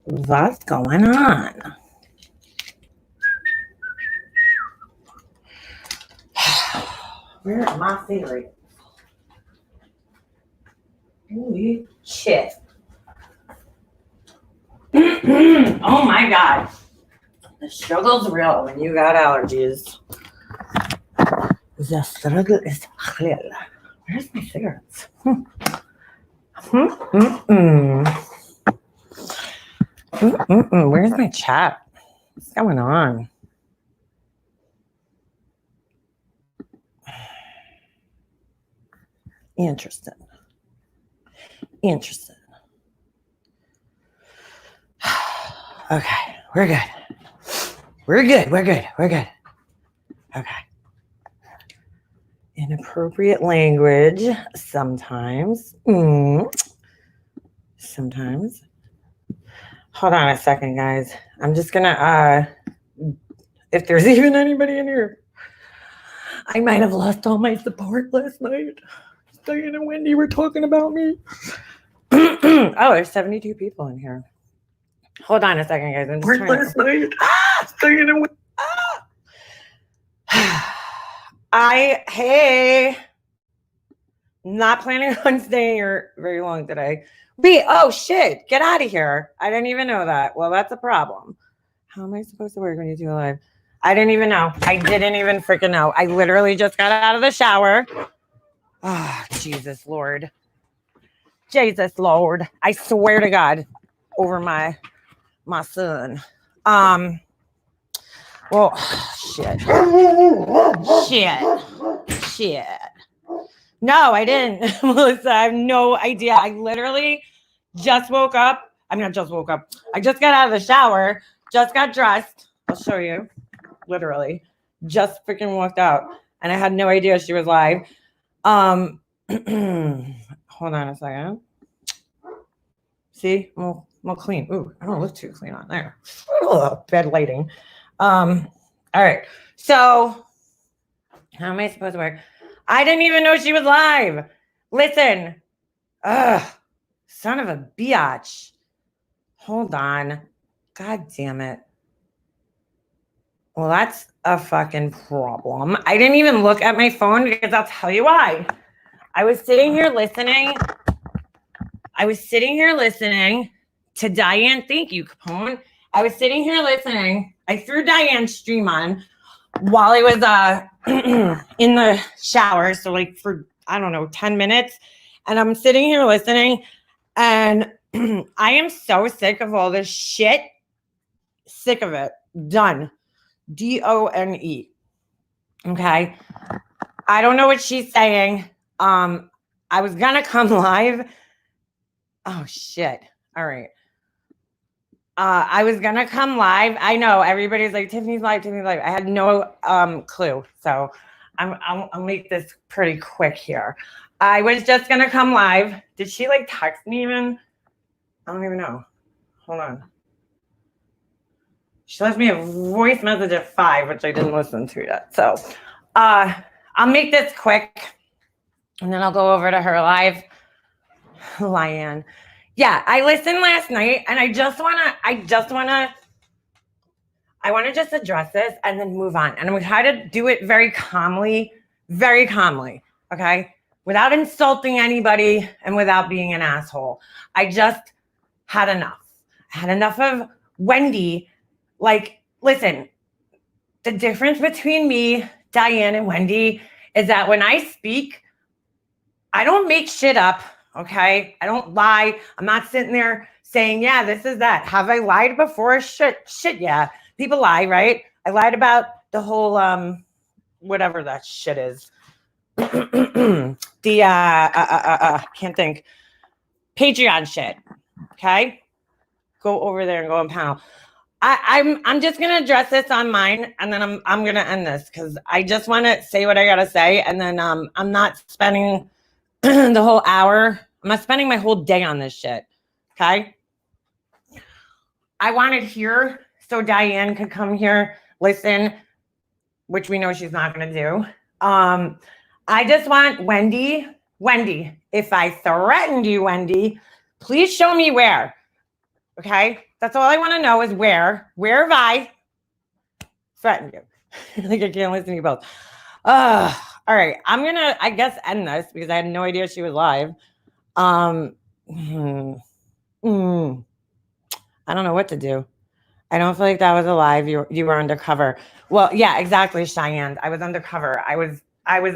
What's going on? Where are my favorite? Holy shit. Oh my god. The struggle's real when you got allergies. The struggle is real. Where's my cigarettes? Where's my chat? What's going on? Interesting. Okay, we're good. Okay. Inappropriate language sometimes. Sometimes. Hold on a second, guys. I'm just gonna if there's even anybody in here. I might have lost all my support last night. Diane and Wendy were talking about me. Oh, there's 72 people in here. Hold on a second, guys. I'm just trying to... night. Diane and Wendy. Hey. Not planning on staying here very long today. Oh shit, get out of here. I didn't even know that. Well, that's a problem. How am I supposed to work when you do live? I didn't even know. I didn't even freaking know. I literally just got out of the shower. Oh, Jesus Lord. I swear to God over my son. Well, shit. No, I didn't, Melissa. I have no idea. I literally just woke up. I just got out of the shower, just got dressed. I'll show you. Literally. Just freaking walked out. And I had no idea she was live. Hold on a second. See? More clean. Ooh, I don't look too clean on there. Ugh, bad lighting. All right. So, how am I supposed to work? I didn't even know she was live. Listen. Son of a biatch. Hold on. God damn it. Well, that's a fucking problem. I didn't even look at my phone because I'll tell you why. I was sitting here listening to Diane. Thank you, Capone. I was sitting here listening. I threw Diane's stream on while I was in the shower. So like for, I don't know, 10 minutes. And I'm sitting here listening. And I am so sick of all this shit. Sick of it. Done. DONE. Okay. I don't know what she's saying. I was gonna come live. Oh shit. All right. I was gonna come live. I know everybody's like Tiffany's live. I had no clue. So I'll make this pretty quick here. I was just gonna come live. Did she like text me even? I don't even know. Hold on. She left me a voice message at 5, which I didn't listen to yet. So I'll make this quick and then I'll go over to her live. Liane. Yeah, I listened last night and I want to just address this and then move on. And I'm going to try to do it very calmly, okay? Without insulting anybody and without being an asshole. I just had enough. I had enough of Wendy. Like, listen, the difference between me, Diane, and Wendy is that when I speak, I don't make shit up, okay? I don't lie. I'm not sitting there saying, yeah, this is that. Have I lied before? Shit, yeah. People lie, right? I lied about the whole, whatever that shit is. Can't think. Patreon shit, okay? Go over there and go on panel. I'm just gonna address this on mine, and then I'm gonna end this because I just want to say what I gotta say, and then I'm not spending the whole hour. I'm not spending my whole day on this shit. Okay. I wanted here so Diane could come here, listen, which we know she's not gonna do. I just want Wendy, if I threatened you, Wendy, please show me where. Okay? That's all I want to know is where have I threatened you? Like I can't listen to you both. All right. I'm going to, I guess, end this because I had no idea she was live. I don't know what to do. I don't feel like that was alive. You were undercover. Well, yeah, exactly, Cheyenne. I was undercover. I was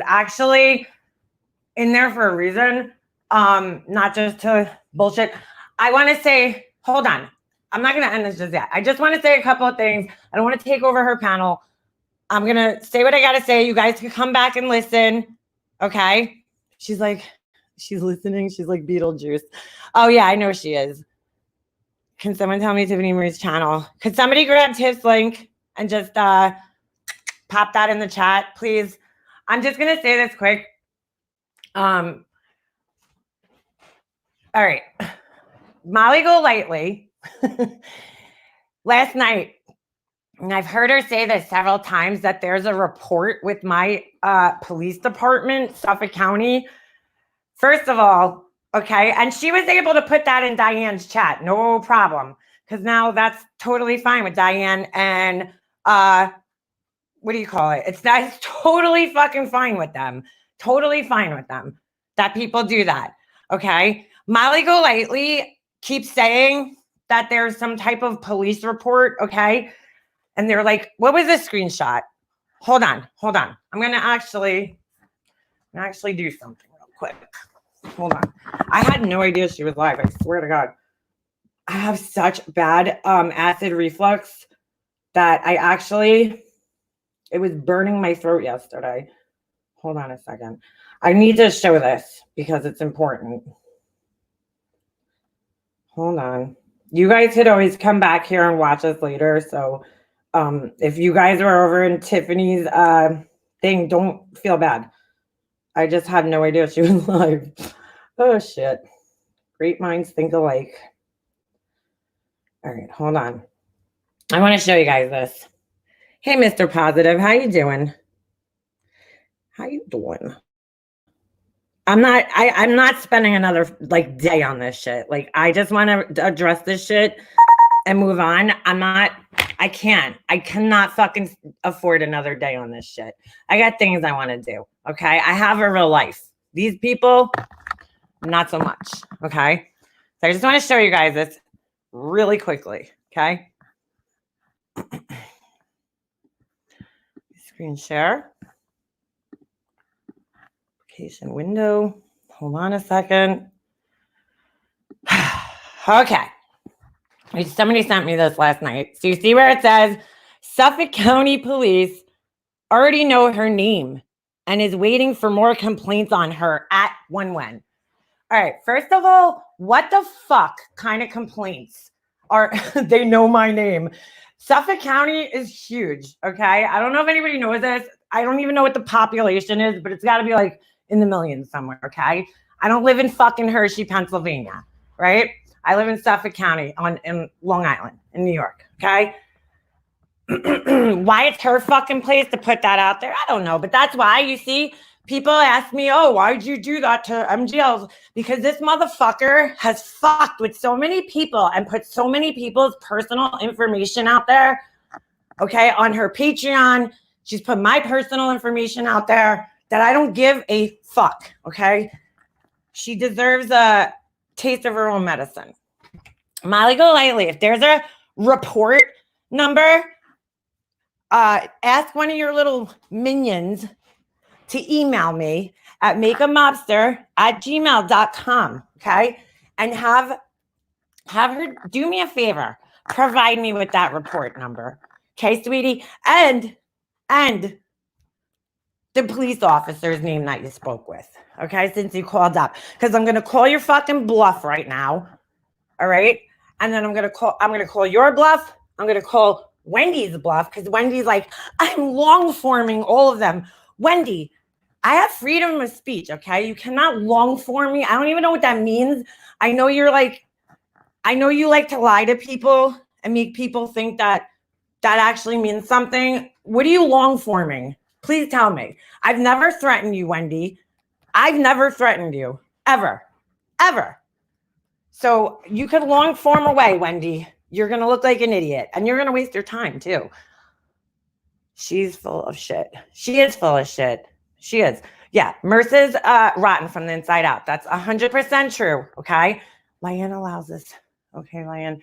actually in there for a reason. Not just to bullshit. I want to say, hold on. I'm not going to end this just yet. I just want to say a couple of things. I don't want to take over her panel. I'm going to say what I got to say. You guys can come back and listen. Okay? She's listening. She's like Beetlejuice. Oh, yeah, I know she is. Can someone tell me Tiffany Marie's channel? Could somebody grab Tiff's link and just pop that in the chat, please? I'm just going to say this quick. All right. Molly Golightly, last night, and I've heard her say this several times, that there's a report with my police department, Suffolk County. First of all, okay, and she was able to put that in Diane's chat, no problem, because now that's totally fine with Diane and what do you call it? That's totally fucking fine with them. Totally fine with them that people do that, okay? Molly Golightly keeps saying that there's some type of police report, okay? And they're like, what was this screenshot? Hold on. I'm gonna actually do something real quick. Hold on. I had no idea she was live. I swear to God. I have such bad acid reflux that it was burning my throat yesterday. Hold on a second. I need to show this because it's important. Hold on. You guys could always come back here and watch us later. So if you guys are over in Tiffany's thing, don't feel bad. I just had no idea she was live. Oh, shit. Great minds think alike. All right, hold on. I want to show you guys this. Hey, Mr. Positive, how you doing? I'm not spending another day on this shit. Like, I just want to address this shit and move on. I cannot fucking afford another day on this shit. I got things I want to do. Okay. I have a real life. These people, not so much. Okay. So I just want to show you guys this really quickly. Okay. Screen share. Application window. Hold on a second. Okay. Somebody sent me this last night. So you see where it says Suffolk County Police already know her name and is waiting for more complaints on her at when. All right. First of all, what the fuck kind of complaints are they know my name? Suffolk County is huge. Okay. I don't know if anybody knows this. I don't even know what the population is, but it's got to be like in the millions somewhere. Okay. I don't live in fucking Hershey, Pennsylvania. Right. I live in Suffolk County in Long Island in New York. Okay. Why it's her fucking place to put that out there? I don't know. But that's why you see people ask me, oh, why'd you do that to MGLs? Because this motherfucker has fucked with so many people and put so many people's personal information out there. Okay. On her Patreon, she's put my personal information out there that I don't give a fuck. Okay. She deserves a taste of her own medicine. Molly Golightly, if there's a report number, ask one of your little minions to email me at makeamobster@gmail.com. Okay. And have her do me a favor. Provide me with that report number. Okay, sweetie. And the police officer's name that you spoke with. Okay, since you called up. Because I'm gonna call your fucking bluff right now. All right. And then I'm gonna call your bluff. I'm gonna call Wendy's bluff because Wendy's like, I'm long forming all of them. Wendy, I have freedom of speech. Okay. You cannot long form me. I don't even know what that means. I know you like to lie to people and make people think that actually means something. What are you long forming? Please tell me. I've never threatened you, Wendy. I've never threatened you. Ever. So you could long form away, Wendy. You're going to look like an idiot and you're going to waste your time too. She's full of shit. She is full of shit. She is. Yeah. Mercer's rotten from the inside out. That's 100% true. Okay. Diane allows this. Okay, Diane.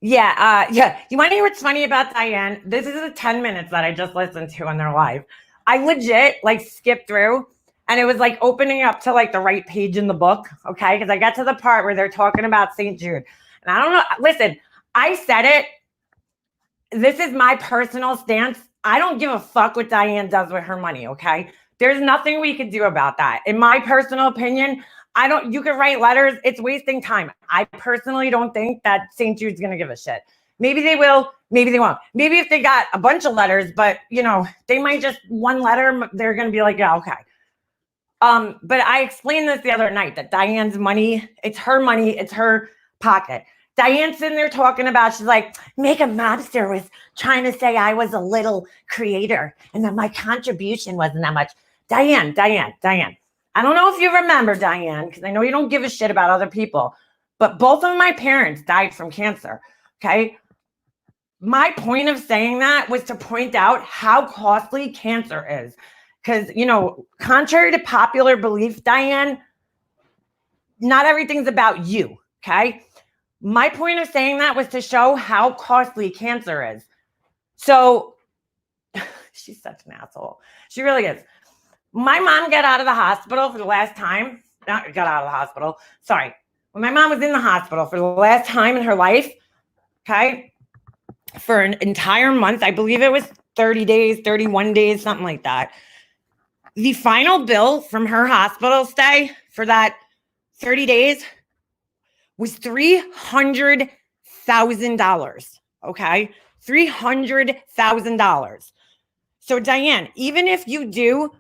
Yeah. Yeah. You want to hear what's funny about Diane? This is the 10 minutes that I just listened to on their live. I legit like skipped through and it was like opening up to like the right page in the book. Okay. Because I got to the part where they're talking about St. Jude. And I don't know. Listen, I said it. This is my personal stance. I don't give a fuck what Diane does with her money, okay? There's nothing we could do about that. In my personal opinion, you could write letters. It's wasting time. I personally don't think that St. Jude's going to give a shit. Maybe they will. Maybe they won't. Maybe if they got a bunch of letters, but, they might just one letter, they're going to be like, yeah, okay. But I explained this the other night that Diane's money, it's her pocket. Diane's sitting there talking about, she's like, Mega Mobster was trying to say I was a little creator and that my contribution wasn't that much. Diane. I don't know if you remember, Diane, because I know you don't give a shit about other people, but both of my parents died from cancer, okay? My point of saying that was to point out how costly cancer is. Because, contrary to popular belief, Diane, not everything's about you, okay? My point of saying that was to show how costly cancer is. So she's such an asshole. She really is. My mom got out of the hospital for the last time. Sorry. When my mom was in the hospital for the last time in her life, okay, for an entire month, I believe it was 30 days, 31 days, something like that. The final bill from her hospital stay for that 30 days was $300,000, okay? $300,000. So Diane, even if you do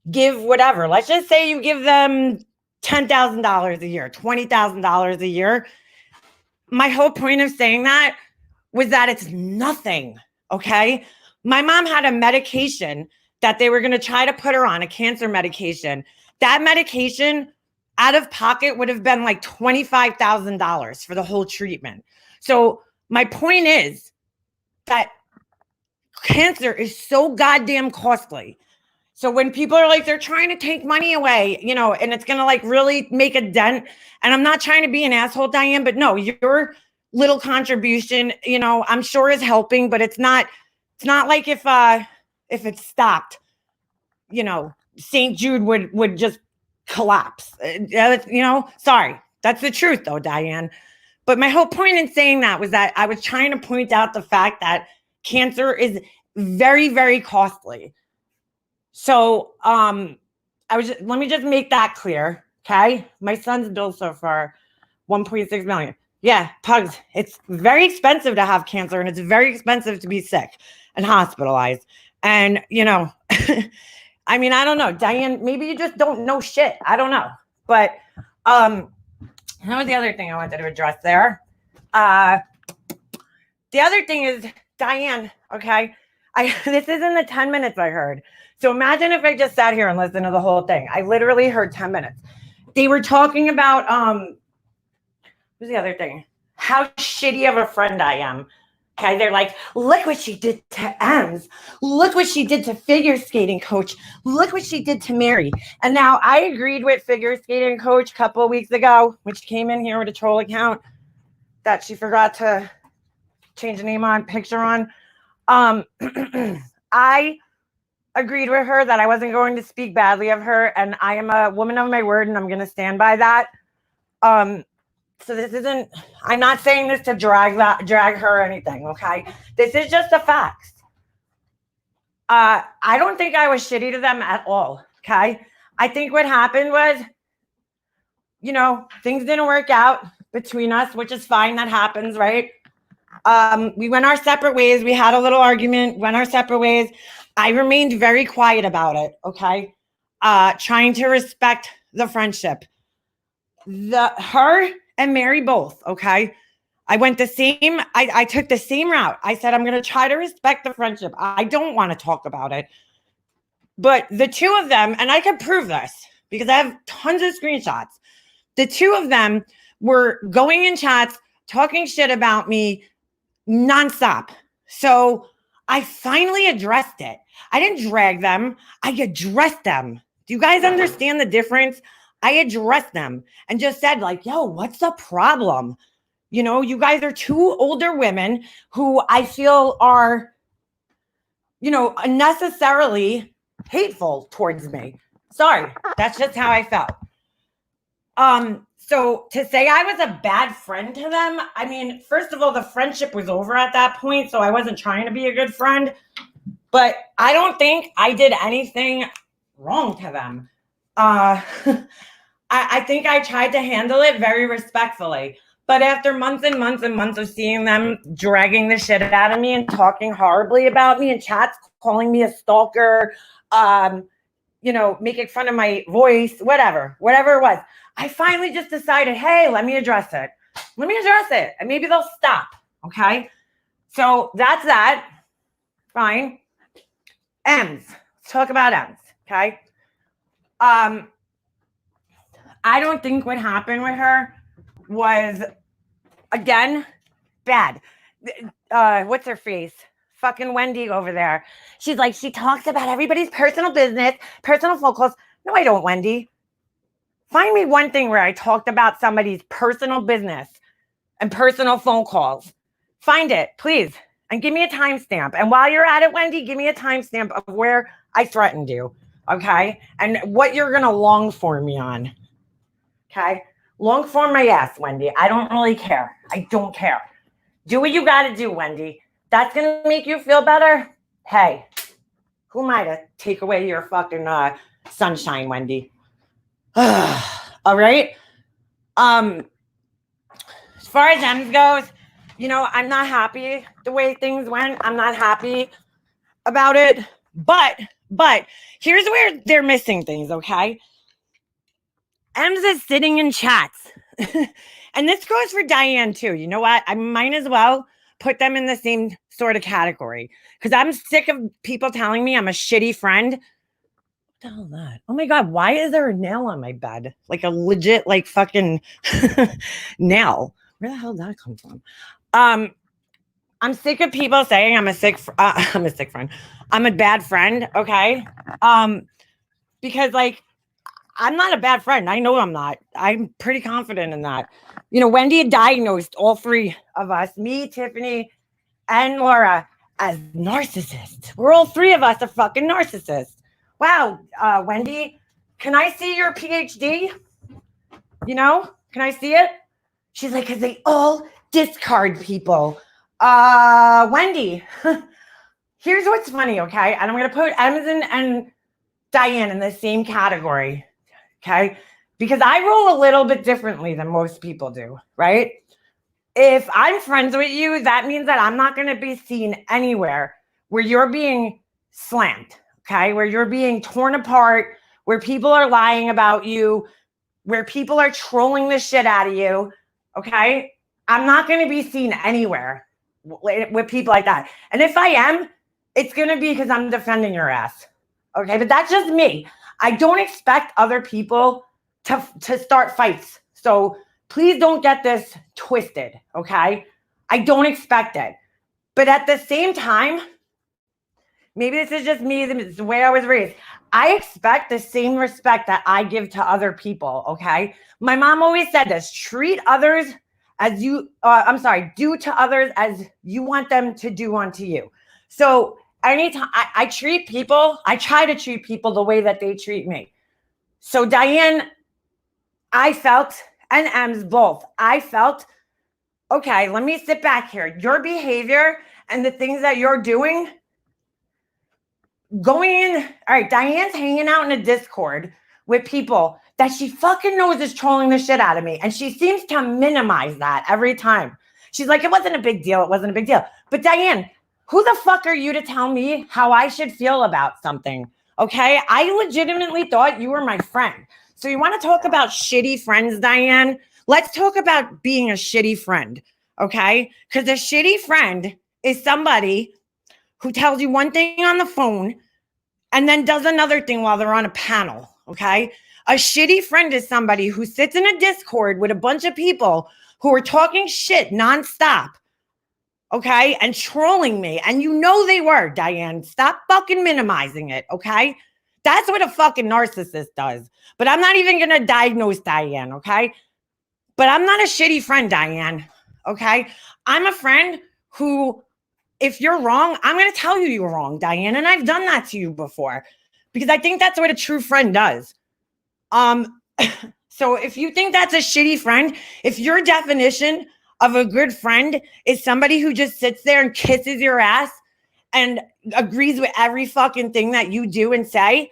give whatever, let's just say you give them $10,000 a year, $20,000 a year, my whole point of saying that was that it's nothing, okay? My mom had a medication that they were going to try to put her on, a cancer medication. That medication out of pocket would have been like $25,000 for the whole treatment. So my point is that cancer is so goddamn costly. So when people are like, they're trying to take money away, and it's going to like really make a dent. And I'm not trying to be an asshole, Diane, but no, your little contribution, I'm sure is helping, but it's not like if it stopped, St. Jude would just collapse. Sorry. That's the truth though, Diane. But my whole point in saying that was that I was trying to point out the fact that cancer is very, very costly. So let me just make that clear. Okay. My son's bill so far, 1.6 million. Yeah, Pugs. It's very expensive to have cancer and it's very expensive to be sick and hospitalized. And, I mean, I don't know, Diane, maybe you just don't know shit. I don't know. But that was the other thing I wanted to address there. The other thing is, Diane, okay, this isn't the 10 minutes I heard. So imagine if I just sat here and listened to the whole thing. I literally heard 10 minutes. They were talking about, what's the other thing? How shitty of a friend I am. Okay, they're like, look what she did to Ems. Look what she did to figure skating coach. Look what she did to Mary. And now I agreed with figure skating coach a couple of weeks ago, which came in here with a troll account that she forgot to change the name on, picture on. I agreed with her that I wasn't going to speak badly of her, and I am a woman of my word, and I'm going to stand by that. So this isn't, I'm not saying this to drag her or anything, okay? This is just the facts. I don't think I was shitty to them at all, okay? I think what happened was, things didn't work out between us, which is fine. That happens, right? We went our separate ways. We had a little argument, went our separate ways. I remained very quiet about it, okay? Trying to respect the friendship. Her and Mary both, okay? I took the same route. I said, I'm going to try to respect the friendship. I don't want to talk about it. But the two of them, and I can prove this because I have tons of screenshots. The two of them were going in chats, talking shit about me nonstop. So I finally addressed it. I didn't drag them. I addressed them. Do you guys understand the difference? I addressed them and just said like, yo, what's the problem? You know, you guys are two older women who I feel are, you know, unnecessarily hateful towards me. Sorry, that's just how I felt. So to say I was a bad friend to them, I mean, first of all, the friendship was over at that point, so I wasn't trying to be a good friend. But I don't think I did anything wrong to them. I think I tried to handle it very respectfully. But after months and months and months of seeing them dragging the shit out of me and talking horribly about me in chats, calling me a stalker, you know, making fun of my voice, whatever it was, I finally just decided, hey, let me address it. And maybe they'll stop. Okay. So that's that. Fine. Ems. Let's talk about Ems. Okay. I don't think what happened with her was, again, bad. What's her face? Fucking Wendy over there. She's like, she talks about everybody's personal business, personal phone calls. No, I don't, Wendy. Find me one thing where I talked about somebody's personal business and personal phone calls. Find it, please, and give me a timestamp. And while you're at it, Wendy, give me a timestamp of where I threatened you, okay? And what you're going to long for me on, okay? Long for my ass, Wendy. I don't really care. I don't care. Do what you got to do, Wendy. That's going to make you feel better? Hey, who am I to take away your fucking sunshine, Wendy? All right. As far as Ems goes, you know, I'm not happy the way things went. I'm not happy about it. But here's where they're missing things, okay? Ems is sitting in chats. And this goes for Diane too. You know what? I might as well put them in the same sort of category because I'm sick of people telling me I'm a shitty friend. What the hell is that? Oh my God, why is there a nail on my bed? Like a legit, like fucking nail. Where the hell did that come from? I'm sick of people saying I'm a sick friend. I'm a bad friend, okay? Because like I'm not a bad friend. I know I'm not. I'm pretty confident in that. You know, Wendy had diagnosed all three of us, me, Tiffany, and Laura, as narcissists. We're all three of us are fucking narcissists. Wow, Wendy, can I see your PhD? You know, can I see it? She's like, because they all discard people. Wendy, here's what's funny, okay? And I'm going to put Emerson and Diane in the same category, okay? Because I roll a little bit differently than most people do, right? If I'm friends with you, that means that I'm not going to be seen anywhere where you're being slammed, okay? Where you're being torn apart, where people are lying about you, where people are trolling the shit out of you, okay? I'm not going to be seen anywhere with people like that. And if I am, it's going to be because I'm defending your ass, okay? But that's just me. I don't expect other people to start fights. So please don't get this twisted, okay? I don't expect it. But at the same time, maybe this is just me, the way I was raised. I expect the same respect that I give to other people, okay? My mom always said this, treat others as you, do to others as you want them to do unto you. So anytime I treat people, I try to treat people the way that they treat me. So Diane, I felt, and Ems both, I felt, okay, let me sit back here. Your behavior and the things that you're doing, going in, all right, Diane's hanging out in a Discord with people that she fucking knows is trolling the shit out of me. And she seems to minimize that every time. She's like, it wasn't a big deal. It wasn't a big deal. But Diane, who the fuck are you to tell me how I should feel about something? Okay. I legitimately thought you were my friend. So you want to talk about shitty friends, Diane? Let's talk about being a shitty friend. Okay. Because a shitty friend is somebody who tells you one thing on the phone and then does another thing while they're on a panel, okay? A shitty friend is somebody who sits in a Discord with a bunch of people who are talking shit nonstop, okay, and trolling me. And you know they were, Diane. Stop fucking minimizing it, okay? That's what a fucking narcissist does. But I'm not even going to diagnose Diane, okay? But I'm not a shitty friend, Diane, okay? I'm a friend who, if you're wrong, I'm going to tell you you're wrong, Diane. And I've done that to you before because I think that's what a true friend does. So if you think that's a shitty friend, if your definition of a good friend is somebody who just sits there and kisses your ass and agrees with every fucking thing that you do and say,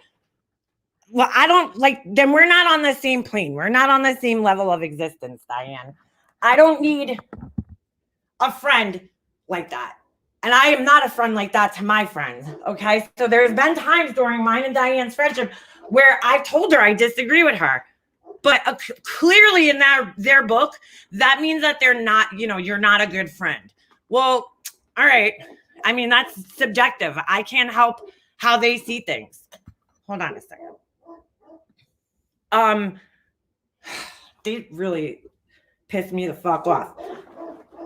well, I don't like, then we're not on the same plane. We're not on the same level of existence, Diane. I don't need a friend like that. And I am not a friend like that to my friends, okay? So there's been times during mine and Diane's friendship where I've told her I disagree with her. But clearly in their book, that means that they're not, you're not a good friend. Well, all right. I mean, that's subjective. I can't help how they see things. Hold on a second. They really pissed me the fuck off.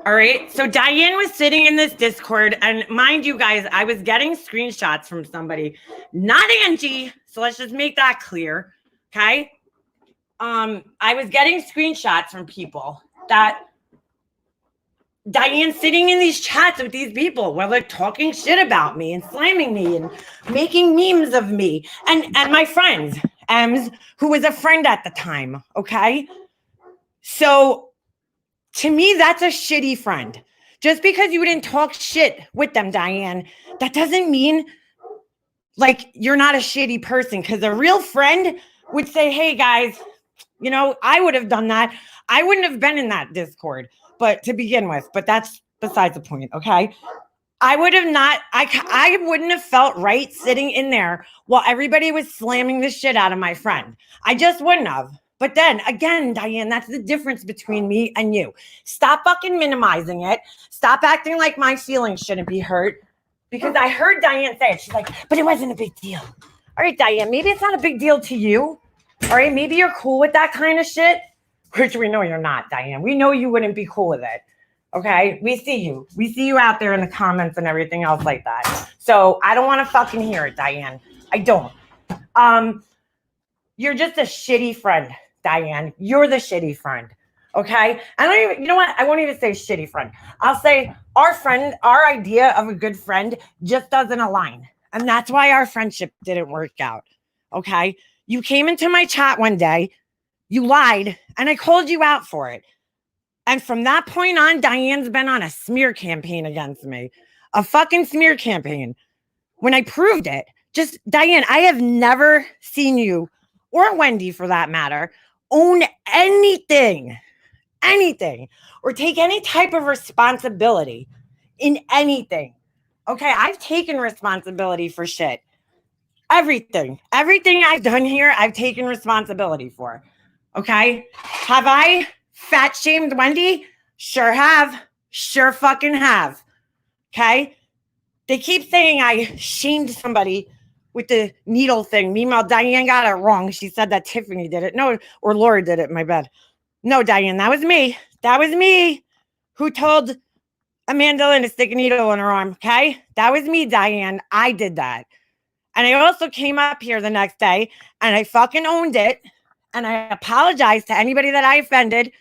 All right. So Diane was sitting in this Discord, and mind you guys, I was getting screenshots from somebody, not Angie. So let's just make that clear. Okay. I was getting screenshots from people that Diane sitting in these chats with these people where they're talking shit about me and slamming me and making memes of me and my friends, Ems, who was a friend at the time. Okay. So to me, that's a shitty friend. Just because you didn't talk shit with them, Diane, that doesn't mean like you're not a shitty person. Because a real friend would say, hey guys, I would have done that. I wouldn't have been in that Discord, but to begin with, but that's besides the point. Okay. I would have not, I wouldn't have felt right sitting in there while everybody was slamming the shit out of my friend. I just wouldn't have. But then again, Diane, that's the difference between me and you. Stop fucking minimizing it. Stop acting like my feelings shouldn't be hurt. Because I heard Diane say it. She's like, but it wasn't a big deal. All right, Diane, maybe it's not a big deal to you. All right, maybe you're cool with that kind of shit. Which we know you're not, Diane. We know you wouldn't be cool with it. Okay, we see you. We see you out there in the comments and everything else like that. So I don't want to fucking hear it, Diane. I don't. You're just a shitty friend, Diane. You're the shitty friend. Okay? I don't even, you know what? I won't even say shitty friend. I'll say our idea of a good friend just doesn't align. And that's why our friendship didn't work out. Okay? You came into my chat one day, you lied, and I called you out for it. And from that point on, Diane's been on a smear campaign against me. A fucking smear campaign. When I proved it, just, Diane, I have never seen you, or Wendy for that matter, own anything, or take any type of responsibility in anything. Okay, I've taken responsibility for shit. Everything I've done here, I've taken responsibility for. Okay, have I fat shamed Wendy? Sure have. Sure fucking have. Okay, they keep saying I shamed somebody with the needle thing. Meanwhile, Diane got it wrong. She said that Tiffany did it. No, or Laura did it, my bad. No, Diane, that was me. That was me who told Amanda Lynn to stick a needle in her arm, okay? That was me, Diane. I did that. And I also came up here the next day and I fucking owned it. And I apologized to anybody that I offended,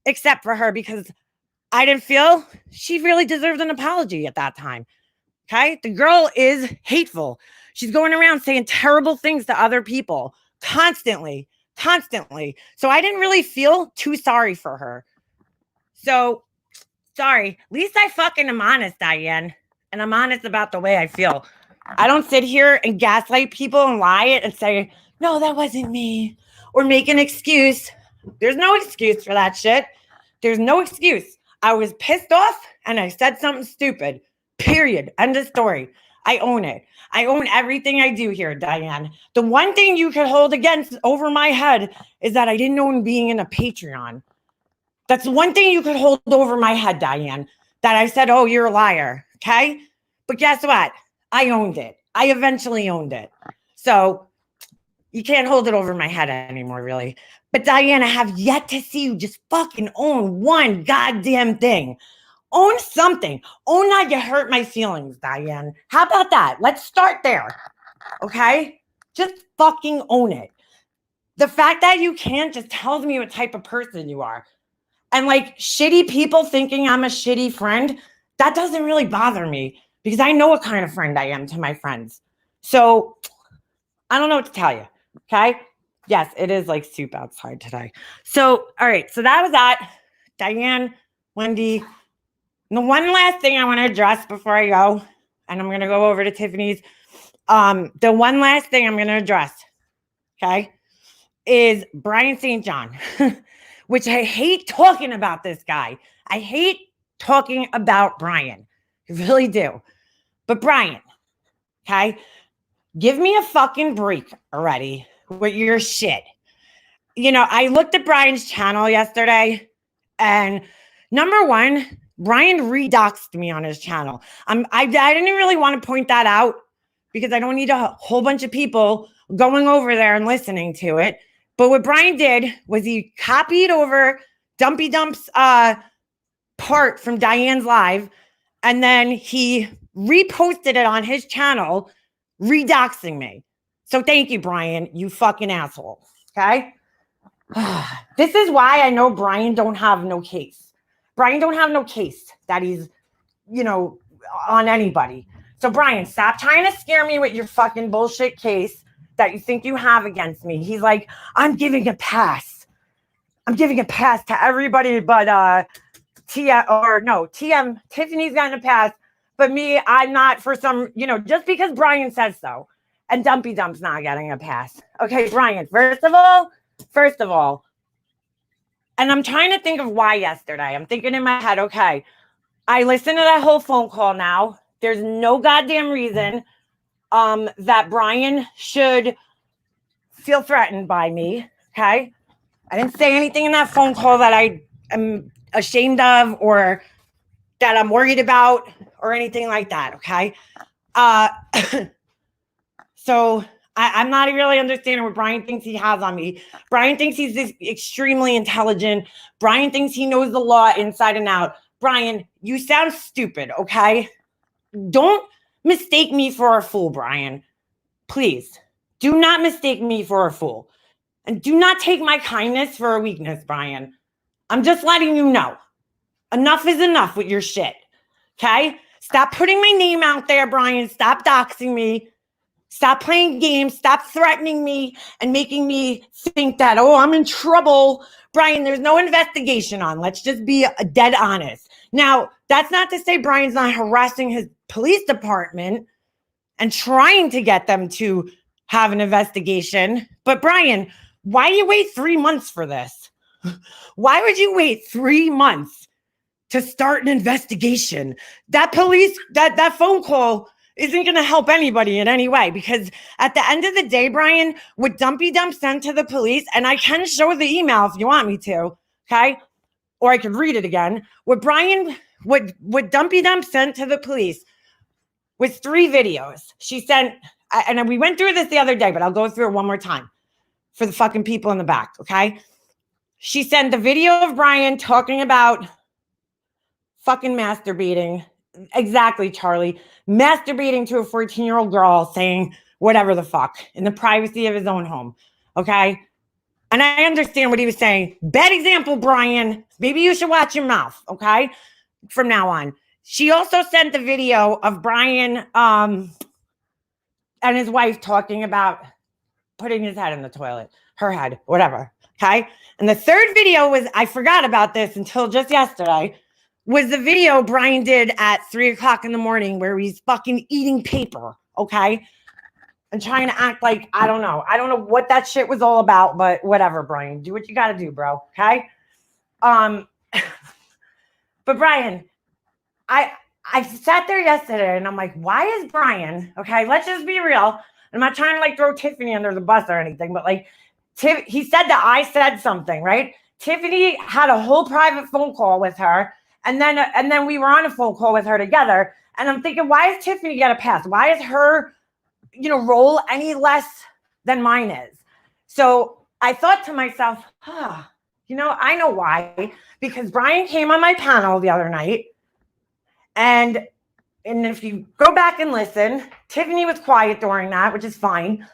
except for her, because I didn't feel she really deserved an apology at that time. Okay? The girl is hateful. She's going around saying terrible things to other people constantly. So I didn't really feel too sorry for her. So, sorry. At least I fucking am honest, Diane. And I'm honest about the way I feel. I don't sit here and gaslight people and lie it and say, no, that wasn't me. Or make an excuse. There's no excuse for that shit. There's no excuse. I was pissed off and I said something stupid. Period. End of story. I own it. I own everything I do here, Diane. The one thing you could hold against over my head is that I didn't own being in a Patreon. That's the one thing you could hold over my head, Diane, that I said, oh, you're a liar. Okay? But guess what? I owned it. I eventually owned it. So You can't hold it over my head anymore, really. But Diane, I have yet to see you just fucking own one goddamn thing. Own something. Own that you hurt my feelings, Diane. How about that? Let's start there. Okay? Just fucking own it. The fact that you can't just tells me what type of person you are. And like shitty people thinking I'm a shitty friend, that doesn't really bother me because I know what kind of friend I am to my friends. So I don't know what to tell you. Okay. Yes, it is like soup outside today. So, all right. So that was that. Diane, Wendy. The one last thing I want to address before I go, and I'm going to go over to Tiffany's. The one last thing I'm going to address, okay, is Brian St. John, which I hate talking about this guy. I hate talking about Brian. I really do. But Brian, okay, give me a fucking break already with your shit. You know, I looked at Brian's channel yesterday, and number one, Brian redoxed me on his channel. I didn't really want to point that out because I don't need a whole bunch of people going over there and listening to it. But what Brian did was he copied over Dumpy Dump's part from Diane's live, and then he reposted it on his channel, redoxing me. So thank you, Brian, you fucking asshole. Okay? This is why I know Brian don't have no case. Brian don't have no case that he's, you know, on anybody. So Brian, stop trying to scare me with your fucking bullshit case that you think you have against me. He's like, I'm giving a pass. I'm giving a pass to everybody but TM, Tiffany's gotten a pass, but me, I'm not for some, you know, just because Brian says so. And Dumpy Dump's not getting a pass. Okay, Brian, first of all, and I'm trying to think of why yesterday. I'm thinking in my head, okay, I listened to that whole phone call now. There's no goddamn reason that Brian should feel threatened by me, okay? I didn't say anything in that phone call that I am ashamed of or that I'm worried about or anything like that, okay? So I'm not really understanding what Brian thinks he has on me. Brian thinks he's this extremely intelligent. Brian thinks he knows the law inside and out. Brian, you sound stupid, okay? Don't mistake me for a fool, Brian. Please, do not mistake me for a fool. And do not take my kindness for a weakness, Brian. I'm just letting you know. Enough is enough with your shit, okay? Stop putting my name out there, Brian. Stop doxing me. Stop playing games. Stop threatening me and making me think that, oh, I'm in trouble. Brian, there's no investigation on. Let's just be dead honest. Now, that's not to say Brian's not harassing his police department and trying to get them to have an investigation. But Brian, why do you wait 3 months for this? Why would you wait 3 months to start an investigation? That that phone call isn't going to help anybody in any way, because at the end of the day, Brian, what Dumpy Dump sent to the police, and I can show the email if you want me to, okay? Or I could read it again. What Dumpy Dump sent to the police was 3 videos. She sent, and we went through this the other day, but I'll go through it one more time for the fucking people in the back, okay? She sent the video of Brian talking about fucking masturbating. Exactly, Charlie. Masturbating to a 14-year-old girl, saying whatever the fuck in the privacy of his own home. Okay. And I understand what he was saying. Bad example, Brian. Maybe you should watch your mouth. Okay. From now on. She also sent the video of Brian and his wife talking about putting his head in the toilet, her head, whatever. Okay. And the third video was, I forgot about this until just yesterday, was the video Brian did at 3:00 in the morning where he's fucking eating paper, okay? And trying to act like, I don't know what that shit was all about, but whatever, Brian. Do what you got to do, bro, okay? But Brian, I sat there yesterday and I'm like, why is Brian, okay, let's just be real. I'm not trying to like throw Tiffany under the bus or anything, but like, he said that I said something, right? Tiffany had a whole private phone call with her. And then we were on a phone call with her together. And I'm thinking, why is Tiffany get a pass? Why is her, role any less than mine is? So I thought to myself, I know why. Because Brian came on my panel the other night. And if you go back and listen, Tiffany was quiet during that, which is fine.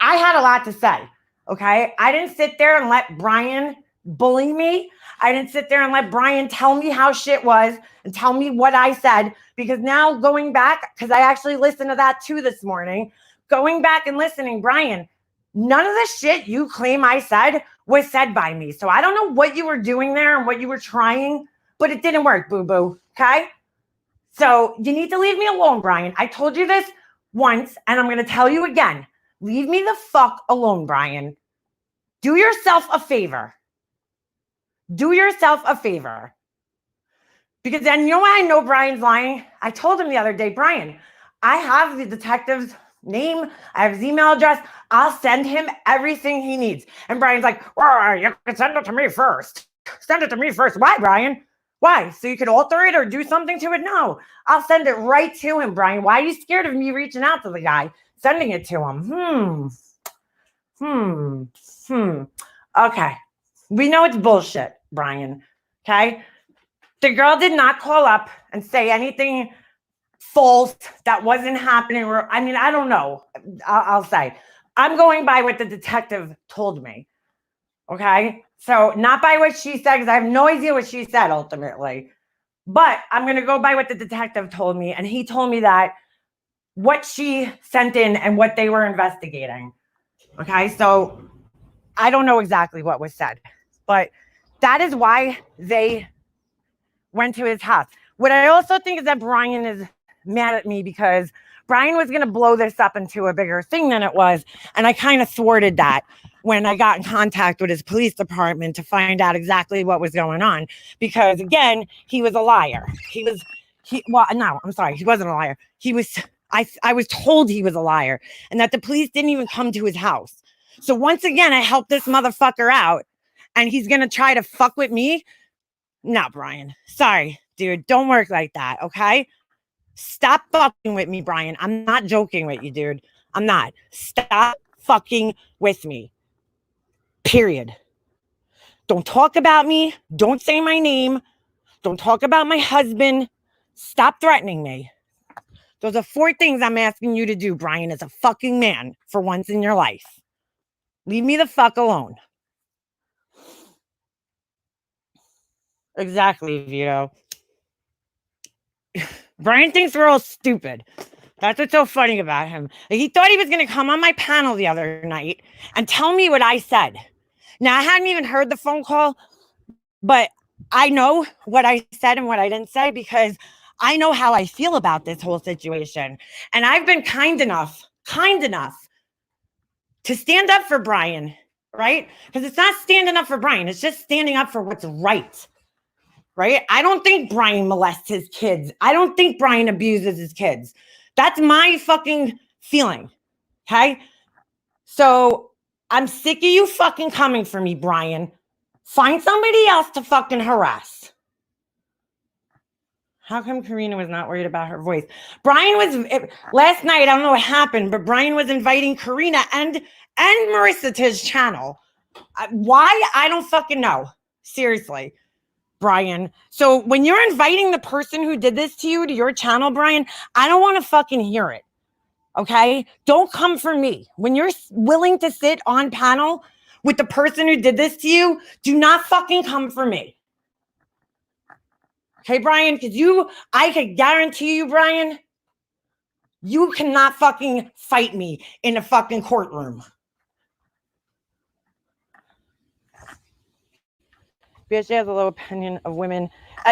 I had a lot to say. Okay. I didn't sit there and let Brian bully me. I didn't sit there and let Brian tell me how shit was and tell me what I said. Because now going back, because I actually listened to that too this morning, going back and listening, Brian, none of the shit you claim I said was said by me. So I don't know what you were doing there and what you were trying, but it didn't work, boo-boo. Okay. So you need to leave me alone, Brian. I told you this once, and I'm going to tell you again. Leave me the fuck alone, Brian. Do yourself a favor. Do yourself a favor. Because then you know why I know Brian's lying? I told him the other day, Brian, I have the detective's name. I have his email address. I'll send him everything he needs. And Brian's like, well, you can send it to me first. Send it to me first. Why, Brian? Why? So you could alter it or do something to it? No, I'll send it right to him, Brian. Why are you scared of me reaching out to the guy, sending it to him? Okay. We know it's bullshit, Brian. Okay. The girl did not call up and say anything false that wasn't happening. I don't know. I'll say. I'm going by what the detective told me. Okay. So not by what she said, because I have no idea what she said ultimately. But I'm going to go by what the detective told me. And he told me that what she sent in and what they were investigating. Okay. So I don't know exactly what was said, but that is why they went to his house. What I also think is that Brian is mad at me because Brian was going to blow this up into a bigger thing than it was. And I kind of thwarted that when I got in contact with his police department to find out exactly what was going on. Because again, he was a liar. He wasn't a liar. I was told he was a liar and that the police didn't even come to his house. So once again, I helped this motherfucker out and he's going to try to fuck with me. No, Brian. Sorry, dude. Don't work like that. Okay. Stop fucking with me, Brian. I'm not joking with you, dude. I'm not. Stop fucking with me. Period. Don't talk about me. Don't say my name. Don't talk about my husband. Stop threatening me. Those are 4 things I'm asking you to do, Brian, as a fucking man for once in your life. Leave me the fuck alone. Exactly, Vito. Brian thinks we're all stupid. That's what's so funny about him. He thought he was going to come on my panel the other night and tell me what I said. Now, I hadn't even heard the phone call, but I know what I said and what I didn't say because I know how I feel about this whole situation. And I've been kind enough to stand up for Brian, right? Because it's not standing up for Brian. It's just standing up for what's right. Right? I don't think Brian molests his kids. I don't think Brian abuses his kids. That's my fucking feeling. Okay? So I'm sick of you fucking coming for me, Brian. Find somebody else to fucking harass. How come Karina was not worried about her voice? Brian was, last night, I don't know what happened, but Brian was inviting Karina and Marissa to his channel. Why? I don't fucking know. Seriously. Brian. So when you're inviting the person who did this to you to your channel, Brian, I don't want to fucking hear it. Okay? Don't come for me. When you're willing to sit on panel with the person who did this to you, do not fucking come for me. Okay, Brian? Because I can guarantee you, Brian, you cannot fucking fight me in a fucking courtroom. Bitch has a low opinion of women.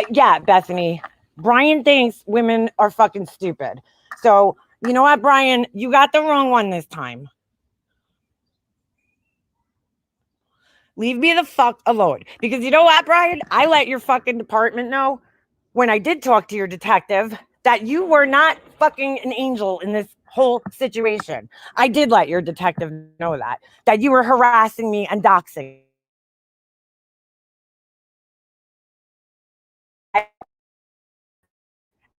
Yeah, Bethany. Brian thinks women are fucking stupid. So, you know what, Brian? You got the wrong one this time. Leave me the fuck alone. Because you know what, Brian? I let your fucking department know when I did talk to your detective that you were not fucking an angel in this whole situation. I did let your detective know that you were harassing me and doxing.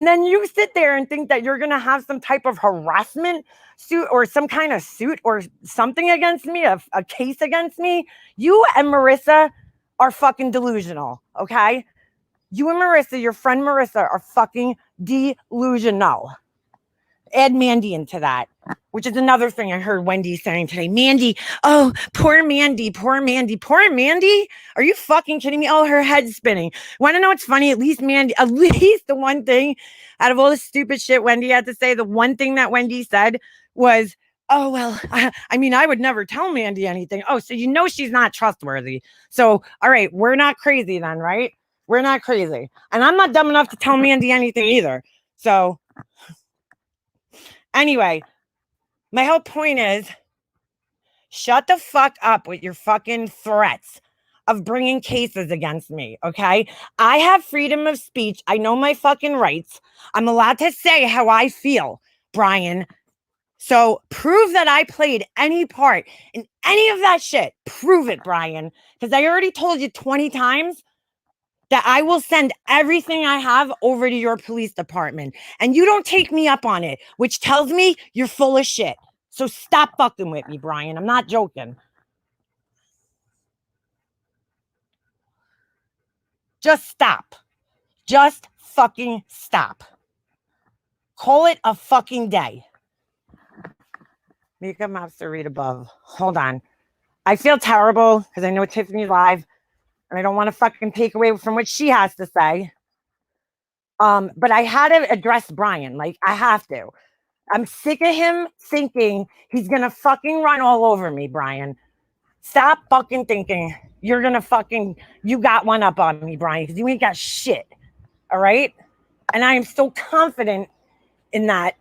then you sit there and think that you're going to have some type of harassment suit or some kind of suit or something against me, a case against me. You and Marissa are fucking delusional, okay? You and Marissa, your friend Marissa, are fucking delusional. Add Mandy into that, which is another thing I heard Wendy saying today. Mandy, oh, poor Mandy, poor Mandy, poor Mandy. Are you fucking kidding me? Oh, her head's spinning. Want to know what's funny? At least the one thing out of all the stupid shit Wendy had to say, the one thing that Wendy said was, oh, well, I mean, I would never tell Mandy anything. Oh, so you know she's not trustworthy. So, all right, we're not crazy then, right? We're not crazy. And I'm not dumb enough to tell Mandy anything either. So, anyway, my whole point is, shut the fuck up with your fucking threats of bringing cases against me, okay? I have freedom of speech. I know my fucking rights. I'm allowed to say how I feel, Brian. So prove that I played any part in any of that shit. Prove it, Brian. Because I already told you 20 times that I will send everything I have over to your police department. And you don't take me up on it, which tells me you're full of shit. So stop fucking with me, Brian. I'm not joking. Just stop. Just fucking stop. Call it a fucking day. Makeup Mobster, read above. Hold on. I feel terrible because I know Tiffany's live and I don't want to fucking take away from what she has to say. But I had to address Brian. Like, I have to. I'm sick of him thinking he's going to fucking run all over me, Brian. Stop fucking thinking you're going to fucking, you got one up on me, Brian, because you ain't got shit. All right? And I am so confident in that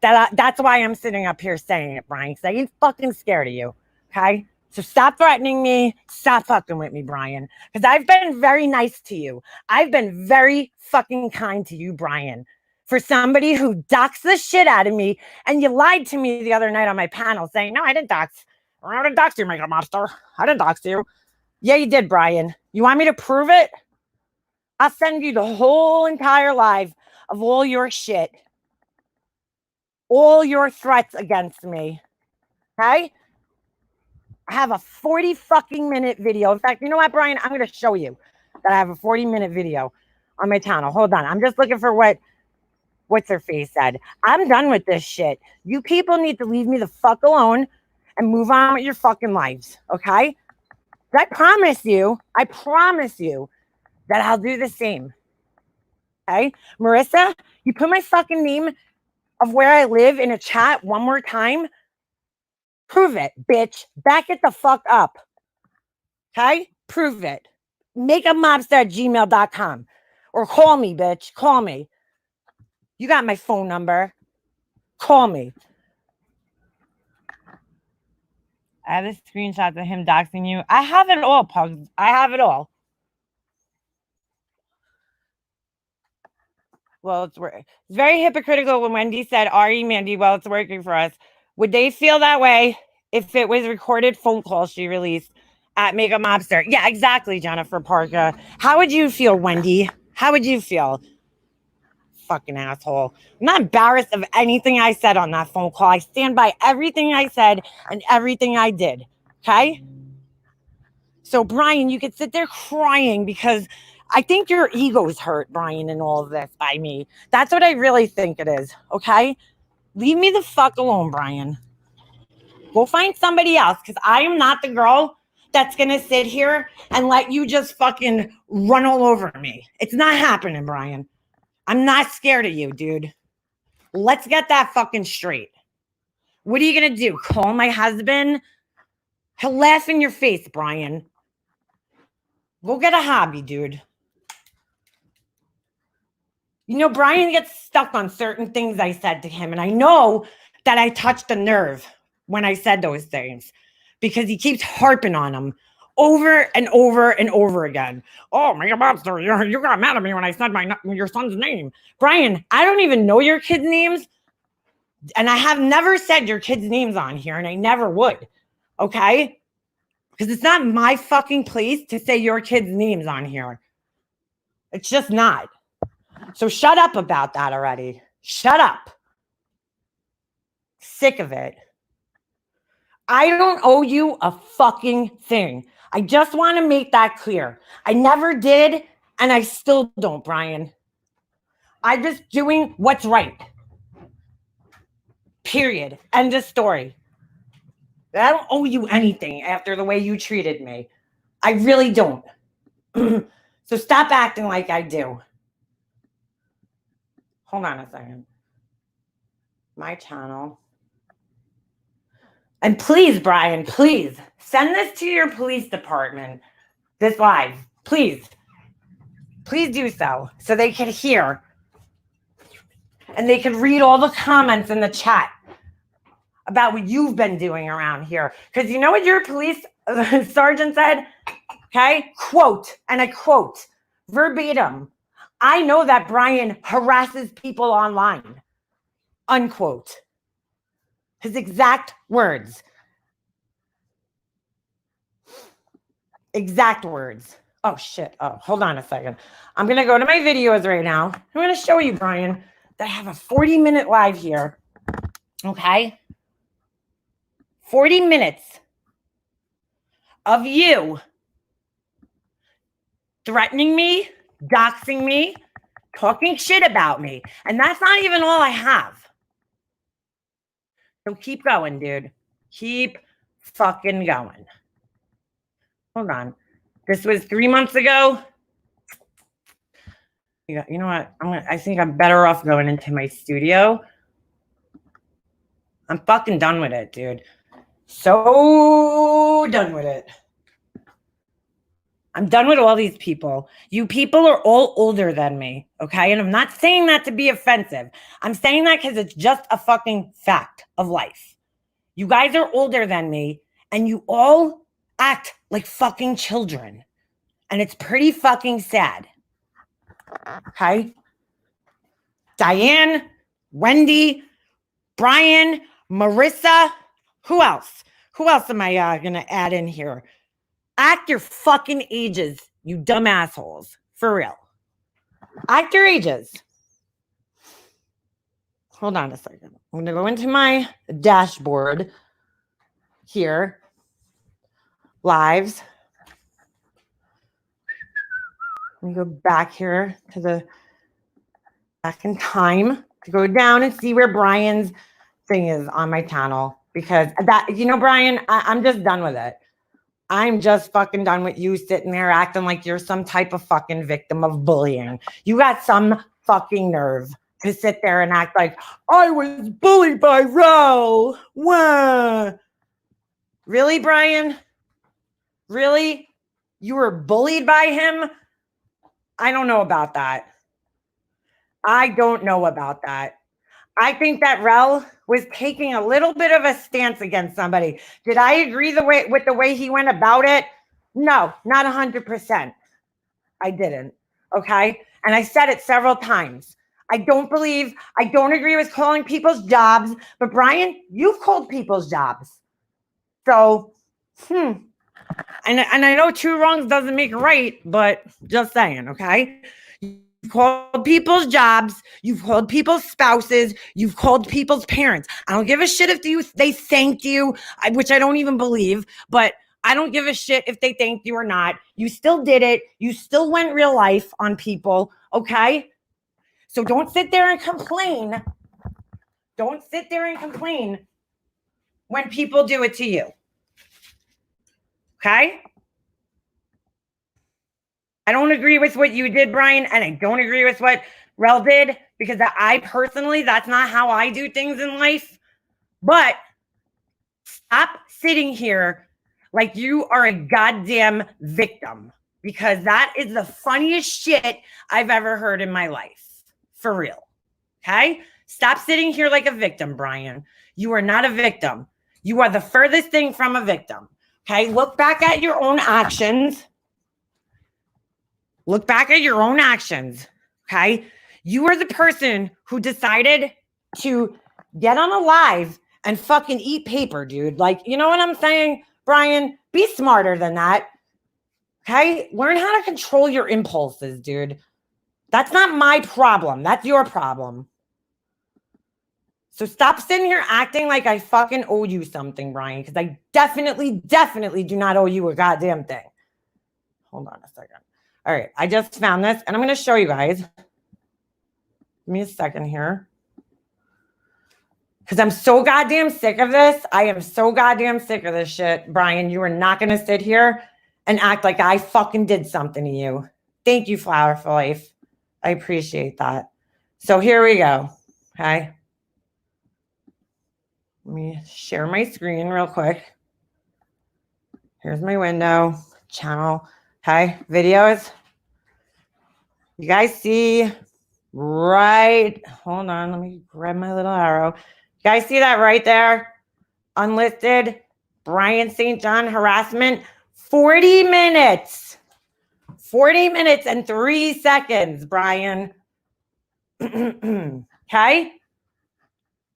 that's why I'm sitting up here saying it, Brian, because I ain't fucking scared of you. Okay? So stop threatening me. Stop fucking with me, Brian, because I've been very nice to you. I've been very fucking kind to you, Brian. For somebody who doxed the shit out of me, and you lied to me the other night on my panel saying, no, I didn't dox. I didn't dox you, Makeup Mobster. I didn't dox you. Yeah, you did, Brian. You want me to prove it? I'll send you the whole entire live of all your shit. All your threats against me. Okay? I have a 40 fucking minute video. In fact, you know what, Brian? I'm going to show you that I have a 40-minute video on my channel. Hold on. I'm just looking for what's her face said. I'm done with this shit. You people need to leave me the fuck alone and move on with your fucking lives. Okay? I promise you that I'll do the same. Okay? Marissa, you put my fucking name of where I live in a chat one more time. Prove it, bitch. Back it the fuck up. Okay? Prove it. Makeupmobster@gmail.com. Or call me, bitch. Call me. You got my phone number. Call me. I have the screenshots of him doxing you. I have it all, Pugs. I have it all. Well, it's very hypocritical when Wendy said, Ari, Mandy, well, it's working for us. Would they feel that way if it was recorded phone call she released at Makeup Mobster? Yeah, exactly, Jennifer Parker. How would you feel, Wendy? How would you feel? Fucking asshole. I'm not embarrassed of anything I said on that phone call. I stand by everything I said and everything I did. Okay? So, Brian, you could sit there crying because I think your ego's hurt, Brian, in all of this by me. That's what I really think it is. Okay? Leave me the fuck alone, Brian. Go find somebody else, because I am not the girl that's going to sit here and let you just fucking run all over me. It's not happening, Brian. I'm not scared of you, dude. Let's get that fucking straight. What are you going to do? Call my husband? He'll laugh in your face, Brian. Go get a hobby, dude. You know, Brian gets stuck on certain things I said to him, and I know that I touched a nerve when I said those things because he keeps harping on them over and over and over again. Oh, Makeup Mobster, you got mad at me when I said your son's name. Brian, I don't even know your kids' names, and I have never said your kids' names on here, and I never would, okay? Because it's not my fucking place to say your kids' names on here. It's just not. So shut up about that already. Shut up. Sick of it. I don't owe you a fucking thing. I just want to make that clear. I never did, and I still don't, Brian. I'm just doing what's right. Period. End of story. I don't owe you anything after the way you treated me. I really don't. So stop acting like I do. Hold on a second. My channel. And please, Brian, please send this to your police department. This live. Please. Please do so they can hear. And they can read all the comments in the chat about what you've been doing around here. Because you know what your police sergeant said? Okay? Quote, and I quote, verbatim, I know that Brian harasses people online. Unquote. His exact words. Exact words. Oh, shit. Oh, hold on a second. I'm going to go to my videos right now. I'm going to show you, Brian, that I have a 40-minute live here. Okay? 40 minutes of you threatening me, doxing me, talking shit about me. And that's not even all I have. So keep going, dude. Keep fucking going. Hold on. This was 3 months ago. You know what? I think I'm better off going into my studio. I'm fucking done with it, dude. So done with it. I'm done with all these people. You people are all older than me, okay? And I'm not saying that to be offensive. I'm saying that because it's just a fucking fact of life. You guys are older than me, and you all act like fucking children. And it's pretty fucking sad. Okay? Diane, Wendy, Brian, Marissa, who else? Who else am I going to add in here? Act your fucking ages, you dumb assholes. For real. Act your ages. Hold on a second. I'm going to go into my dashboard here. Lives. Let me go back here to the back in time to go down and see where Brian's thing is on my channel. Because that, you know, Brian, I'm just done with it. I'm just fucking done with you sitting there acting like you're some type of fucking victim of bullying. You got some fucking nerve to sit there and act like, I was bullied by Ro. Wah. Really, Brian? Really? You were bullied by him? I don't know about that. I don't know about that. I think that Rel was taking a little bit of a stance against somebody. Did I agree with the way he went about it? No, not 100%. I didn't. Okay? And I said it several times. I don't agree with calling people's jobs, but Brian, you've called people's jobs. So, and I know two wrongs doesn't make a right, but just saying, okay? You've called people's jobs. You've called people's spouses. You've called people's parents. I don't give a shit if they thanked you, which I don't even believe, but I don't give a shit if they thanked you or not. You still did it. You still went real life on people, okay? So don't sit there and complain. Don't sit there and complain when people do it to you, okay? I don't agree with what you did, Brian, and I don't agree with what Rel did because I personally, that's not how I do things in life. But stop sitting here like you are a goddamn victim because that is the funniest shit I've ever heard in my life. For real. Okay? Stop sitting here like a victim, Brian. You are not a victim. You are the furthest thing from a victim. Okay? Look back at your own actions. Look back at your own actions, okay? You are the person who decided to get on a live and fucking eat paper, dude. Like, you know what I'm saying? Brian, be smarter than that, okay? Learn how to control your impulses, dude. That's not my problem. That's your problem. So stop sitting here acting like I fucking owe you something, Brian, because I definitely do not owe you a goddamn thing. Hold on a second. All right, I just found this, and I'm going to show you guys. Give me a second here. Because I'm so goddamn sick of this. I am so goddamn sick of this shit. Brian, you are not going to sit here and act like I fucking did something to you. Thank you, Flower for Life. I appreciate that. So here we go. Okay. Let me share my screen real quick. Here's my window, channel. Okay, videos. You guys see right? Hold on, let me grab my little arrow. You guys see that right there? Unlisted Brian St. John harassment. 40 minutes. 40 minutes and 3 seconds, Brian. Okay?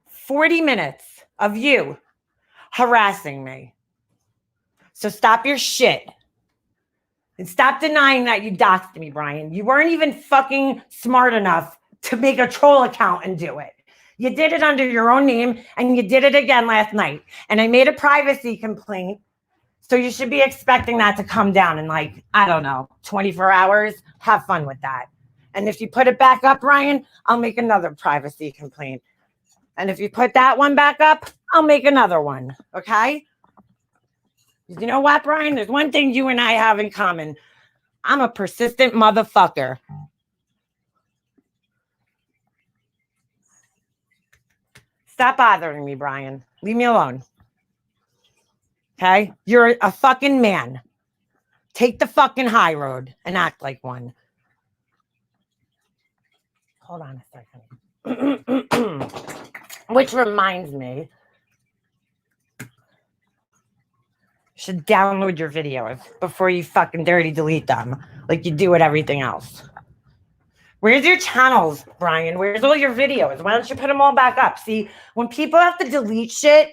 40 minutes of you harassing me. So stop your shit. And stop denying that you doxed me, Brian. You weren't even fucking smart enough to make a troll account and do it. You did it under your own name, and you did it again last night. And I made a privacy complaint. So you should be expecting that to come down in, like, I don't know, 24 hours. Have fun with that. And if you put it back up, Brian, I'll make another privacy complaint. And if you put that one back up, I'll make another one. Okay? You know what, Brian? There's one thing you and I have in common. I'm a persistent motherfucker. Stop bothering me, Brian. Leave me alone. Okay? You're a fucking man. Take the fucking high road and act like one. Hold on a second. Which reminds me, you should download your videos before you fucking dirty delete them like you do with everything else. Where's your channels, Brian? Where's all your videos? Why don't you put them all back up? See, when people have to delete shit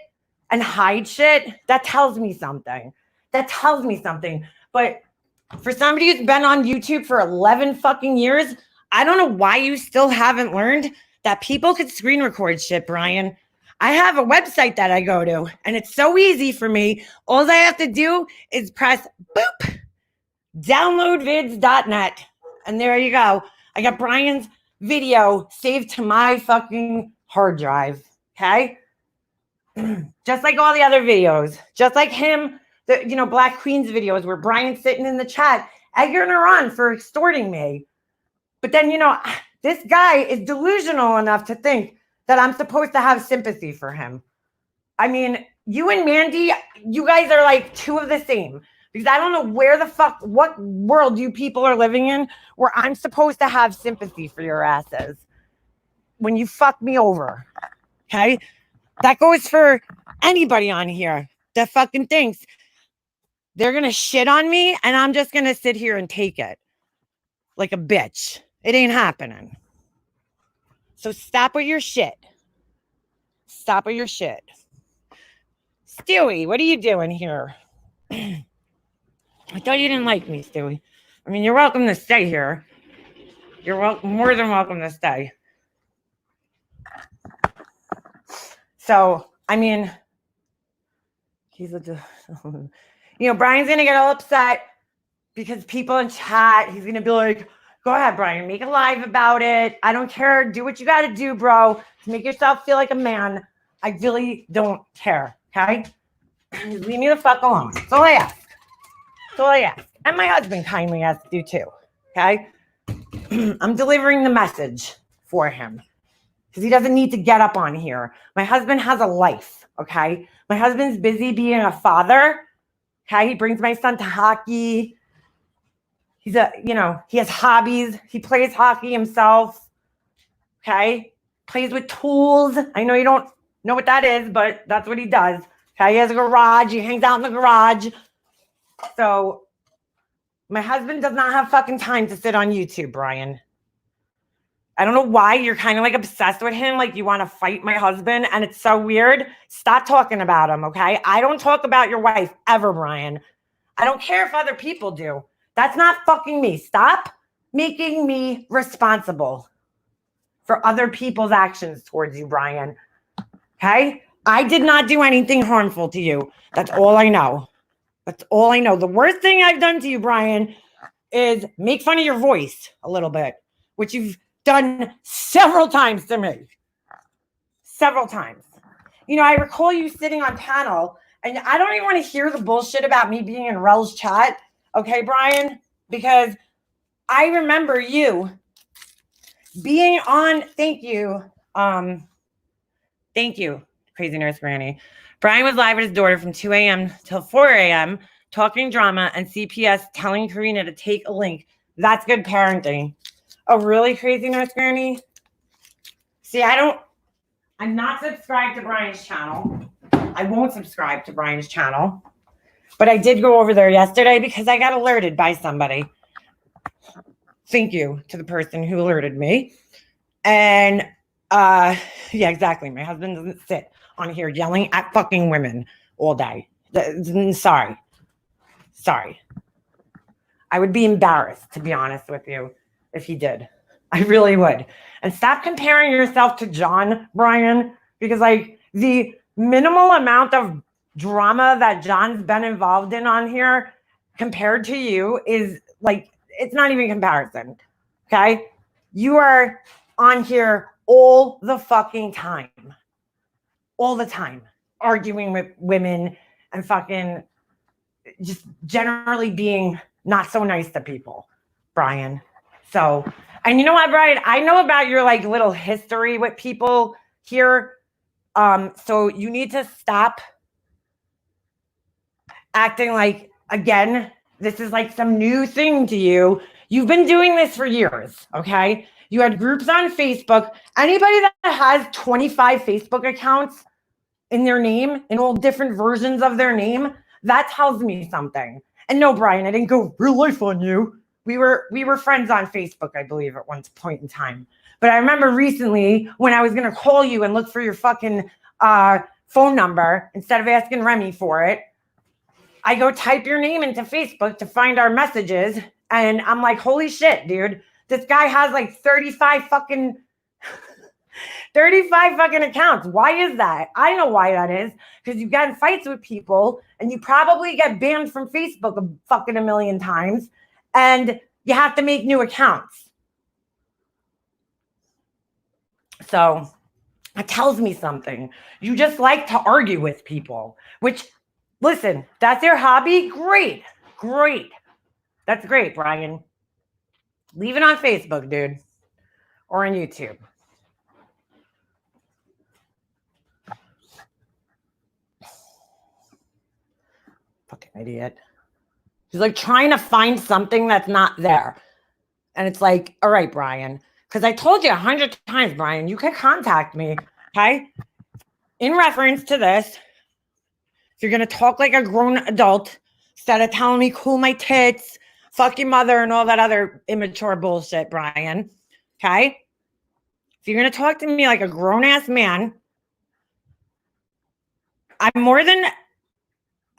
and hide shit, that tells me something. That tells me something. But for somebody who's been on YouTube for 11 fucking years, I don't know why you still haven't learned that people could screen record shit, Brian. I have a website that I go to, and it's so easy for me. All I have to do is press boop, downloadvids.net, and there you go. I got Brian's video saved to my fucking hard drive, okay? Just like all the other videos, just like him, the Black Queen's videos where Brian's sitting in the chat, egging her on for extorting me. But then, this guy is delusional enough to think that I'm supposed to have sympathy for him. I mean, you and Mandy, you guys are like two of the same. Because I don't know what world you people are living in where I'm supposed to have sympathy for your asses when you fuck me over. Okay? That goes for anybody on here that fucking thinks they're going to shit on me and I'm just going to sit here and take it like a bitch. It ain't happening. So stop with your shit. Stop with your shit. Stewie, what are you doing here? I thought you didn't like me, Stewie. I mean, you're welcome to stay here. You're more than welcome to stay. So, I mean, Brian's going to get all upset because people in chat, he's going to be like, go ahead, Brian, make a live about it. I don't care. Do what you got to do, bro, to make yourself feel like a man. I really don't care, okay? Just leave me the fuck alone. That's all I ask. That's all I ask. And my husband kindly has to do too, okay? I'm delivering the message for him because he doesn't need to get up on here. My husband has a life, okay? My husband's busy being a father, okay? He brings my son to hockey. He has hobbies. He plays hockey himself, okay? Plays with tools. I know you don't know what that is, but that's what he does. Okay, he has a garage. He hangs out in the garage. So my husband does not have fucking time to sit on YouTube, Brian. I don't know why you're kind of like obsessed with him. Like you want to fight my husband. And it's so weird. Stop talking about him, okay? I don't talk about your wife ever, Brian. I don't care if other people do. That's not fucking me. Stop. making me responsible for other people's actions towards you, Brian. Okay? I did not do anything harmful to you. That's all I know. That's all I know. The worst thing I've done to you, Brian, is make fun of your voice a little bit, which you've done several times to me. Several times. You know, I recall you sitting on panel, and I don't even want to hear the bullshit about me being in Rel's chat. Okay, Brian? Because I remember you being on, thank you, Crazy Nurse Granny. Brian was live with his daughter from 2 a.m. till 4 a.m. talking drama and CPS telling Karina to take a link. That's good parenting. Oh, really, Crazy Nurse Granny? See, I'm not subscribed to Brian's channel. I won't subscribe to Brian's channel. But I did go over there yesterday because I got alerted by somebody. Thank you to the person who alerted me. And yeah, exactly. My husband doesn't sit on here yelling at fucking women all day. Sorry. I would be embarrassed, to be honest with you, if he did. I really would. And stop comparing yourself to John, Brian, because like the minimal amount of drama that John's been involved in on here compared to you is like, it's not even comparison. Okay? You are on here all the fucking time. All the time. Arguing with women and fucking just generally being not so nice to people, Brian. So, and you know what, Brian? I know about your like little history with people here. So you need to stop acting like, again, this is like some new thing to you. You've been doing this for years, okay? You had groups on Facebook. Anybody that has 25 Facebook accounts in their name, in all different versions of their name, that tells me something. And no, Brian, I didn't go real life on you. We were friends on Facebook, I believe, at one point in time. But I remember recently when I was going to call you and look for your fucking phone number instead of asking Remy for it, I go type your name into Facebook to find our messages. And I'm like, holy shit, dude. This guy has like 35 fucking accounts. Why is that? I know why that is. Because you get in fights with people and you probably get banned from Facebook a million times. And you have to make new accounts. So it tells me something. You just like to argue with people, which, listen, that's your hobby. Great. That's great, Brian. Leave it on Facebook, dude, or on YouTube. Fucking idiot. He's like trying to find something that's not there. And it's like, all right, Brian, because I told you 100 times, Brian, you can contact me, okay? In reference to this, if you're going to talk like a grown adult, instead of telling me cool my tits, fuck your mother, and all that other immature bullshit, Brian, okay? If you're going to talk to me like a grown-ass man, I'm more than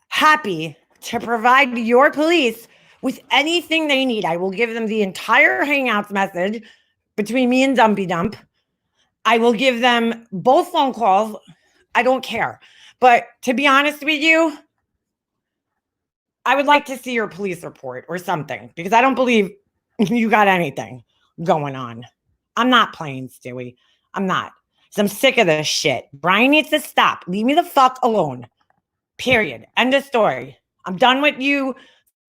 happy to provide your police with anything they need. I will give them the entire Hangouts message between me and Dumpy Dump. I will give them both phone calls. I don't care. But to be honest with you, I would like to see your police report or something, because I don't believe you got anything going on. I'm not playing, Stewie. I'm not. So I'm sick of this shit. Brian needs to stop. Leave me the fuck alone. Period. End of story. I'm done with you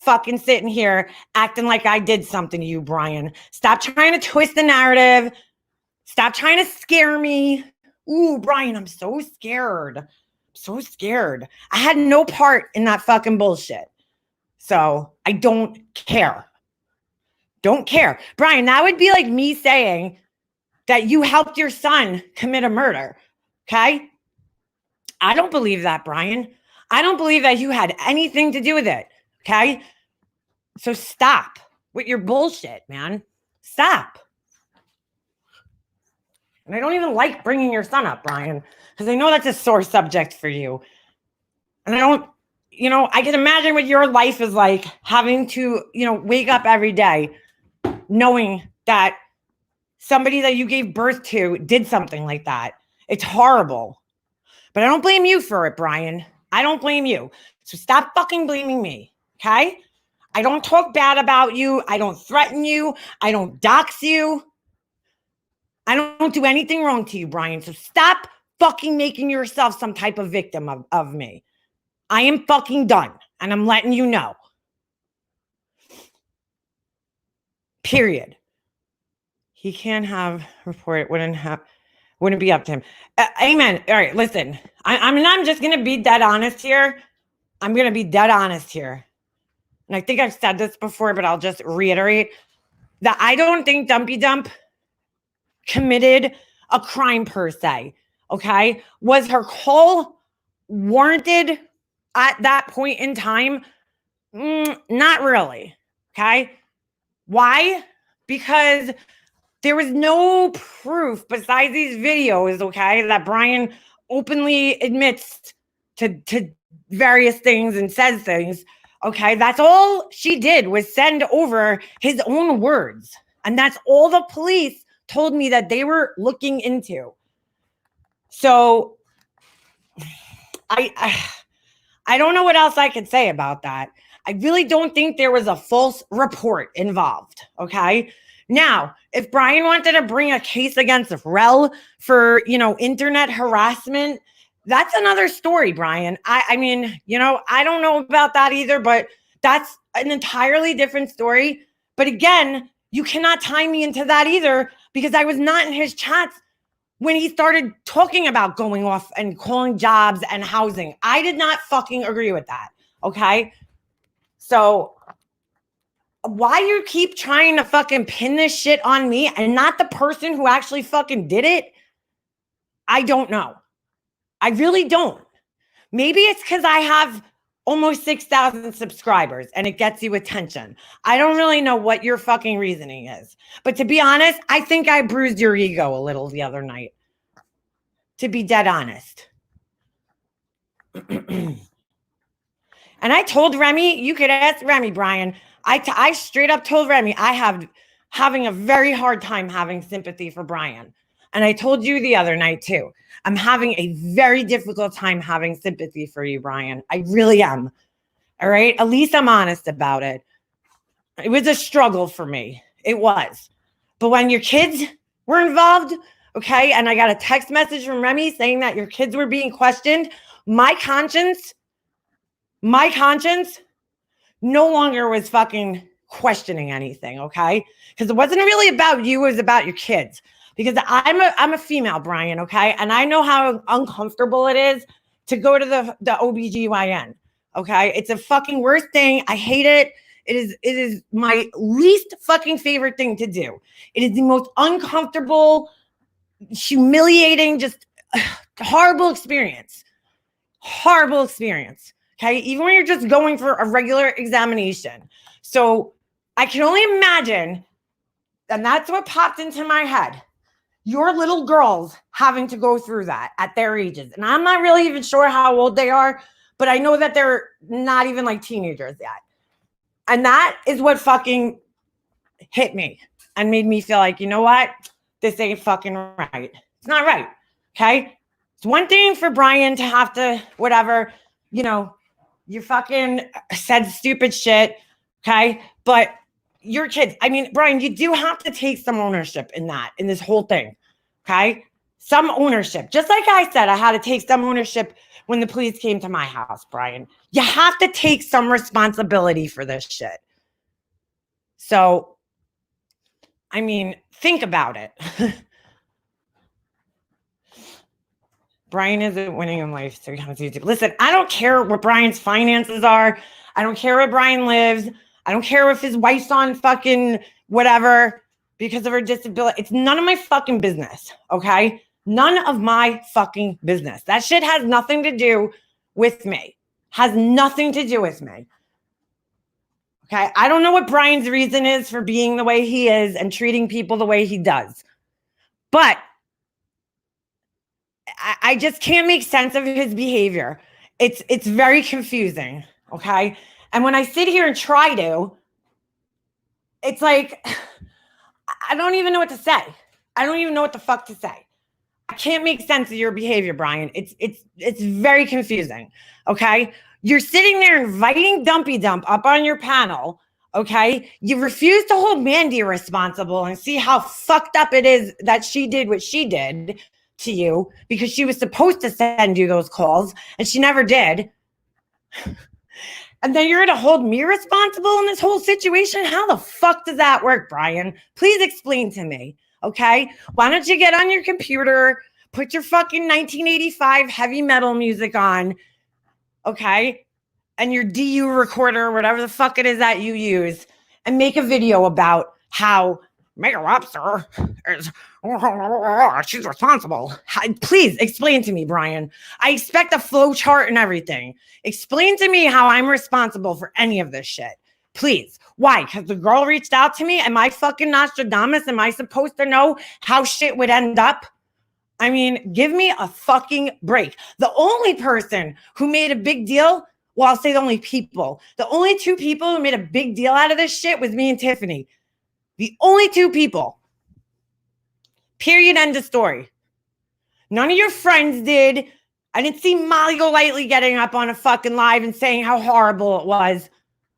fucking sitting here acting like I did something to you, Brian. Stop trying to twist the narrative. Stop trying to scare me. Ooh, Brian, I'm so scared. I had no part in that fucking bullshit. So I don't care. Brian, that would be like me saying that you helped your son commit a murder. Okay? I don't believe that, Brian. I don't believe that you had anything to do with it. Okay? So stop with your bullshit, man. Stop. And I don't even like bringing your son up, Brian, because I know that's a sore subject for you. And I don't, I can imagine what your life is like, having to, wake up every day knowing that somebody that you gave birth to did something like that. It's horrible. But I don't blame you for it, Brian. I don't blame you. So stop fucking blaming me, okay? I don't talk bad about you. I don't threaten you. I don't dox you. I don't do anything wrong to you, Brian. So stop fucking making yourself some type of victim of me. I am fucking done. And I'm letting you know. Period. He can't have report. Wouldn't be up to him. Amen. All right, listen. I'm just going to be dead honest here. I'm going to be dead honest here. And I think I've said this before, but I'll just reiterate that I don't think Dumpy Dump committed a crime per se. Okay. Was her call warranted at that point in time? Not really. Okay. Why? Because there was no proof besides these videos, okay, that Brian openly admits to various things and says things, okay? That's all she did was send over his own words. And that's all the police told me that they were looking into. So I don't know what else I could say about that. I really don't think there was a false report involved, okay? Now, if Brian wanted to bring a case against Rel for, internet harassment, that's another story, Brian. I mean, I don't know about that either, but that's an entirely different story. But again, you cannot tie me into that either because I was not in his chats when he started talking about going off and calling jobs and housing. I did not fucking agree with that, okay? So why you keep trying to fucking pin this shit on me and not the person who actually fucking did it? I don't know. I really don't. Maybe it's because I have almost 6,000 subscribers and it gets you attention. I don't really know what your fucking reasoning is. But to be honest, I think I bruised your ego a little the other night. To be dead honest. And I told Remy, you could ask Remy, Brian. I straight up told Remy having a very hard time having sympathy for Brian. And I told you the other night too. I'm having a very difficult time having sympathy for you, Brian. I really am. All right. At least I'm honest about it. It was a struggle for me. It was. But when your kids were involved, okay, and I got a text message from Remy saying that your kids were being questioned, my conscience no longer was fucking questioning anything, okay? Because it wasn't really about you, it was about your kids. Because I'm a female, Brian, okay? And I know how uncomfortable it is to go to the OBGYN, okay? It's a fucking worst thing. I hate it. It is my least fucking favorite thing to do. It is the most uncomfortable, humiliating, just horrible experience. Horrible experience. Okay, even when you're just going for a regular examination. So I can only imagine, and that's what popped into my head, your little girls having to go through that at their ages. And I'm not really even sure how old they are, but I know that they're not even like teenagers yet. And that is what fucking hit me and made me feel like, you know what? This ain't fucking right. It's not right. Okay. It's one thing for Brian to have to, whatever, you fucking said stupid shit, okay? But your kids, I mean, Brian, you do have to take some ownership in this whole thing, okay? Some ownership. Just like I said, I had to take some ownership when the police came to my house, Brian. You have to take some responsibility for this shit. So, I mean, think about it. Brian isn't winning in life, so he comes to YouTube. Listen, I don't care what Brian's finances are. I don't care where Brian lives. I don't care if his wife's on fucking whatever because of her disability. It's none of my fucking business, okay? None of my fucking business. That shit has nothing to do with me. Has nothing to do with me. Okay? I don't know what Brian's reason is for being the way he is and treating people the way he does. But I just can't make sense of his behavior. It's very confusing, okay? And when I sit here and try to, it's like, I don't even know what to say. I don't even know what the fuck to say. I can't make sense of your behavior, Brian. It's very confusing. Okay. You're sitting there inviting Dumpy Dump up on your panel. Okay. You refuse to hold Mandy responsible and see how fucked up it is that she did what she did to you because she was supposed to send you those calls and she never did. And then you're going to hold me responsible in this whole situation? How the fuck does that work, Brian? Please explain to me. Okay. Why don't you get on your computer, put your fucking 1985 heavy metal music on, okay, and your DU recorder, whatever the fuck it is that you use, and make a video about how Megan Webster is, she's responsible. Please explain to me, Brian. I expect a flow chart and everything. Explain to me how I'm responsible for any of this shit. Please. Why? Because the girl reached out to me? Am I fucking Nostradamus? Am I supposed to know how shit would end up? I mean, give me a fucking break. The only person who made a big deal, well, I'll say the only people. The only two people who made a big deal out of this shit was me and Tiffany. The only two people. Period. End of story. None of your friends did. I didn't see Molly Golightly getting up on a fucking live and saying how horrible it was.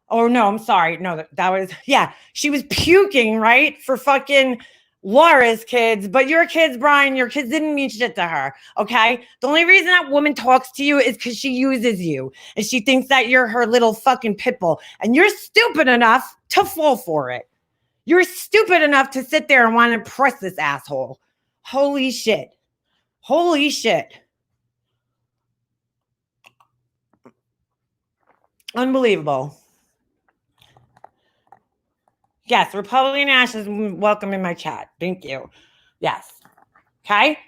Oh, no, I'm sorry. No, that was, yeah, she was puking, right, for fucking Laura's kids. But your kids, Brian, your kids didn't mean shit to her, okay? The only reason that woman talks to you is because she uses you. And she thinks that you're her little fucking pit bull. And you're stupid enough to fall for it. You're stupid enough to sit there and want to impress this asshole. Holy shit. Holy shit. Unbelievable. Yes, Republican Ash is welcome in my chat. Thank you. Yes. Okay?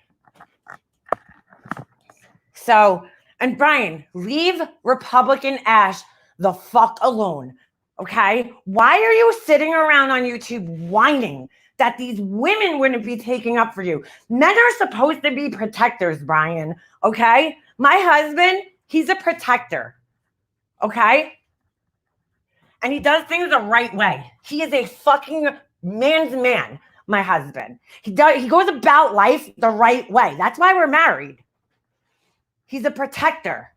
So, and Brian, leave Republican Ash the fuck alone. Okay? Why are you sitting around on YouTube whining that these women wouldn't be taking up for you? Men are supposed to be protectors, Brian. Okay? My husband, he's a protector. Okay? And he does things the right way. He is a fucking man's man, my husband. He goes about life the right way. That's why we're married. He's a protector.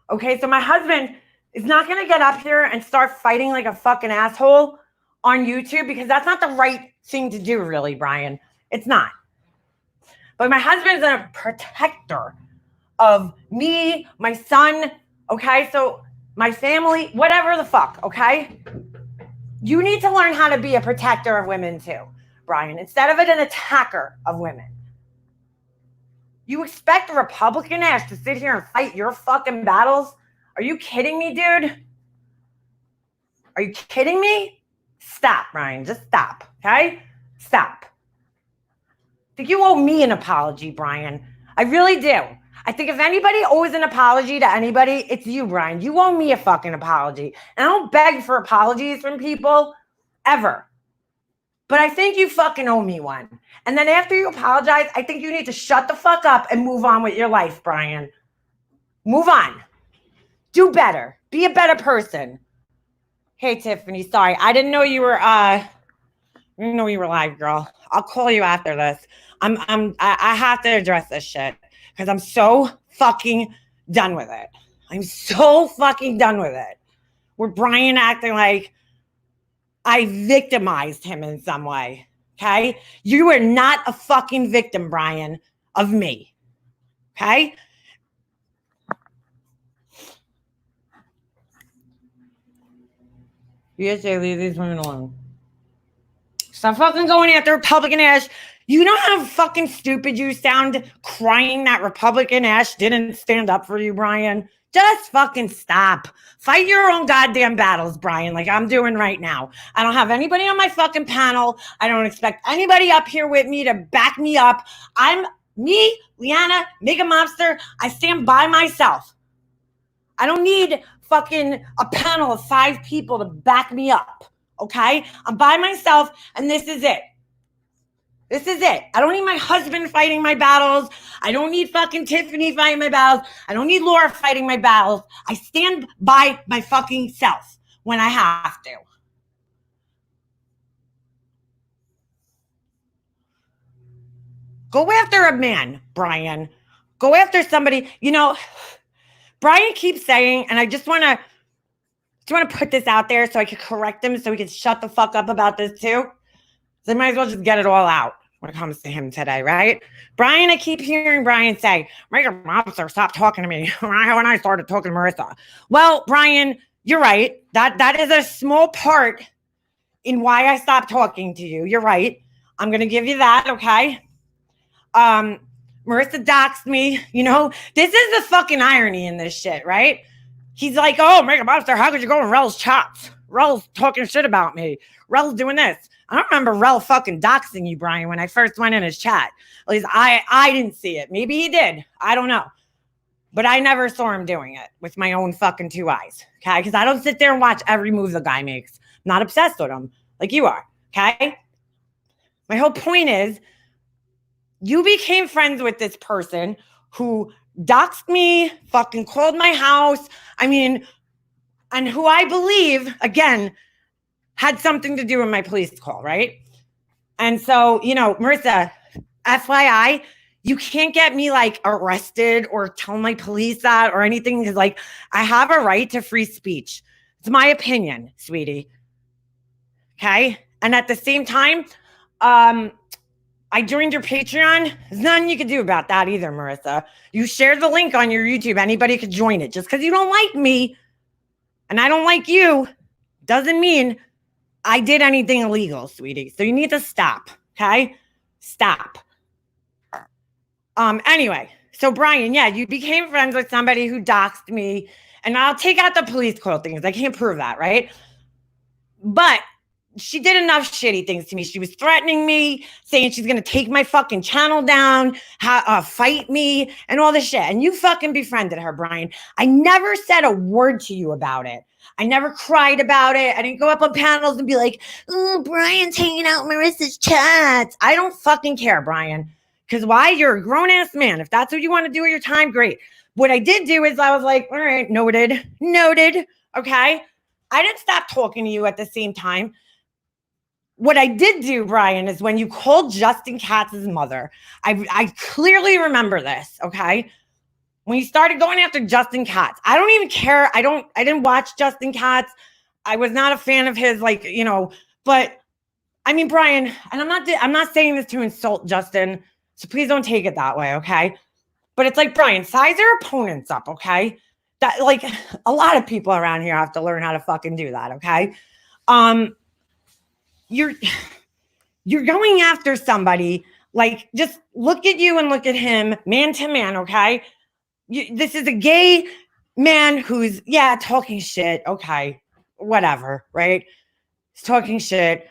Okay, so my husband is not going to get up here and start fighting like a fucking asshole on YouTube because that's not the right thing to do, really, Brian. It's not. But my husband is a protector of me, my son, okay? So my family, whatever the fuck, okay? You need to learn how to be a protector of women too, Brian, instead of an attacker of women. You expect a Republican ass to sit here and fight your fucking battles? Are you kidding me, dude? Are you kidding me? Stop, Brian. Just stop, okay? Stop. I think you owe me an apology, Brian. I really do. I think if anybody owes an apology to anybody, it's you, Brian. You owe me a fucking apology. And I don't beg for apologies from people, ever. But I think you fucking owe me one. And then after you apologize, I think you need to shut the fuck up and move on with your life, Brian. Move on. Do better. Be a better person. Hey, Tiffany, sorry. I didn't know you were live, girl. I'll call you after this. I have to address this shit because I'm so fucking done with it. I'm so fucking done with it. With Brian acting like I victimized him in some way. Okay? You are not a fucking victim, Brian, of me. Okay? You say leave these women alone. Stop fucking going after Republican Ash. You know how fucking stupid you sound crying that Republican Ash didn't stand up for you, Brian? Just fucking stop. Fight your own goddamn battles, Brian, like I'm doing right now. I don't have anybody on my fucking panel. I don't expect anybody up here with me to back me up. I'm me, Liana, Mega Mobster. I stand by myself. I don't need fucking a panel of 5 people to back me up. Okay? I'm by myself, and this is it. This is it. I don't need my husband fighting my battles. I don't need fucking Tiffany fighting my battles. I don't need Laura fighting my battles. I stand by my fucking self when I have to. Go after a man, Brian. Go after somebody. You know, Brian keeps saying, and I just want to put this out there so I can correct him so he can shut the fuck up about this too. So I might as well just get it all out when it comes to him today, right? Brian, I keep hearing Brian say, "Make officer stop talking to me," when I started talking to Marissa. Well, Brian, you're right. That is a small part in why I stopped talking to you. You're right. I'm going to give you that, okay? Marissa doxed me. You know, this is the fucking irony in this shit, right? He's like, "Oh, Makeup Monster, how could you go in Rel's chats? Rel's talking shit about me. Rel's doing this." I don't remember Rel fucking doxing you, Brian, when I first went in his chat. At least I didn't see it. Maybe he did. I don't know. But I never saw him doing it with my own fucking two eyes, okay? Because I don't sit there and watch every move the guy makes. I'm not obsessed with him like you are, okay? My whole point is you became friends with this person who doxed me, fucking called my house. I mean, and who I believe, again, had something to do with my police call, right? And so, you know, Marissa, FYI, you can't get me like arrested or tell my police that or anything because like I have a right to free speech. It's my opinion, sweetie. Okay? And at the same time, I joined your Patreon. There's nothing you can do about that either, Marissa. You shared the link on your YouTube. Anybody could join it. Just because you don't like me and I don't like you doesn't mean I did anything illegal, sweetie. So you need to stop, okay? Stop. Anyway, so Brian, yeah, you became friends with somebody who doxed me, and I'll take out the police call things. I can't prove that, right? But she did enough shitty things to me. She was threatening me, saying she's going to take my fucking channel down, fight me, and all this shit. And you fucking befriended her, Brian. I never said a word to you about it. I never cried about it. I didn't go up on panels and be like, "Oh, Brian's hanging out Marissa's chats." I don't fucking care, Brian. Because why? You're a grown-ass man. If that's what you want to do with your time, great. What I did do is I was like, all right, noted, okay? I didn't stop talking to you at the same time. What I did do, Brian, is when you called Justin Katz's mother, I clearly remember this, okay? When you started going after Justin Katz, I don't even care. I didn't watch Justin Katz. I was not a fan of his, like, you know, but I mean, Brian, and I'm not saying this to insult Justin, so please don't take it that way, okay? But it's like, Brian, size your opponents up, okay? That, like, a lot of people around here have to learn how to fucking do that, okay? You're going after somebody, like, just look at you and look at him, man to man, okay? This is a gay man who's, yeah, talking shit, okay, whatever, right? He's talking shit.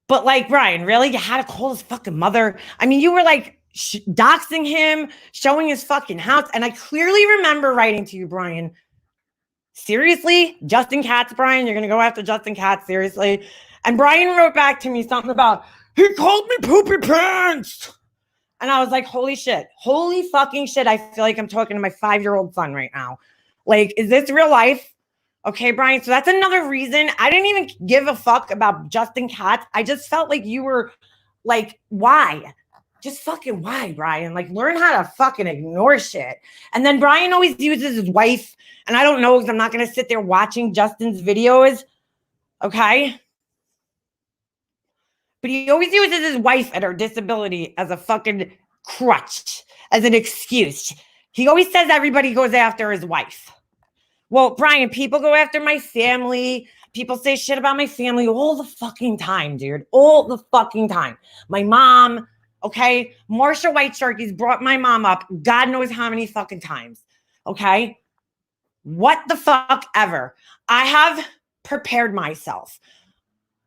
But, like, Brian, really? You had to call his fucking mother? I mean, you were, like, doxing him, showing his fucking house. And I clearly remember writing to you, Brian, seriously? Justin Katz, Brian? You're going to go after Justin Katz? Seriously? And Brian wrote back to me something about, he called me poopy pants. And I was like, holy shit. Holy fucking shit. I feel like I'm talking to my 5-year-old son right now. Like, is this real life? Okay, Brian. So that's another reason. I didn't even give a fuck about Justin Katz. I just felt like you were like, why? Just fucking why, Brian? Like, learn how to fucking ignore shit. And then Brian always uses his wife. And I don't know because I'm not going to sit there watching Justin's videos. Okay? But he always uses his wife and her disability as a fucking crutch, as an excuse. He always says everybody goes after his wife. Well, Brian, people go after my family. People say shit about my family all the fucking time, dude. All the fucking time. My mom, okay? Marsha White Sharkey's brought my mom up God knows how many fucking times, okay? What the fuck ever. I have prepared myself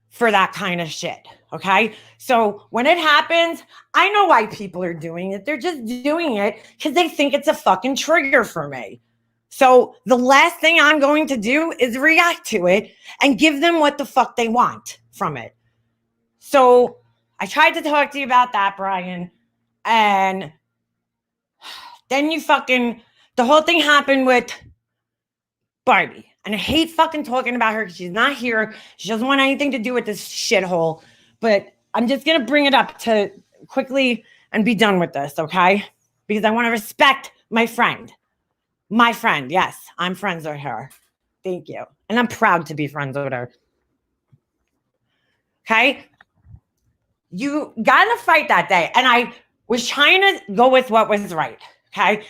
for that kind of shit, okay? So when it happens, I know why people are doing it. They're just doing it because they think it's a fucking trigger for me. So the last thing I'm going to do is react to it and give them what the fuck they want from it. So I tried to talk to you about that, Brian. And then the whole thing happened with Barbie. And I hate fucking talking about her because she's not here. She doesn't want anything to do with this shithole. But I'm just going to bring it up to quickly and be done with this, okay? Because I want to respect my friend. My friend, yes, I'm friends with her. Thank you. And I'm proud to be friends with her. Okay? You got in a fight that day, and I was trying to go with what was right, okay?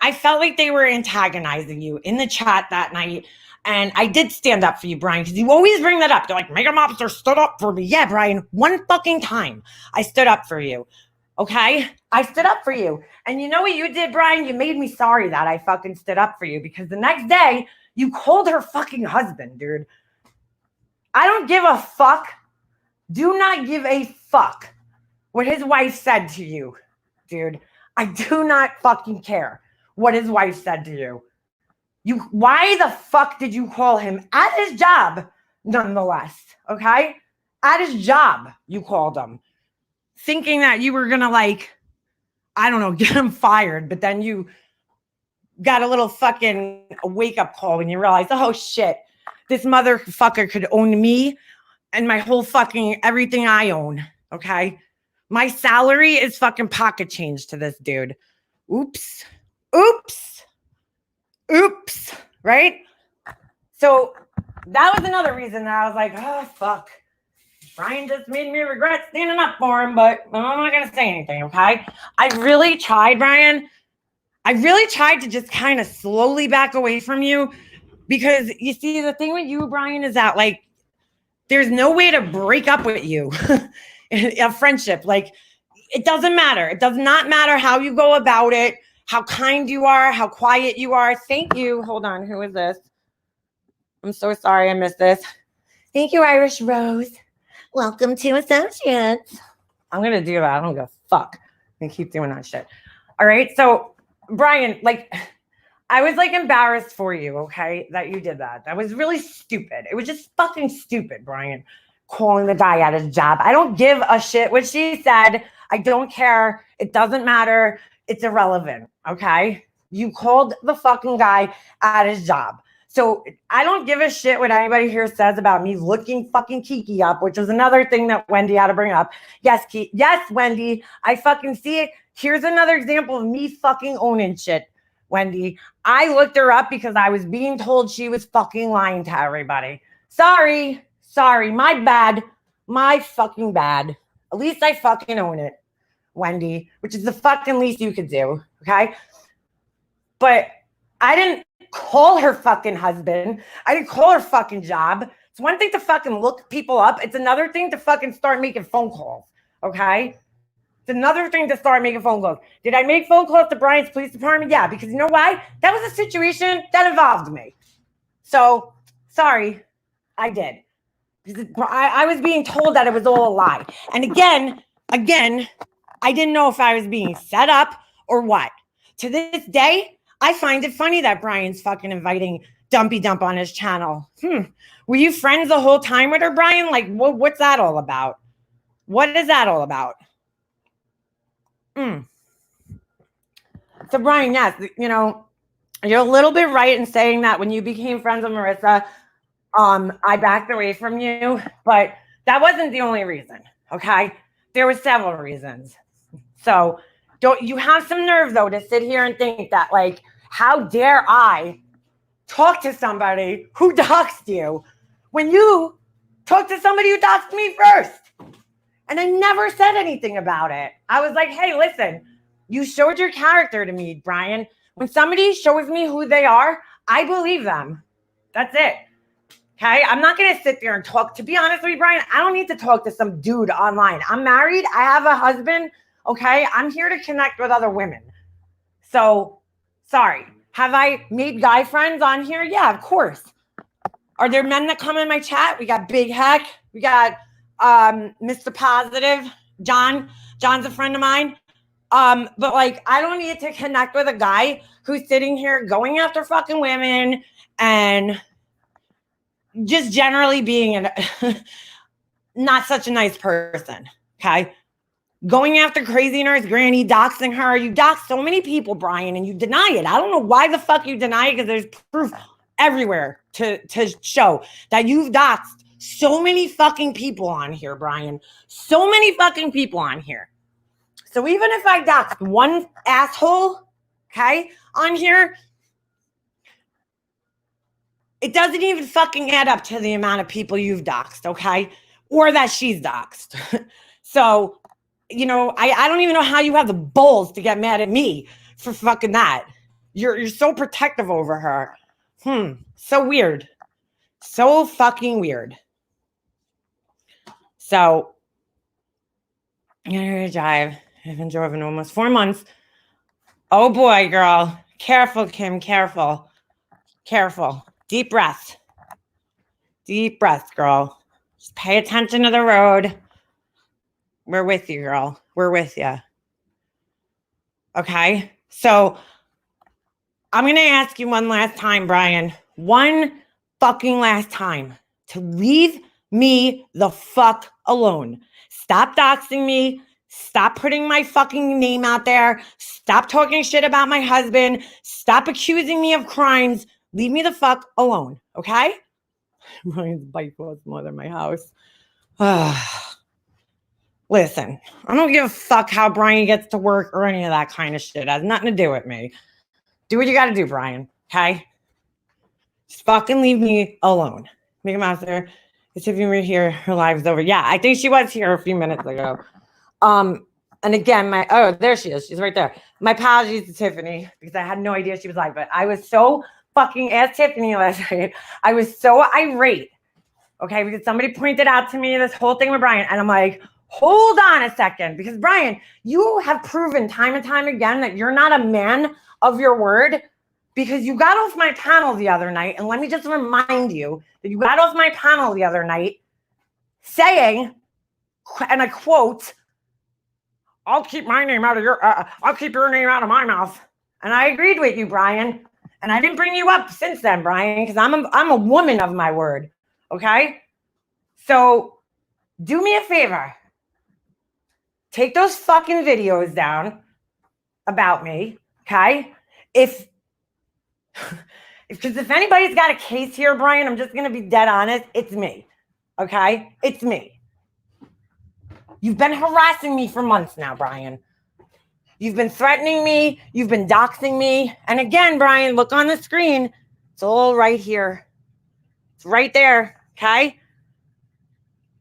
I felt like they were antagonizing you in the chat that night. And I did stand up for you, Brian, because you always bring that up. They're like, Mega Mobster stood up for me. Yeah, Brian, one fucking time I stood up for you. Okay? I stood up for you. And you know what you did, Brian? You made me sorry that I fucking stood up for you, because the next day you called her fucking husband, dude. I don't give a fuck. Do not give a fuck what his wife said to you, dude. I do not fucking care what his wife said to you. Why the fuck did you call him at his job, nonetheless? Okay? At his job, you called him, thinking that you were gonna, like, I don't know, get him fired, but then you got a little fucking wake-up call when you realized, oh shit, this motherfucker could own me and my whole fucking everything I own. Okay? My salary is fucking pocket change to this dude. Oops. Right? So that was another reason that I was like, oh, fuck. Brian just made me regret standing up for him, but I'm not going to say anything, okay? I really tried, Brian. I really tried to just kind of slowly back away from you, because you see, the thing with you, Brian, is that, like, there's no way to break up with you. A friendship, like, it doesn't matter. It does not matter how you go about it, how kind you are, how quiet you are. Thank you. Hold on. Who is this? I'm so sorry I missed this. Thank you, Irish Rose. Welcome to Associates. I'm going to do that. I don't give a fuck. I'm going to keep doing that shit. All right. So, Brian, like, I was, like, embarrassed for you, okay, that you did that. That was really stupid. It was just fucking stupid, Brian, calling the guy at his job. I don't give a shit what she said. I don't care. It doesn't matter. It's irrelevant, okay? You called the fucking guy at his job. So I don't give a shit what anybody here says about me looking fucking Kiki up, which was another thing that Wendy had to bring up. Yes, yes, Wendy, I fucking see it. Here's another example of me fucking owning shit, Wendy. I looked her up because I was being told she was fucking lying to everybody. Sorry, my bad. My fucking bad. At least I fucking own it, Wendy, which is the fucking least you could do, okay? But I didn't call her fucking husband. I didn't call her fucking job. It's one thing to fucking look people up. It's another thing to fucking start making phone calls, okay? It's another thing to start making phone calls. Did I make phone calls to Brian's police department? Yeah, because you know why? That was a situation that involved me. So, sorry, I did. I was being told that it was all a lie. And again, I didn't know if I was being set up or what. To this day, I find it funny that Brian's fucking inviting Dumpy Dump on his channel. Were you friends the whole time with her, Brian? Like, what's that all about? What is that all about? So, Brian, yes, you know, you're a little bit right in saying that when you became friends with Marissa, I backed away from you, but that wasn't the only reason, okay? There were several reasons. So don't you have some nerve, though, to sit here and think that, like, how dare I talk to somebody who doxed you when you talked to somebody who doxed me first? And I never said anything about it. I was like, hey, listen, you showed your character to me, Brian. When somebody shows me who they are, I believe them. That's it. Okay? I'm not going to sit there and talk. To be honest with you, Brian, I don't need to talk to some dude online. I'm married. I have a husband. Okay? I'm here to connect with other women. So, sorry. Have I made guy friends on here? Yeah, of course. Are there men that come in my chat? We got Big Heck. We got Mr. Positive. John's a friend of mine. But like, I don't need to connect with a guy who's sitting here going after fucking women and just generally being not such a nice person. Okay. Going after crazy nurse Granny, doxing her. You dox so many people, Brian, and you deny it. I don't know why the fuck you deny it, because there's proof everywhere to show that you've doxed so many fucking people on here, Brian. So many fucking people on here. So even if I doxed one asshole, okay, on here, it doesn't even fucking add up to the amount of people you've doxed, okay? Or that she's doxed. So, I don't even know how you have the balls to get mad at me for fucking that. You're so protective over her. So weird. So fucking weird. So, I'm gonna drive. I haven't driven almost 4 months. Oh boy, girl. Careful, Kim. Careful. Careful. Deep breath. Deep breath, girl. Just pay attention to the road. We're with you, girl. We're with you. Okay? So, I'm going to ask you one last time, Brian. One fucking last time to leave me the fuck alone. Stop doxing me. Stop putting my fucking name out there. Stop talking shit about my husband. Stop accusing me of crimes. Leave me the fuck alone, okay? Brian's bike costs more than my house. Listen, I don't give a fuck how Brian gets to work or any of that kind of shit. It has nothing to do with me. Do what you got to do, Brian, okay? Just fucking leave me alone. Make him out there. As if you were here, her live's over. Yeah, I think she was here a few minutes ago. And again, there she is. She's right there. My apologies to Tiffany because I had no idea she was live, but I was so fucking ass Tiffany last night. I was so irate, okay, because somebody pointed out to me this whole thing with Brian, and I'm like, hold on a second, because Brian, you have proven time and time again that you're not a man of your word, because you got off my panel the other night, and let me just remind you that you got off my panel the other night saying, and I quote, I'll keep my name out of I'll keep your name out of my mouth. And I agreed with you, Brian. And I didn't bring you up since then, Brian, because I'm a woman of my word. Okay? So do me a favor. Take those fucking videos down about me. Okay? Because if anybody's got a case here, Brian, I'm just going to be dead honest. It's me. Okay? It's me. You've been harassing me for months now, Brian. You've been threatening me. You've been doxing me. And again, Brian, look on the screen. It's all right here. It's right there. Okay?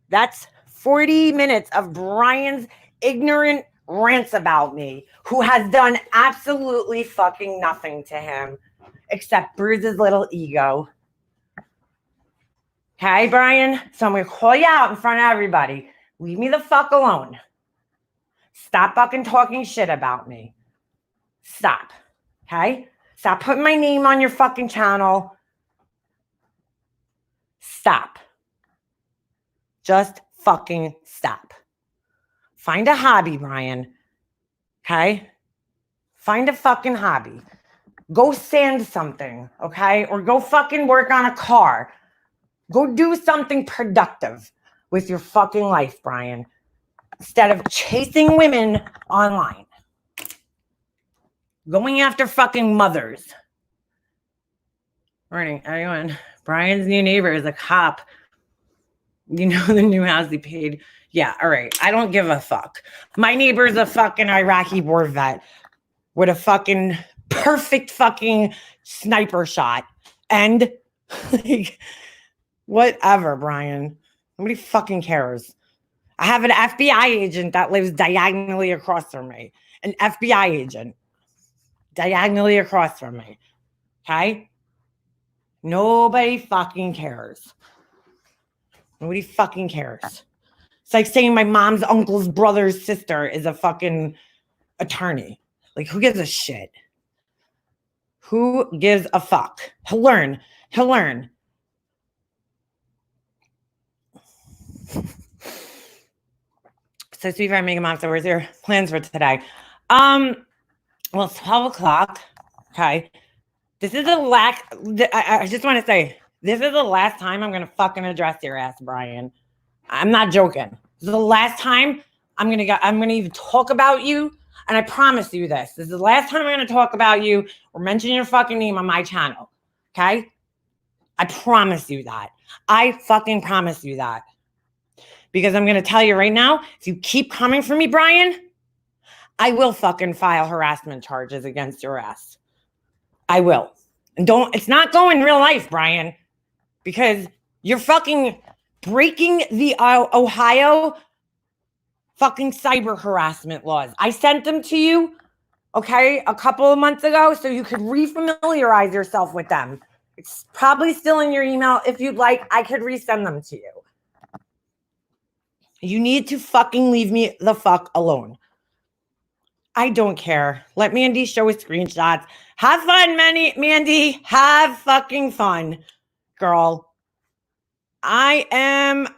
That's 40 minutes of Brian's ignorant rants about me, who has done absolutely fucking nothing to him except bruise his little ego. Okay, Brian? So I'm going to call you out in front of everybody. Leave me the fuck alone. Stop fucking talking shit about me. Stop. Okay? Stop putting my name on your fucking channel. Stop. Just fucking stop. Find a hobby, Brian. Okay? Find a fucking hobby. Go sand something, okay? Or go fucking work on a car. Go do something productive with your fucking life, Brian, instead of chasing women online. Going after fucking mothers. Morning, everyone. Brian's new neighbor is a cop. You know the new house he paid? Yeah, all right. I don't give a fuck. My neighbor's a fucking Iraqi war vet with a fucking perfect fucking sniper shot. And like, whatever, Brian. Nobody fucking cares. I have an FBI agent that lives diagonally across from me. An FBI agent. Diagonally across from me. Okay? Nobody fucking cares. Nobody fucking cares. It's like saying my mom's uncle's brother's sister is a fucking attorney. Like, who gives a shit? Who gives a fuck? He'll learn. He'll learn. So see if I make him off. So where's your plans for today? Well, it's 12 o'clock. Okay. This is the last, I just want to say, this is the last time I'm going to fucking address your ass, Brian. I'm not joking. This is the last time I'm going to even talk about you. And I promise you this. This is the last time I'm going to talk about you or mention your fucking name on my channel. Okay? I promise you that. I fucking promise you that. Because I'm going to tell you right now, if you keep coming for me, Brian, I will fucking file harassment charges against your ass. I will. And it's not going real life, Brian, because you're fucking breaking the Ohio fucking cyber harassment laws. I sent them to you, okay, a couple of months ago so you could refamiliarize yourself with them. It's probably still in your email. If you'd like, I could resend them to you. You need to fucking leave me the fuck alone. I don't care. Let Mandy show his screenshots. Have fun, Mandy. Have fucking fun, girl. I am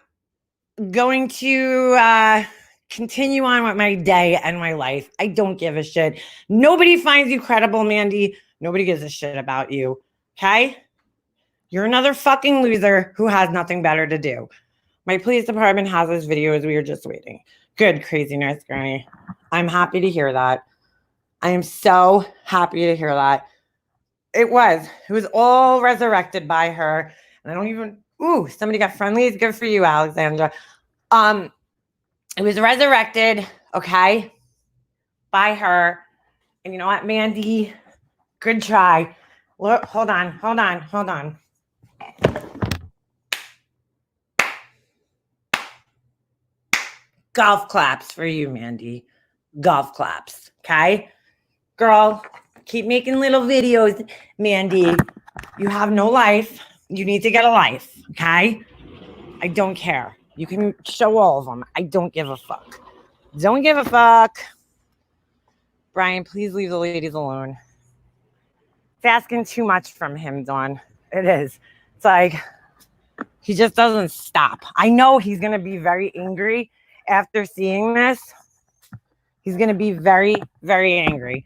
going to continue on with my day and my life. I don't give a shit. Nobody finds you credible, Mandy. Nobody gives a shit about you. Okay? You're another fucking loser who has nothing better to do. My police department has this video as we were just waiting. Good, crazy nurse Granny. I'm happy to hear that. I am so happy to hear that. It was all resurrected by her. And I don't even, somebody got friendlies. Good for you, Alexandra. It was resurrected, okay, by her. And you know what, Mandy? Good try. Look, hold on. Golf claps for you, Mandy. Golf claps, okay? Girl, keep making little videos, Mandy. You have no life. You need to get a life, okay? I don't care. You can show all of them. I don't give a fuck. Don't give a fuck. Brian, please leave the ladies alone. It's asking too much from him, Dawn. It is. It's like, he just doesn't stop. I know he's going to be very angry after seeing this. He's going to be very, very angry.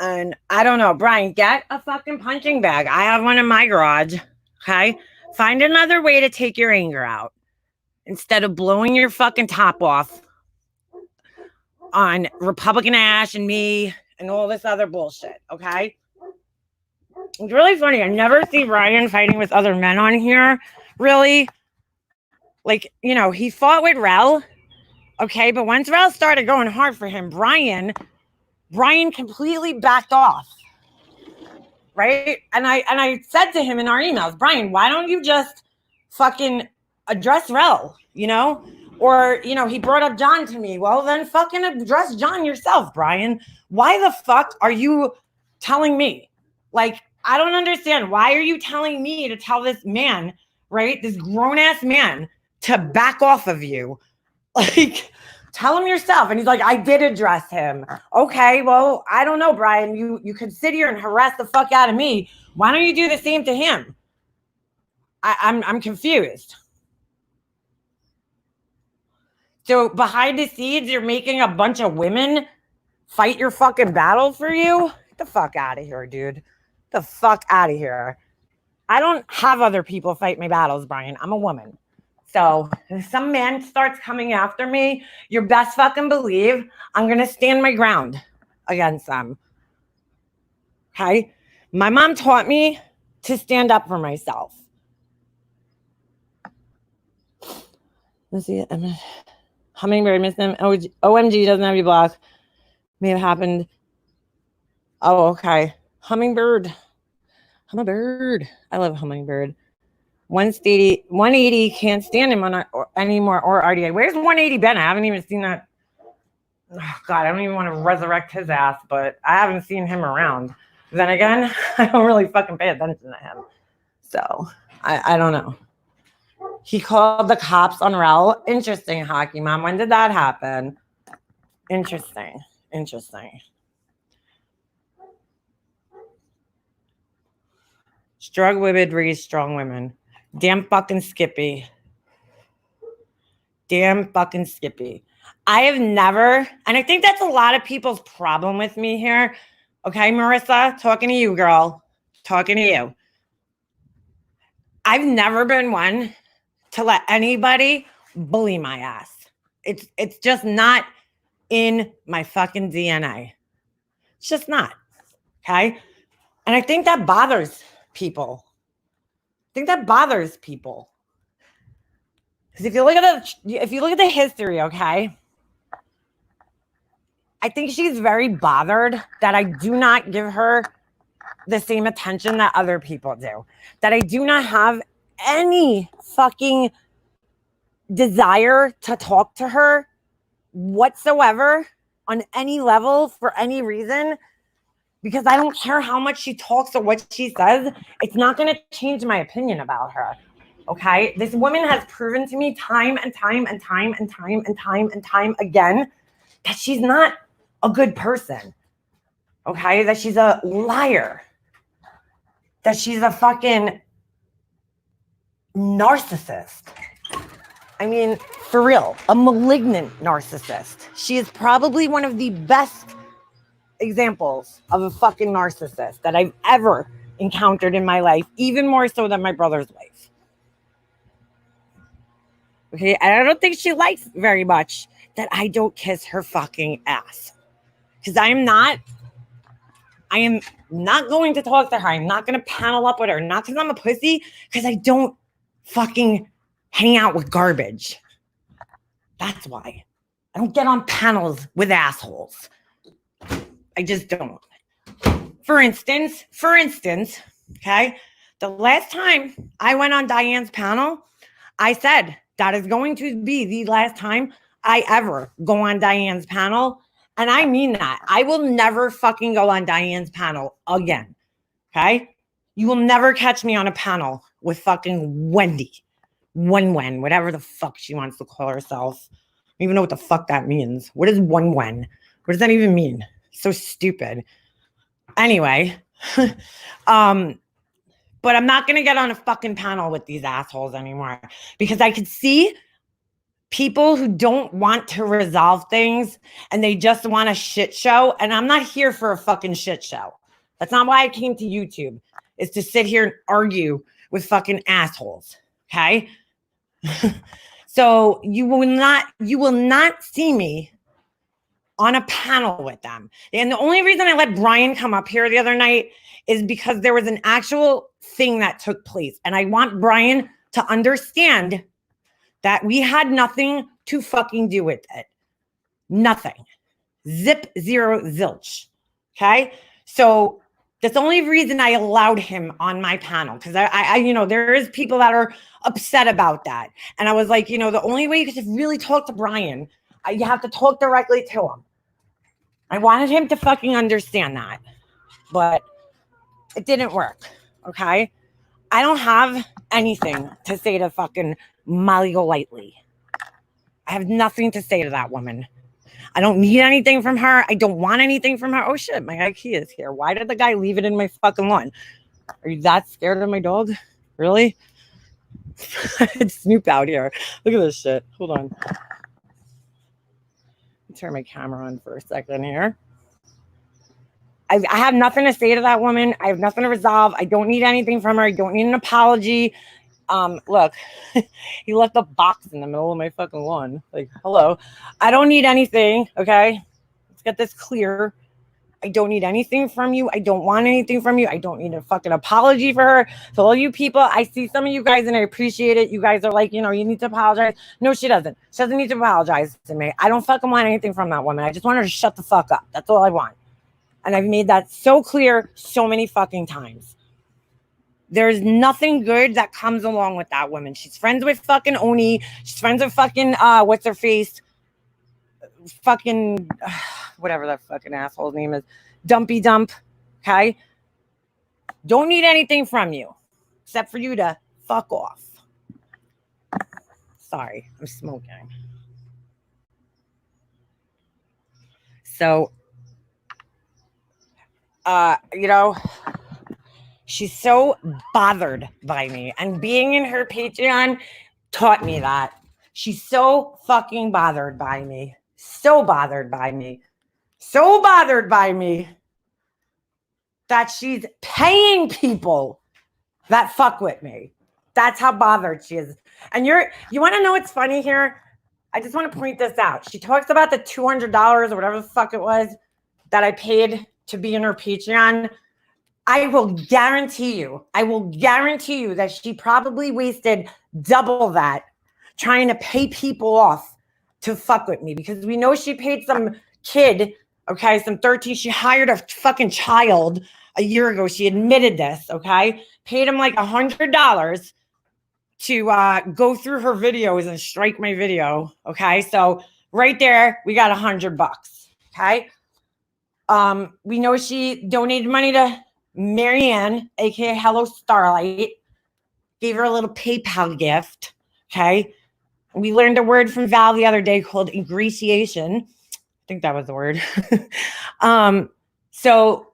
And I don't know, Brian, get a fucking punching bag. I have one in my garage. Okay? Find another way to take your anger out instead of blowing your fucking top off on Republican Ash and me and all this other bullshit. Okay? It's really funny. I never see Brian fighting with other men on here. Really? Like, he fought with Rel. Okay, but once Rel started going hard for him, Brian completely backed off. Right? And I said to him in our emails, Brian, why don't you just fucking address Rel, Or, he brought up John to me. Well, then fucking address John yourself, Brian. Why the fuck are you telling me? Like, I don't understand. Why are you telling me to tell this man, right? This grown-ass man to back off of you? Like, tell him yourself. And he's like, I did address him. Okay, well, I don't know, Brian. You could sit here and harass the fuck out of me. Why don't you do the same to him? I'm confused. So behind the scenes, you're making a bunch of women fight your fucking battle for you? Get the fuck out of here, dude. Get the fuck out of here. I don't have other people fight my battles, Brian. I'm a woman. So if some man starts coming after me, you best fucking believe I'm going to stand my ground against them. Okay? My mom taught me to stand up for myself. Let's see. Hummingbird missed him. OMG doesn't have you blocked. May have happened. Oh, okay. Hummingbird. I'm a bird. I love Hummingbird. 180 can't stand him anymore or RDA. Where's 180 been? I haven't even seen that. Oh, God, I don't even want to resurrect his ass, but I haven't seen him around. Then again, I don't really fucking pay attention to him. So, I don't know. He called the cops on Rel. Interesting, Hockey Mom. When did that happen? Interesting. Strong women raise strong women. Damn fucking Skippy. I have never, and I think that's a lot of people's problem with me here. Okay, Marissa, talking to you, girl. Talking to you. I've never been one to let anybody bully my ass. It's just not in my fucking DNA. It's just not. Okay? And I think that bothers people. Because if you look at the history, okay? I think she's very bothered that I do not give her the same attention that other people do. That I do not have any fucking desire to talk to her whatsoever on any level for any reason, because I don't care how much she talks or what she says. It's not going to change my opinion about her. Okay? This woman has proven to me time and time and time and time and time and time again that she's not a good person. Okay? That she's a liar. That she's a fucking narcissist. I mean, for real, a malignant narcissist. She is probably one of the best examples of a fucking narcissist that I've ever encountered in my life, even more so than my brother's wife. Okay, and I don't think she likes very much that I don't kiss her fucking ass. Because I am not going to talk to her. I'm not going to panel up with her. Not because I'm a pussy, because I don't fucking hang out with garbage. That's why. I don't get on panels with assholes. I just don't. For instance, okay, the last time I went on Diane's panel, I said that is going to be the last time I ever go on Diane's panel. And I mean that. I will never fucking go on Diane's panel again. Okay? You will never catch me on a panel with fucking Wendy. Wen, whatever the fuck she wants to call herself. I don't even know what the fuck that means. What is Wen? What does that even mean? So stupid. Anyway, but I'm not going to get on a fucking panel with these assholes anymore, because I could see people who don't want to resolve things and they just want a shit show. And I'm not here for a fucking shit show. That's not why I came to YouTube, is to sit here and argue with fucking assholes. Okay. So you will not see me on a panel with them. And the only reason I let Brian come up here the other night is because there was an actual thing that took place. And I want Brian to understand that we had nothing to fucking do with it. Nothing. Zip, zero, zilch. Okay? So that's the only reason I allowed him on my panel. Because I there is people that are upset about that. And I was like, the only way you could really talk to Brian, you have to talk directly to him. I wanted him to fucking understand that. But it didn't work. Okay? I don't have anything to say to fucking Molly Golightly. I have nothing to say to that woman. I don't need anything from her. I don't want anything from her. Oh shit, my IKEA is here. Why did the guy leave it in my fucking lawn? Are you that scared of my dog? Really? It's Snoop out here. Look at this shit. Hold on. Turn my camera on for a second here. I have nothing to say to that woman. I have nothing to resolve. I don't need anything from her. I don't need an apology. Look, he left a box in the middle of my fucking lawn. Like, hello. I don't need anything. Okay. Let's get this clear. I don't need anything from you. I don't want anything from you. I don't need a fucking apology for her. So all you people, I see some of you guys and I appreciate it. You guys are like, you need to apologize. No, she doesn't. She doesn't need to apologize to me. I don't fucking want anything from that woman. I just want her to shut the fuck up. That's all I want. And I've made that so clear so many fucking times. There's nothing good that comes along with that woman. She's friends with fucking Oni. She's friends with fucking, what's her face? Fucking, whatever that fucking asshole's name is. Dumpy Dump. Okay? Don't need anything from you. Except for you to fuck off. Sorry, I'm smoking. So, she's so bothered by me, and being in her Patreon taught me that. She's so fucking bothered by me. So bothered by me. So bothered by me that she's paying people that fuck with me. That's how bothered she is. And you want to know what's funny here? I just want to point this out. She talks about the $200 or whatever the fuck it was that I paid to be in her Patreon. I will guarantee you that she probably wasted double that trying to pay people off to fuck with me, because we know she paid some kid Okay, some 13. She hired a fucking child a year ago. She admitted this. Okay, paid him like $100 to go through her videos and strike my video. Okay, so right there we got $100. Okay, we know she donated money to Marianne, aka Hello Starlight, gave her a little PayPal gift. Okay, we learned a word from Val the other day called ingratiation. I think that was the word. So,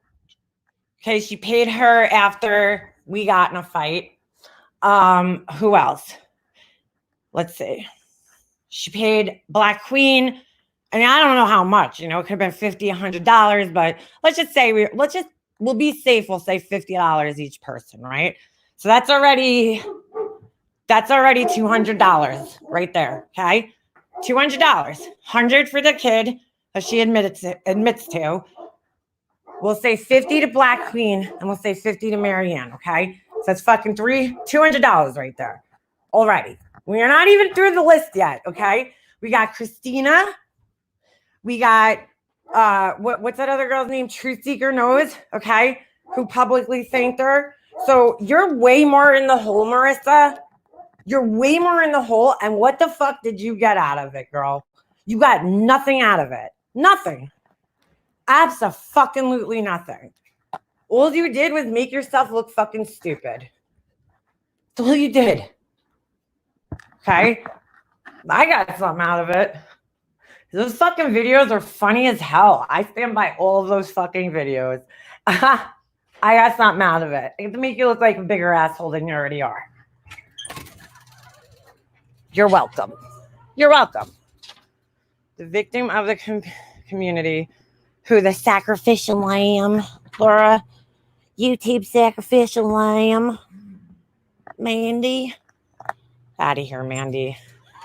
okay, she paid her after we got in a fight. Who else? Let's see. She paid Black Queen. And I don't know how much, it could have been $50, $100, but let's just say we'll be safe. We'll say $50 each person, right? So that's already $200 right there. Okay. $200, $100 for the kid that she admits to. We'll say 50 to Black Queen and we'll say 50 to Marianne. Okay. So that's fucking $200 right there already. We are not even through the list yet. Okay. We got Christina. We got, what's that other girl's name? Truth Seeker Knows. Okay. Who publicly thanked her. So you're way more in the hole, Marissa. You're way more in the hole. And what the fuck did you get out of it, girl? You got nothing out of it. Nothing. Abso-fucking-lutely nothing. All you did was make yourself look fucking stupid. That's all you did. Okay? I got something out of it. Those fucking videos are funny as hell. I stand by all of those fucking videos. I got something out of it. I get to make you look like a bigger asshole than you already are. You're welcome. You're welcome. The victim of the community, who the sacrificial lamb, Laura, YouTube sacrificial lamb, Mandy. Out of here, Mandy.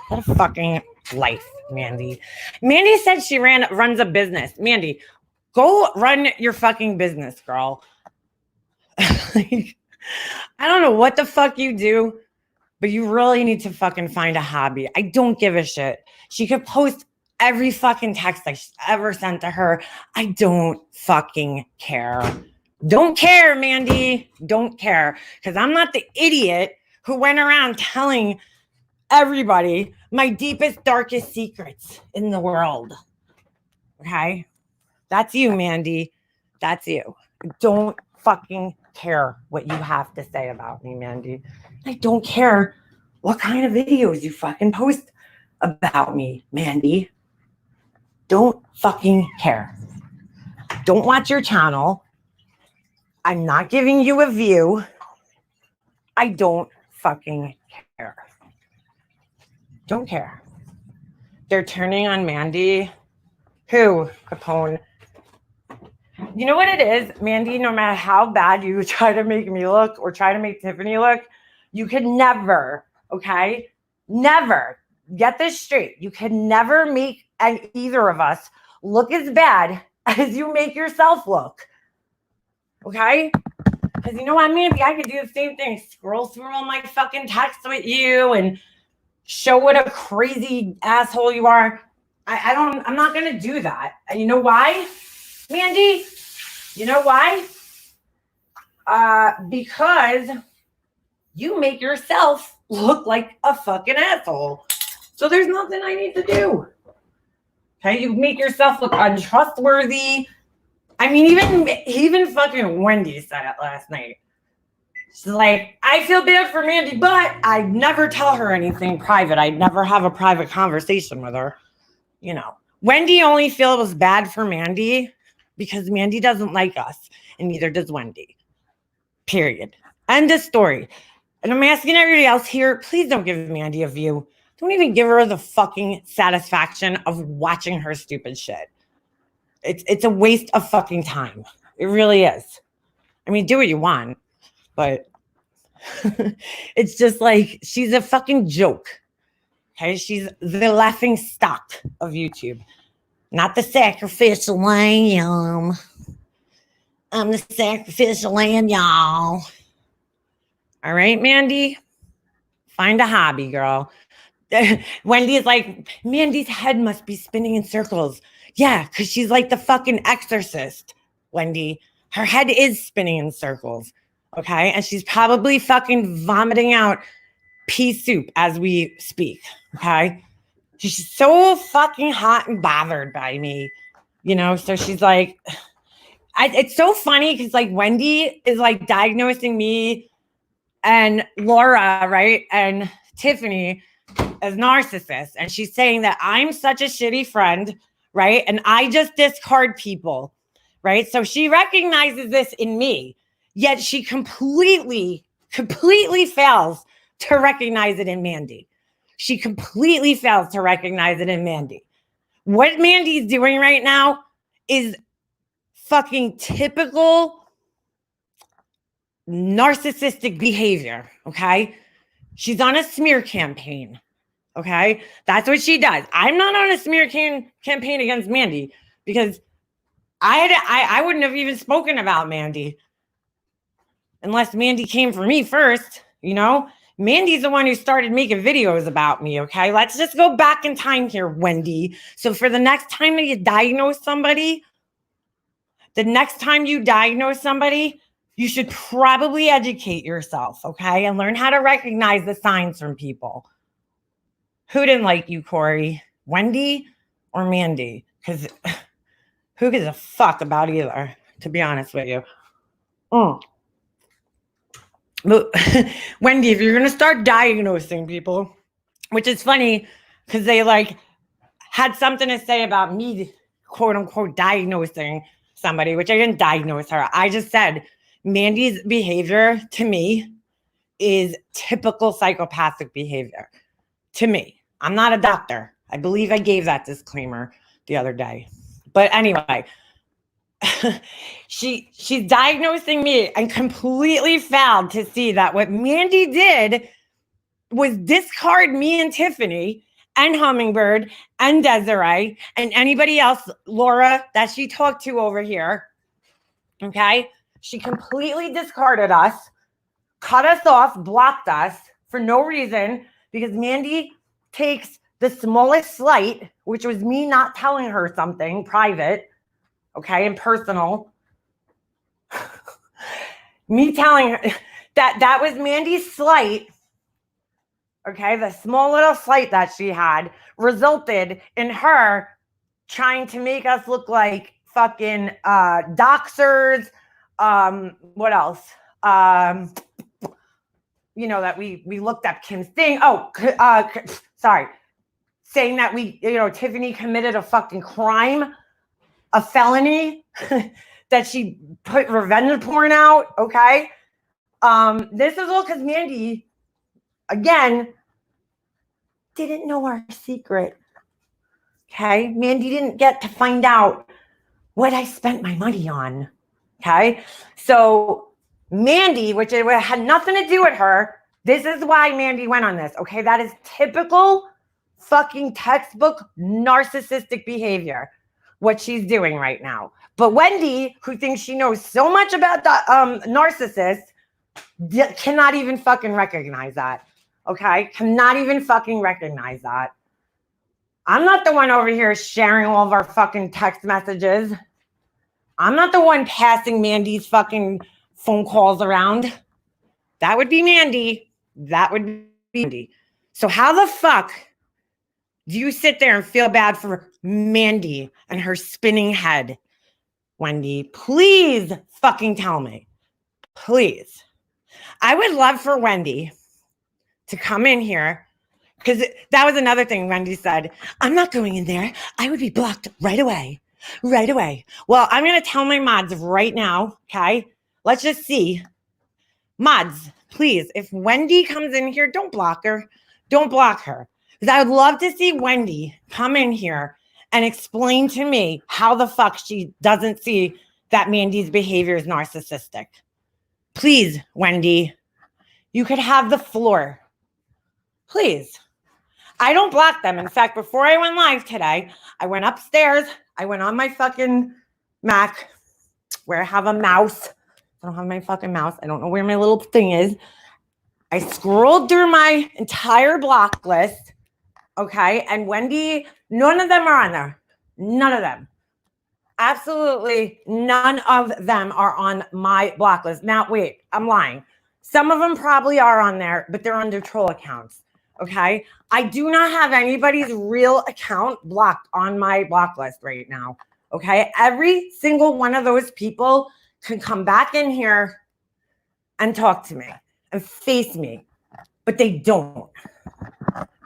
What a fucking life, Mandy. Mandy said she runs a business. Mandy, go run your fucking business, girl. I don't know what the fuck you do, but you really need to fucking find a hobby. I don't give a shit. She could post every fucking text I ever sent to her. I don't fucking care. Don't care, Mandy. Don't care. Because I'm not the idiot who went around telling everybody my deepest, darkest secrets in the world. Okay? That's you, Mandy. That's you. Don't fucking care what you have to say about me, Mandy. I don't care what kind of videos you fucking post about me, Mandy. Don't fucking care. Don't watch your channel. I'm not giving you a view. I don't fucking care. Don't care. They're turning on Mandy. Who, Capone? You know what it is, Mandy? No matter how bad you try to make me look or try to make Tiffany look, you could never, okay? Never. Get this straight. You can never make either of us look as bad as you make yourself look. Okay? Because you know what, Mandy? I could do the same thing. Scroll through all my fucking texts with you and show what a crazy asshole you are. I'm not going to do that. And you know why, Mandy? You know why? Because you make yourself look like a fucking asshole. So there's nothing I need to do. Okay? You make yourself look untrustworthy. I mean, even fucking Wendy said it last night. She's like, I feel bad for Mandy, but I never tell her anything private. I never have a private conversation with her. You know, Wendy only feels bad for Mandy because Mandy doesn't like us, and neither does Wendy. Period. End of story. And I'm asking everybody else here, please don't give Mandy a view. Don't even give her the fucking satisfaction of watching her stupid shit. It's a waste of fucking time. It really is. I mean, do what you want, but it's just like she's a fucking joke. Okay, she's the laughing stock of YouTube, not the sacrificial lamb. I'm the sacrificial lamb, y'all. All right, Mandy, find a hobby, girl. Wendy's like, Mandy's head must be spinning in circles. Yeah, because she's like the fucking exorcist, Wendy. Her head is spinning in circles. Okay. And she's probably fucking vomiting out pea soup as we speak. Okay. She's so fucking hot and bothered by me, So she's like, it's so funny because like Wendy is like diagnosing me and Laura, right? And Tiffany as narcissists. And she's saying that I'm such a shitty friend, right? And I just discard people, right? So she recognizes this in me, yet she completely fails to recognize it in Mandy. She completely fails to recognize it in Mandy. What Mandy's doing right now is fucking typical narcissistic behavior, okay? She's on a smear campaign, okay? That's what she does. I'm not on a smear campaign against Mandy because I wouldn't have even spoken about Mandy unless Mandy came for me first, Mandy's the one who started making videos about me, okay? Let's just go back in time here, Wendy. So for the next time that you diagnose somebody, you should probably educate yourself, okay? And learn how to recognize the signs from people. Who didn't like you, Corey? Wendy or Mandy? Because who gives a fuck about either, to be honest with you. But Wendy, if you're going to start diagnosing people, which is funny because they like had something to say about me, quote unquote, diagnosing somebody, which I didn't diagnose her. I just said Mandy's behavior to me is typical psychopathic behavior to me. I'm not a doctor. I believe I gave that disclaimer the other day. But anyway, she's diagnosing me and completely failed to see that what Mandy did was discard me and Tiffany and Hummingbird and Desiree and anybody else, Laura, that she talked to over here. Okay? She completely discarded us, cut us off, blocked us for no reason because Mandy takes the smallest slight, which was me not telling her something private, okay, and personal. Me telling her that was Mandy's slight. Okay, the small little slight that she had resulted in her trying to make us look like fucking doxers. What else? That we looked up Kim's thing. Sorry. Saying that Tiffany committed a fucking crime, a felony, that she put revenge porn out, okay? This is all because Mandy, again, didn't know our secret, okay? Mandy didn't get to find out what I spent my money on, okay? So Mandy, which it had nothing to do with her, this is why Mandy went on this, okay? That is typical fucking textbook narcissistic behavior, what she's doing right now. But Wendy, who thinks she knows so much about the narcissist, cannot even fucking recognize that. Okay? Cannot even fucking recognize that. I'm not the one over here sharing all of our fucking text messages. I'm not the one passing Mandy's fucking phone calls around. That would be Mandy. That would be Mandy. So how the fuck do you sit there and feel bad for Mandy and her spinning head? Wendy, please fucking tell me. Please. I would love for Wendy to come in here because that was another thing Wendy said. I'm not going in there. I would be blocked right away. Right away. Well, I'm going to tell my mods right now, okay? Let's just see. Mods, please, if Wendy comes in here, don't block her. Don't block her. Because I would love to see Wendy come in here and explain to me how the fuck she doesn't see that Mandy's behavior is narcissistic. Please, Wendy, you could have the floor. Please. I don't block them. In fact, before I went live today, I went upstairs. I went on my fucking Mac where I have a mouse. I don't have my fucking mouse. I don't know where my little thing is. I scrolled through my entire block list. Okay. And Wendy, none of them are on there. None of them. Absolutely none of them are on my block list. Now, wait, I'm lying. Some of them probably are on there, but they're under troll accounts. Okay. I do not have anybody's real account blocked on my block list right now. Okay. Every single one of those people can come back in here and talk to me and face me, but they don't.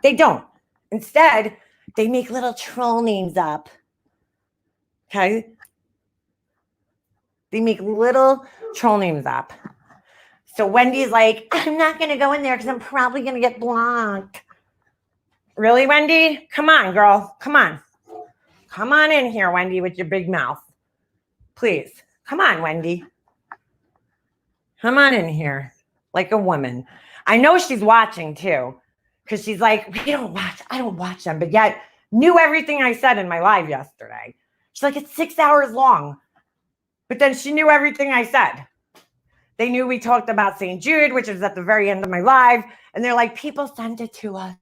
They don't. Instead, they make little troll names up. Okay. They make little troll names up. So Wendy's like, I'm not going to go in there because I'm probably going to get blocked. Really, Wendy? Come on, girl. Come on. Come on in here, Wendy, with your big mouth. Please. Come on, Wendy. Come on in here like a woman. I know she's watching too because she's like, I don't watch them, but yet knew everything I said in my live yesterday. She's like, it's 6 hours long. But then she knew everything I said. They knew we talked about St. Jude, which is at the very end of my live. And they're like, people sent it to us.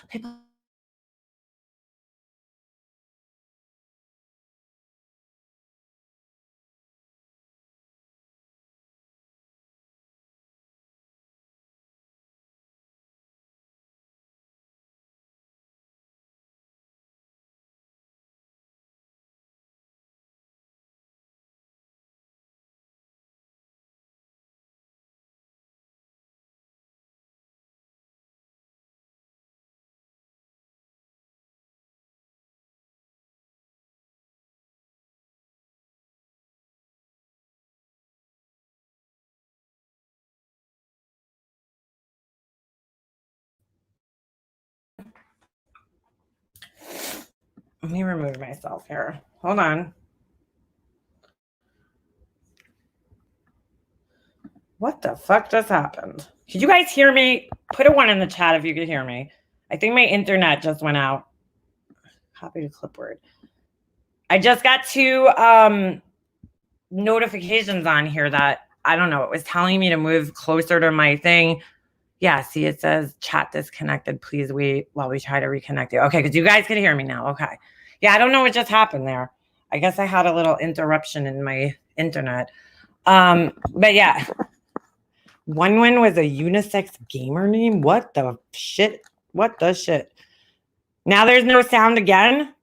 People Let me remove myself here. Hold on. What the fuck just happened? Could you guys hear me? Put a 1 in the chat if you could hear me. I think my internet just went out. Copy to clipboard. I just got 2 notifications on here that, I don't know, it was telling me to move closer to my thing. Yeah, see, it says chat disconnected. Please wait while we try to reconnect you. Okay, because you guys can hear me now. Okay. Yeah, I don't know what just happened there. I guess I had a little interruption in my internet. But yeah. One was a unisex gamer name. What the shit? What the shit? Now there's no sound again?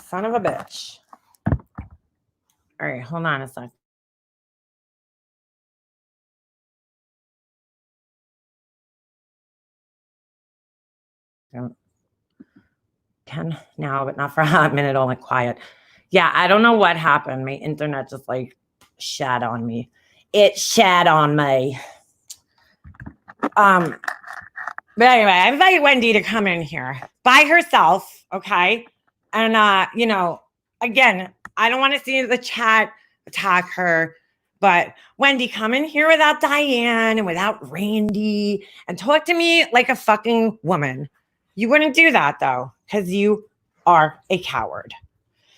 Son of a bitch. All right, hold on a sec. Can now, but not for a hot minute, only quiet. Yeah, I don't know what happened. My internet just like shat on me. It shat on me. But anyway, I invite Wendy to come in here by herself, okay? And you know, again, I don't want to see the chat attack her, but Wendy, come in here without Diane and without Randy and talk to me like a fucking woman. You wouldn't do that though, because you are a coward.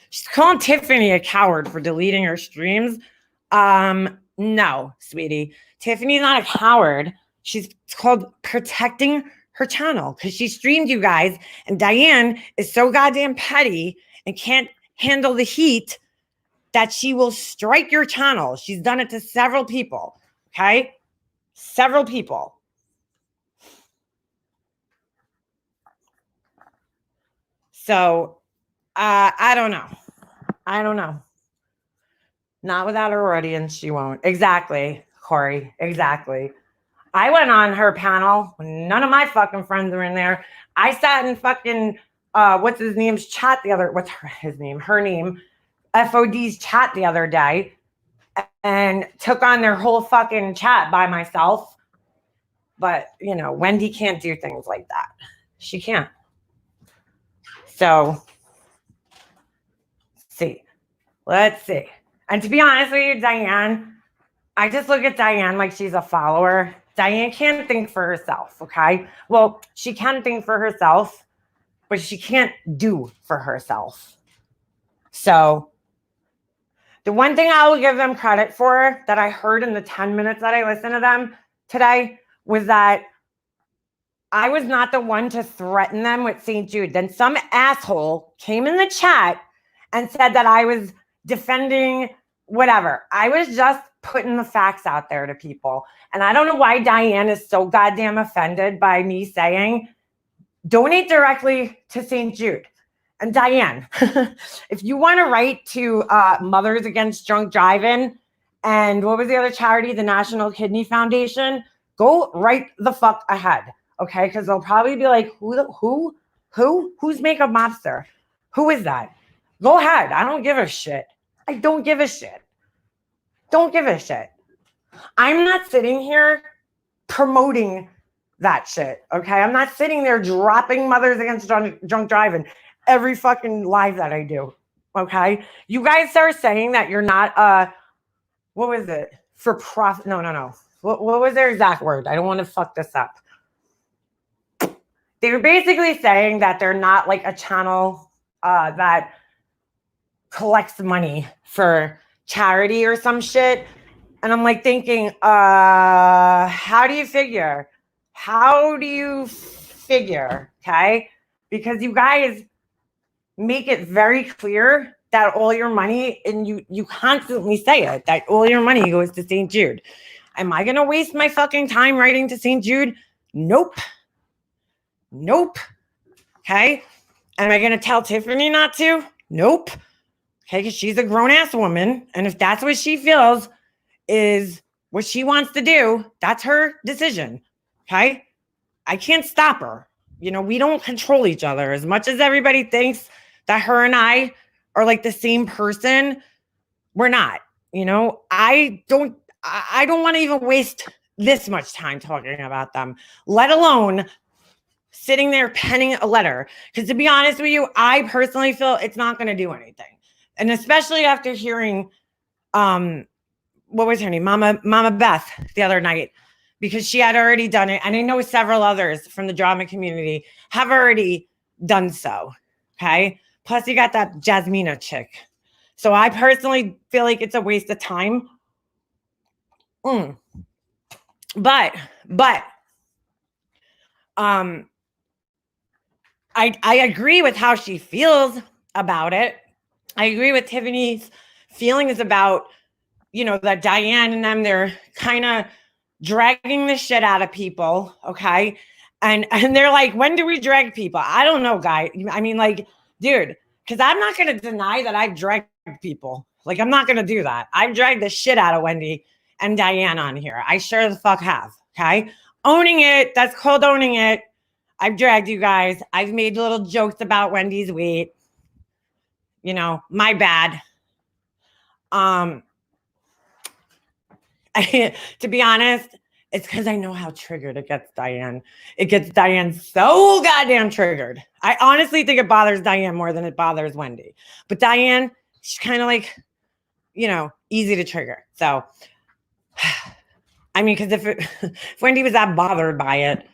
She's calling Tiffany a coward for deleting her streams. No, sweetie. Tiffany's not a coward. She's called protecting her channel because she streamed you guys, and Diane is so goddamn petty and can't handle the heat that she will strike your channel. She's done it to several people, okay? Several people. So, I don't know. I don't know. Not without her audience, she won't. Exactly, Corey. Exactly. I went on her panel when none of my fucking friends were in there. I sat in fucking what's his name's chat the other, her name, FOD's chat the other day and took on their whole fucking chat by myself. But, you know, Wendy can't do things like that. She can't. So, let's see. And to be honest with you, Diane, I just look at Diane like she's a follower. Diane can't think for herself, okay? Well, she can think for herself, but she can't do for herself. So, the one thing I will give them credit for that I heard in the 10 minutes that I listened to them today was that I was not the one to threaten them with St. Jude. Then some asshole came in the chat and said that I was defending whatever. I was just putting the facts out there to people. And I don't know why Diane is so goddamn offended by me saying, donate directly to St. Jude. And Diane, if you want to write to Mothers Against Drunk Driving and what was the other charity, the National Kidney Foundation, go right the fuck ahead, okay? Because they'll probably be like, who's Makeup Mobster? Who is that? Go ahead. I don't give a shit. I don't give a shit. Don't give a shit. I'm not sitting here promoting that shit, okay? I'm not sitting there dropping Mothers Against Drunk Driving every fucking live that I do, okay? You guys are saying that you're not, what was it? For profit? No. What was their exact word? I don't want to fuck this up. They were basically saying that they're not like a channel that collects money for charity or some shit. And I'm like thinking, how do you figure? How do you figure, okay? Because you guys make it very clear that all your money, and you constantly say it, that all your money goes to St. Jude. Am I going to waste my fucking time writing to St. Jude? Nope. Okay? Am I going to tell Tiffany not to? Nope. Okay, because she's a grown-ass woman, and if that's what she feels is what she wants to do, that's her decision, okay? I can't stop her. You know, we don't control each other. As much as everybody thinks that her and I are like the same person, we're not. You know, I don't want to even waste this much time talking about them, let alone sitting there penning a letter. Because to be honest with you, I personally feel it's not going to do anything. And especially after hearing, what was her name? Mama Beth the other night, because she had already done it. And I know several others from the drama community have already done so. Okay. Plus you got that Jasmina chick. So I personally feel like it's a waste of time. But I agree with how she feels about it. I agree with Tiffany's feelings about, you know, that Diane and them, they're kind of dragging the shit out of people, okay? And they're like, when do we drag people? I don't know, guy. I mean, like, dude, because I'm not going to deny that I've dragged people. Like, I'm not going to do that. I've dragged the shit out of Wendy and Diane on here. I sure the fuck have, okay? Owning it, that's called owning it. I've dragged you guys. I've made little jokes about Wendy's weight. You know, my bad. To be honest, it's because I know how triggered it gets Diane. It gets Diane so goddamn triggered. I honestly think it bothers Diane more than it bothers Wendy. But Diane, she's kind of like, you know, easy to trigger. So, I mean, because if Wendy was that bothered by it,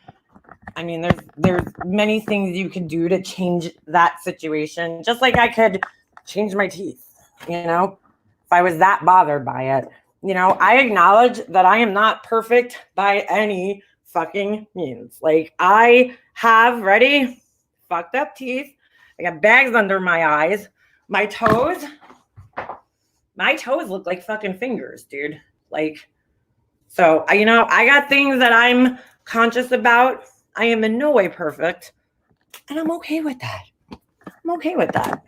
I mean, there's many things you could do to change that situation. Just like I could change my teeth, you know, if I was that bothered by it. You know, I acknowledge that I am not perfect by any fucking means. Like, I have, ready, fucked up teeth. I got bags under my eyes. My toes look like fucking fingers, dude. Like, so, you know, I got things that I'm conscious about. I am in no way perfect. And I'm okay with that. I'm okay with that.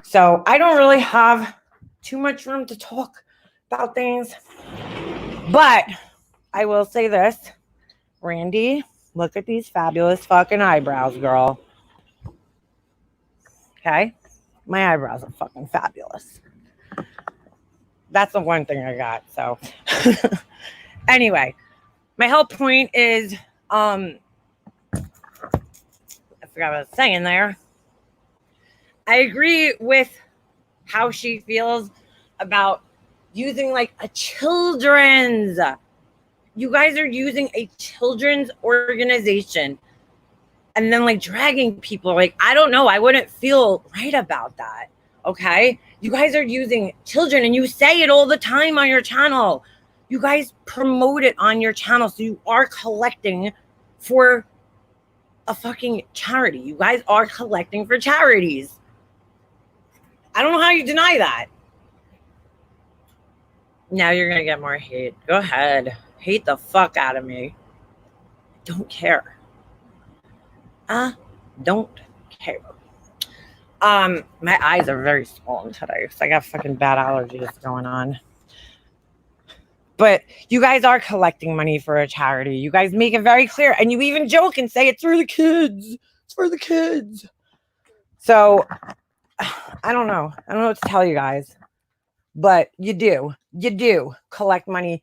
So, I don't really have too much room to talk about things, but I will say this, Randy, look at these fabulous fucking eyebrows, girl. Okay? My eyebrows are fucking fabulous. That's the one thing I got. So anyway, my whole point is I forgot what I was saying there. I agree with how she feels about using like a children's. You guys are using a children's organization and then like dragging people. Like, I don't know. I wouldn't feel right about that. Okay? You guys are using children and you say it all the time on your channel. You guys promote it on your channel. So you are collecting for a fucking charity. You guys are collecting for charities. I don't know how you deny that. Now you're going to get more hate. Go ahead. Hate the fuck out of me. Don't care. I don't care. My eyes are very swollen today because I got fucking bad allergies going on. But you guys are collecting money for a charity. You guys make it very clear. And you even joke and say it's for the kids. It's for the kids. So, I don't know. I don't know what to tell you guys. But you do. You do collect money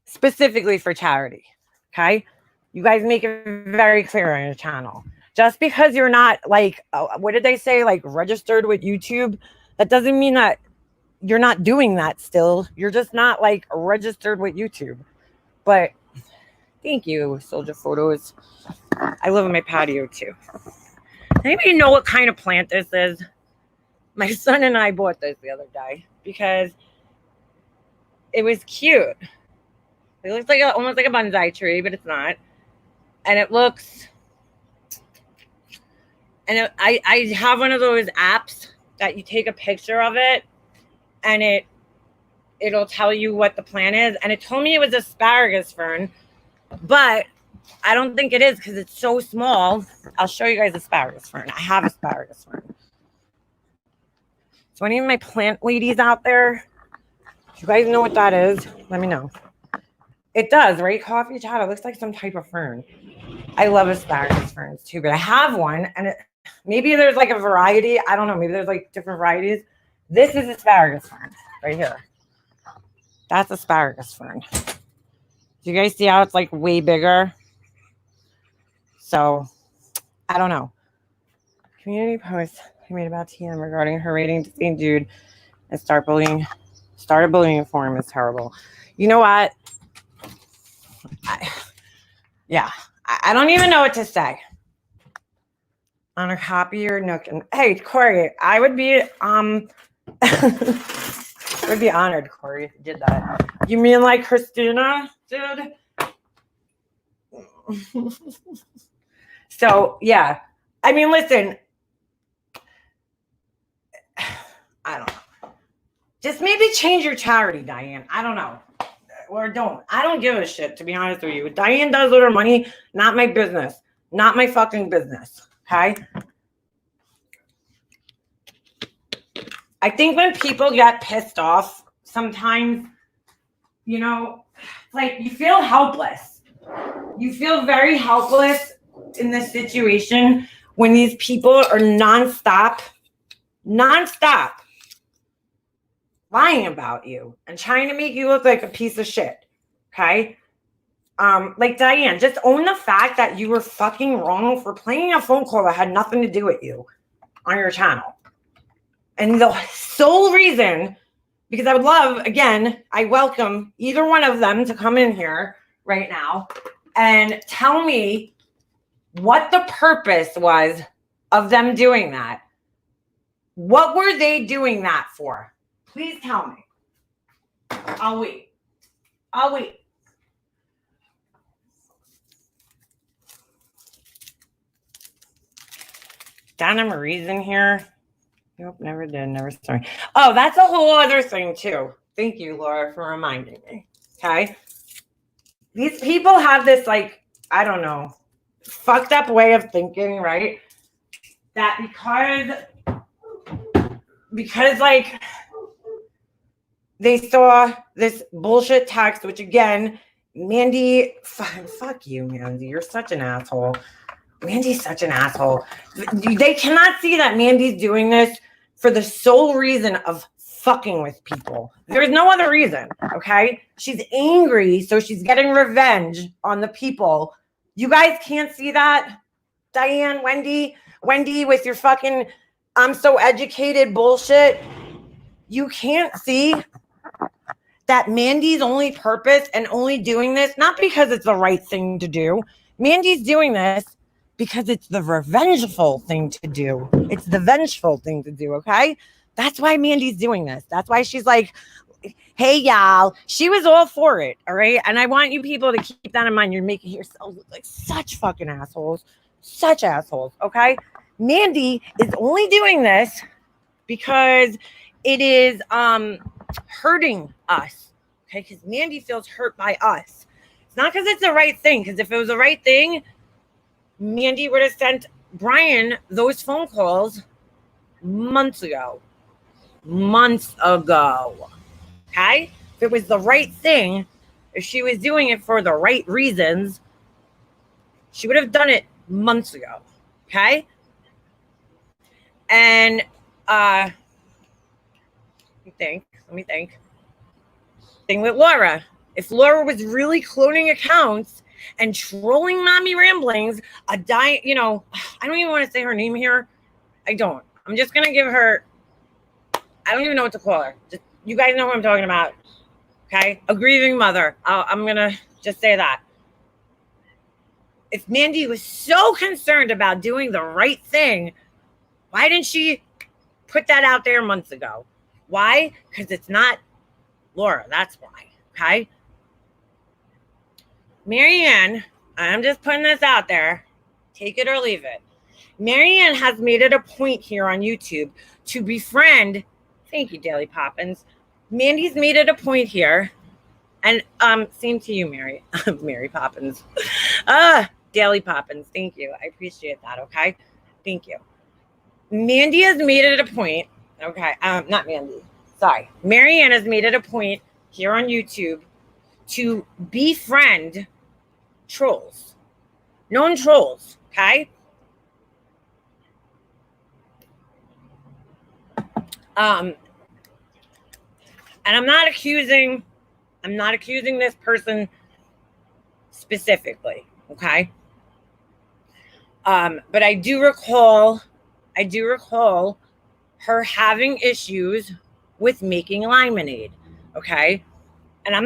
specifically for charity. Okay? You guys make it very clear on your channel. Just because you're not like, what did they say? Like registered with YouTube. That doesn't mean that you're not doing that still. You're just not like registered with YouTube. But thank you, Soldier Photos. I live in my patio too. Anybody know what kind of plant this is? My son and I bought this the other day because it was cute. It looks like almost like a bonsai tree, but it's not. And it looks... And I have one of those apps that you take a picture of it and it'll tell you what the plant is. And it told me it was asparagus fern, but I don't think it is because it's so small. I'll show you guys asparagus fern. I have asparagus fern. So any of my plant ladies out there, if you guys know what that is, let me know. It does, right? Coffee chat. It looks like some type of fern. I love asparagus ferns too, but I have one and maybe there's like a variety. I don't know. Maybe there's like different varieties. This is asparagus fern right here. That's asparagus fern. Do you guys see how it's like way bigger? So I don't know. Community post I made about TM regarding her rating to St. Jude and started bullying for him is terrible. You know what? I don't even know what to say. On a copy or Nook. And hey, Corey, I would be would be honored, Corey, if you did that. You mean like Christina did? So yeah. I mean, listen. I don't know. Just maybe change your charity, Diane. I don't know. Or don't. I don't give a shit, to be honest with you. What Diane does with her money, not my business. Not my fucking business. Okay? I think when people get pissed off, sometimes, you know, like you feel helpless. You feel very helpless in this situation when these people are nonstop lying about you and trying to make you look like a piece of shit. Okay? Like Diane, just own the fact that you were fucking wrong for playing a phone call that had nothing to do with you on your channel. And the sole reason, because I would love, again, I welcome either one of them to come in here right now and tell me what the purpose was of them doing that. What were they doing that for? Please tell me. I'll wait. Donna Marie's in here. Nope, never did. Never started. Oh, that's a whole other thing too. Thank you, Laura, for reminding me. Okay. These people have this, like, I don't know, fucked up way of thinking, right? That because like they saw this bullshit text, which again, Mandy, fuck you, Mandy. You're such an asshole. Mandy's such an asshole. They cannot see that Mandy's doing this for the sole reason of fucking with people. There's no other reason, okay? She's angry, so she's getting revenge on the people. You guys can't see that? Diane, Wendy with your fucking I'm so educated bullshit. You can't see that Mandy's only purpose and only doing this, not because it's the right thing to do. Mandy's doing this because it's the revengeful thing to do. It's the vengeful thing to do, okay? That's why Mandy's doing this. That's why she's like, hey, y'all. She was all for it, all right? And I want you people to keep that in mind. You're making yourselves look like such fucking assholes. Such assholes, okay? Mandy is only doing this because it is hurting us, okay? Because Mandy feels hurt by us. It's not because it's the right thing, because if it was the right thing, Mandy would have sent Brian those phone calls months ago, okay? If it was the right thing, if she was doing it for the right reasons, she would have done it months ago, okay? And let me think. Thing with Laura. If Laura was really cloning accounts and trolling Mommy Ramblings, I don't even want to say her name here. I don't. I'm just going to give her, I don't even know what to call her. You guys know who I'm talking about. Okay? A grieving mother. I'm going to just say that. If Mandy was so concerned about doing the right thing, why didn't she put that out there months ago? Why? Because it's not Laura. That's why. Okay? Marianne, I'm just putting this out there. Take it or leave it. Marianne has made it a point here on YouTube to befriend. Thank you, Daily Poppins. Mandy's made it a point here. And same to you, Mary. Mary Poppins. Daily Poppins. Thank you. I appreciate that. Okay. Thank you. Mandy has made it a point. Okay. Not Mandy. Sorry. Marianne has made it a point here on YouTube to befriend trolls. Known trolls. Okay. And I'm not accusing this person specifically, okay? But I do recall her having issues with making lemonade, okay? And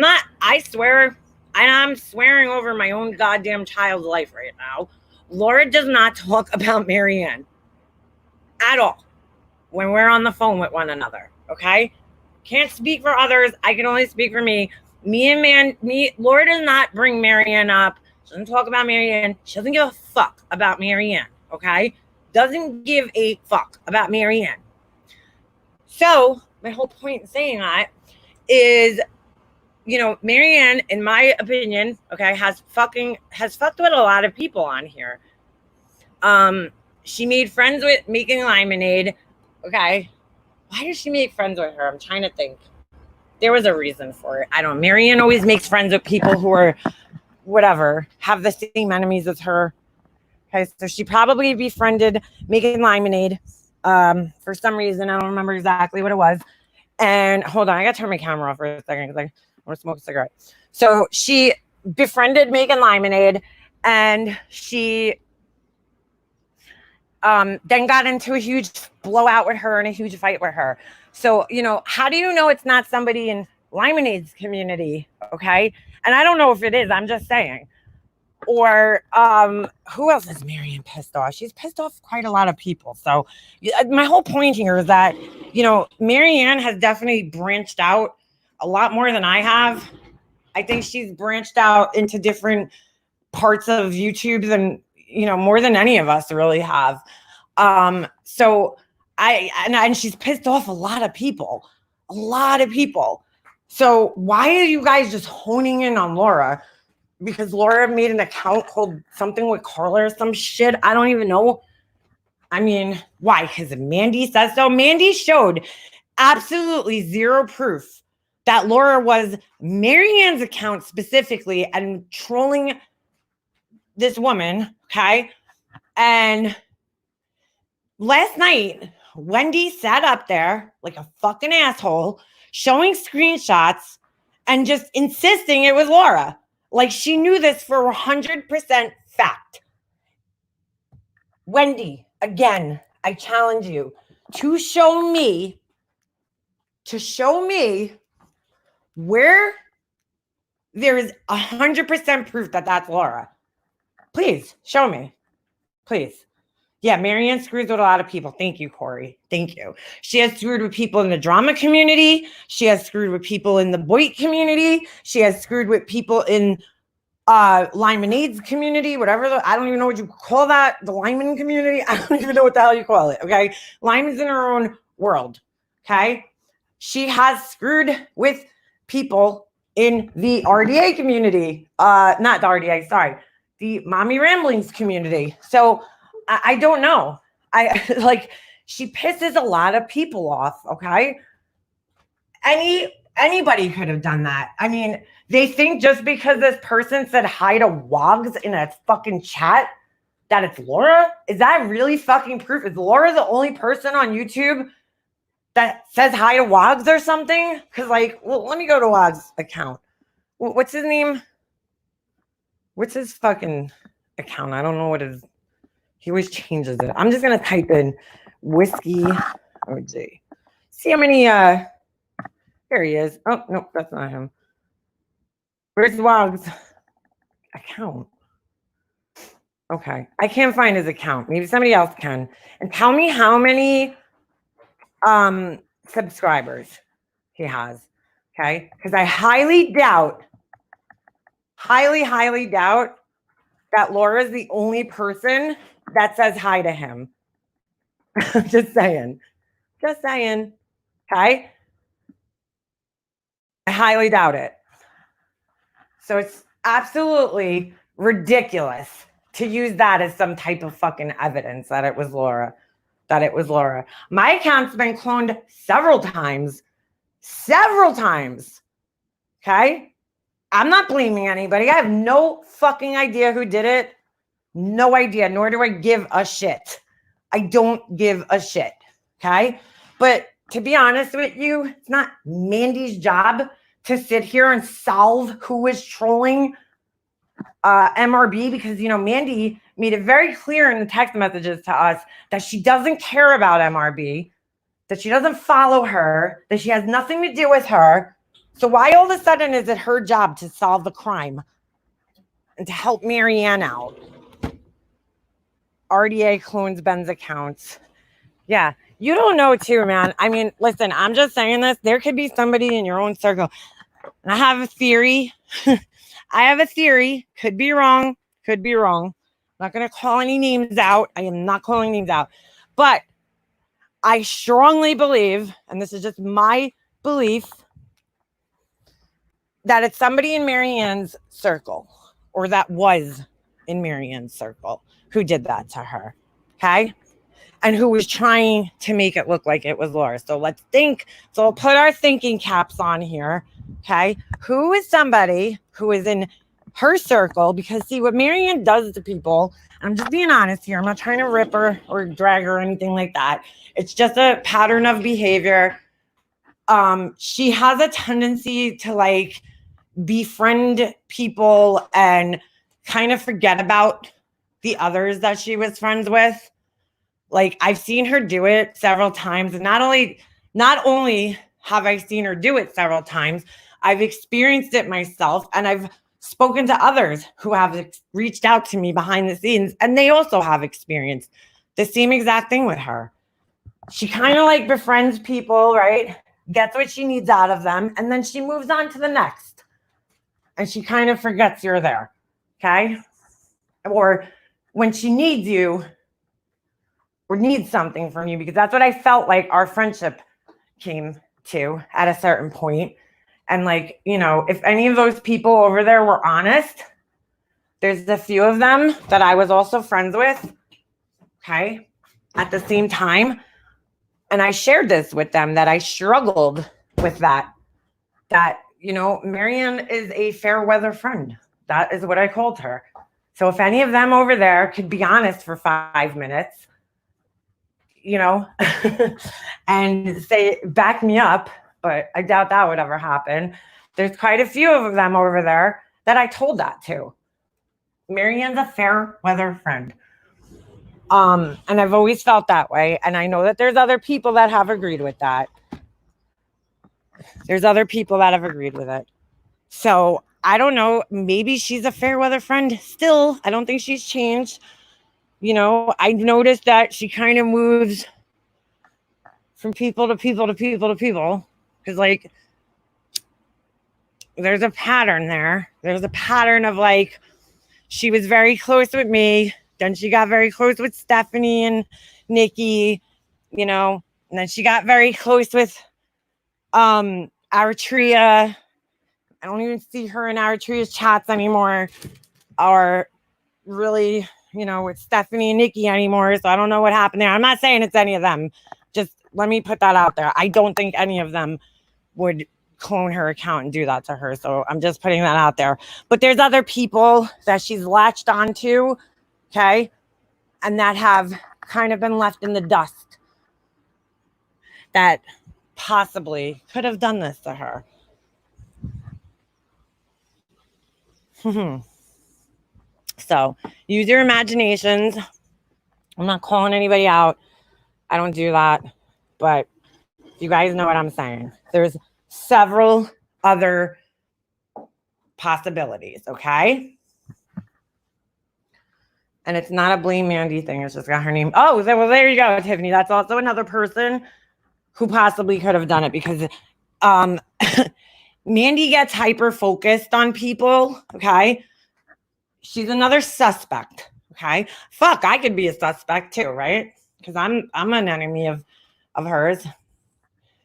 I'm swearing over my own goddamn child's life right now. Laura does not talk about Marianne at all when we're on the phone with one another, okay? Can't speak for others. I can only speak for me. Laura does not bring Marianne up. She doesn't talk about Marianne. She doesn't give a fuck about Marianne, okay? Doesn't give a fuck about Marianne. So my whole point in saying that is, Marianne, in my opinion, okay, has fucked with a lot of people on here. She made friends with Making Lemonade, okay? Why did she make friends with her? I'm trying to think. There was a reason for it. I don't know. Marianne always makes friends with people who are, whatever, have the same enemies as her. Okay, so she probably befriended Making Lemonade for some reason. I don't remember exactly what it was. And hold on, I got to turn my camera off for a second because I want to smoke a cigarette. So she befriended Making Lemonade, and she then got into a huge blowout with her and a huge fight with her. So, how do you know it's not somebody in Lemonade's community? Okay. And I don't know if it is, I'm just saying. Or who else is Marianne pissed off? She's pissed off quite a lot of people. So my whole point here is that, Marianne has definitely branched out a lot more than I have. I think she's branched out into different parts of YouTube than, more than any of us really have. So and she's pissed off a lot of people. So why are you guys just honing in on Laura? Because Laura made an account called something with Carla or some shit. I don't even know. I mean, why? Because Mandy says so. Mandy showed absolutely zero proof that Laura was Marianne's account specifically and trolling this woman, okay? And last night, Wendy sat up there like a fucking asshole, showing screenshots and just insisting it was Laura. Like she knew this for 100% fact. Wendy, again, I challenge you to show me where there is 100% proof that that's Laura. Please show me. Please. Yeah, Marianne screws with a lot of people. Thank you, Corey. Thank you. She has screwed with people in the drama community. She has screwed with people in the Boyd community. She has screwed with people in Lymanades community, whatever. I don't even know what you call that. The Lyman community. I don't even know what the hell you call it. Okay. Lyman's in her own world. Okay. She has screwed with people in the RDA community. Not the RDA, sorry. The Mommy Ramblings community. So I don't know. She pisses a lot of people off. Okay. Anybody could have done that. I mean, they think just because this person said hi to Wogs in a fucking chat that it's Laura? Is that really fucking proof? Is Laura the only person on YouTube that says hi to Wogs or something? Because let me go to Wogs' account. What's his name? What's his fucking account? I don't know what his... He always changes it. I'm just going to type in Whiskey OG. See how many... Here he is. Oh, no, that's not him. Where's Wogs' account? Okay. I can't find his account. Maybe somebody else can. And tell me how many subscribers he has. Okay? Because I highly doubt that Laura is the only person that says hi to him. Just saying. Okay? I highly doubt it. So it's absolutely ridiculous to use that as some type of fucking evidence that it was Laura. My account's been cloned several times. Okay? I'm not blaming anybody. I have no fucking idea who did it. No idea, nor do I give a shit. I don't give a shit. Okay? But to be honest with you, it's not Mandy's job to sit here and solve who is trolling MRB, because, Mandy made it very clear in the text messages to us that she doesn't care about MRB, that she doesn't follow her, that she has nothing to do with her. So why all of a sudden is it her job to solve the crime and to help Marianne out? RDA clones Ben's accounts. Yeah, you don't know too, man. I mean, listen, I'm just saying this. There could be somebody in your own circle. And I have a theory. Could be wrong. I'm not going to call any names out. I am not calling names out. But I strongly believe, and this is just my belief, that it's somebody in Marianne's circle, or that was in Marianne's circle, who did that to her. Okay? And who was trying to make it look like it was Laura. So let's think. So we'll put our thinking caps on here. Okay. Who is somebody who is in her circle? Because see what Marianne does to people, I'm just being honest here. I'm not trying to rip her or drag her or anything like that. It's just a pattern of behavior. She has a tendency to befriend people and kind of forget about the others that she was friends with. I've seen her do it several times. And not only have I seen her do it several times, I've experienced it myself. And I've spoken to others who have reached out to me behind the scenes. And they also have experienced the same exact thing with her. She kind of befriends people, right? Gets what she needs out of them. And then she moves on to the next. And she kind of forgets you're there. Okay? Or when she needs you, or needs something from you, because that's what I felt like our friendship came to at a certain point. And if any of those people over there were honest, there's a few of them that I was also friends with, okay, at the same time. And I shared this with them, that I struggled with that Marianne is a fair weather friend. That is what I called her. So if any of them over there could be honest for 5 minutes, and say, back me up, but I doubt that would ever happen. There's quite a few of them over there that I told that to. Marianne's a fair weather friend. And I've always felt that way. And I know that there's other people that have agreed with that. There's other people that have agreed with it. So I don't know. Maybe she's a fair weather friend still. I don't think she's changed. I noticed that she kind of moves from people to people to people to people. Because, like, there's a pattern there. There's a pattern of, like, she was very close with me. Then she got very close with Stephanie and Nikki, and then she got very close with Aratria. I don't even see her in Aratria's chats anymore, or really, with Stephanie and Nikki anymore. So I don't know what happened there. I'm not saying it's any of them. Just let me put that out there. I don't think any of them would clone her account and do that to her. So I'm just putting that out there. But there's other people that she's latched onto, okay, and that have kind of been left in the dust that possibly could have done this to her. So use your imaginations. I'm not calling anybody out. I don't do that. But you guys know what I'm saying. There's several other possibilities, okay? And it's not a blame Mandy thing. It's just got her name. Oh, well, there you go, Tiffany. That's also another person who possibly could have done it, because Mandy gets hyper focused on people, okay? She's another suspect, okay? Fuck, I could be a suspect too, right? Because I'm an enemy of hers.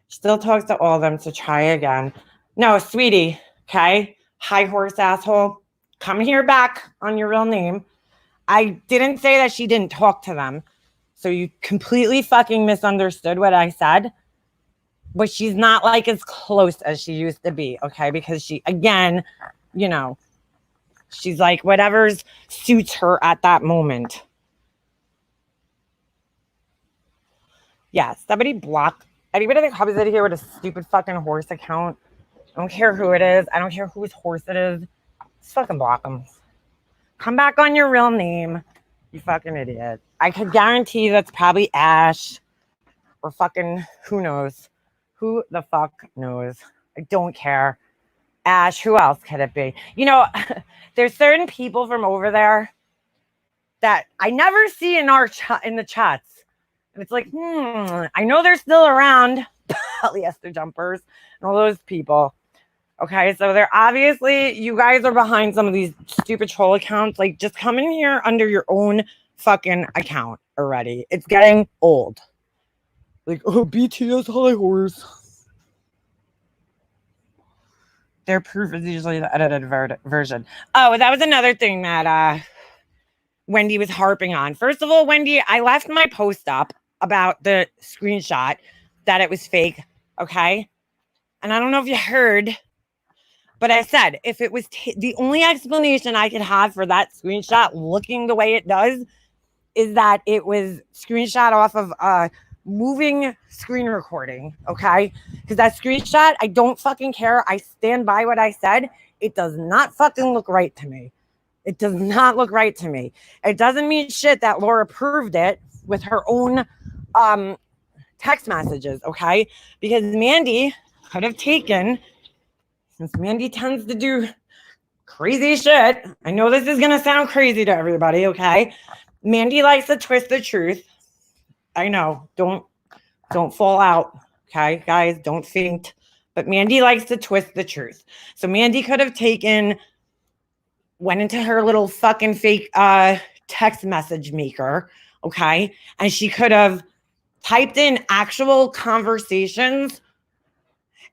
Still talks to all of them, to try again. No, sweetie, okay? High horse asshole. Come here back on your real name. I didn't say that she didn't talk to them. So you completely fucking misunderstood what I said. But she's not like as close as she used to be, okay? Because she, again, she's like whatever suits her at that moment. Yeah, somebody block anybody that comes in here with a stupid fucking horse account. I don't care who it is. I don't care whose horse it is. Just fucking block them. Come back on your real name, you fucking idiot. I could guarantee that's probably Ash or fucking who knows. Who the fuck knows? I don't care. Ash, who else could it be? There's certain people from over there that I never see in the chats. And it's like, I know they're still around. Polyester jumpers and all those people. Okay, so they're obviously, you guys are behind some of these stupid troll accounts. Like, just come in here under your own fucking account already. It's getting old. Like, oh, BTS high horse. Their proof is usually the edited version. Oh, that was another thing that Wendy was harping on. First of all, Wendy, I left my post up about the screenshot that it was fake, okay? And I don't know if you heard, but I said if it was the only explanation I could have for that screenshot looking the way it does is that it was screenshot off of moving screen recording, okay? Because that screenshot, I don't fucking care. I stand by what I said. It does not fucking look right to me. It does not look right to me. It doesn't mean shit that Laura proved it with her own text messages, okay? Because Mandy could have taken, since Mandy tends to do crazy shit. I know this is going to sound crazy to everybody, okay? Mandy likes to twist the truth. I know. Don't fall out, okay? Guys, don't faint. But Mandy likes to twist the truth. So Mandy could have went into her little fucking fake text message maker, okay? And she could have typed in actual conversations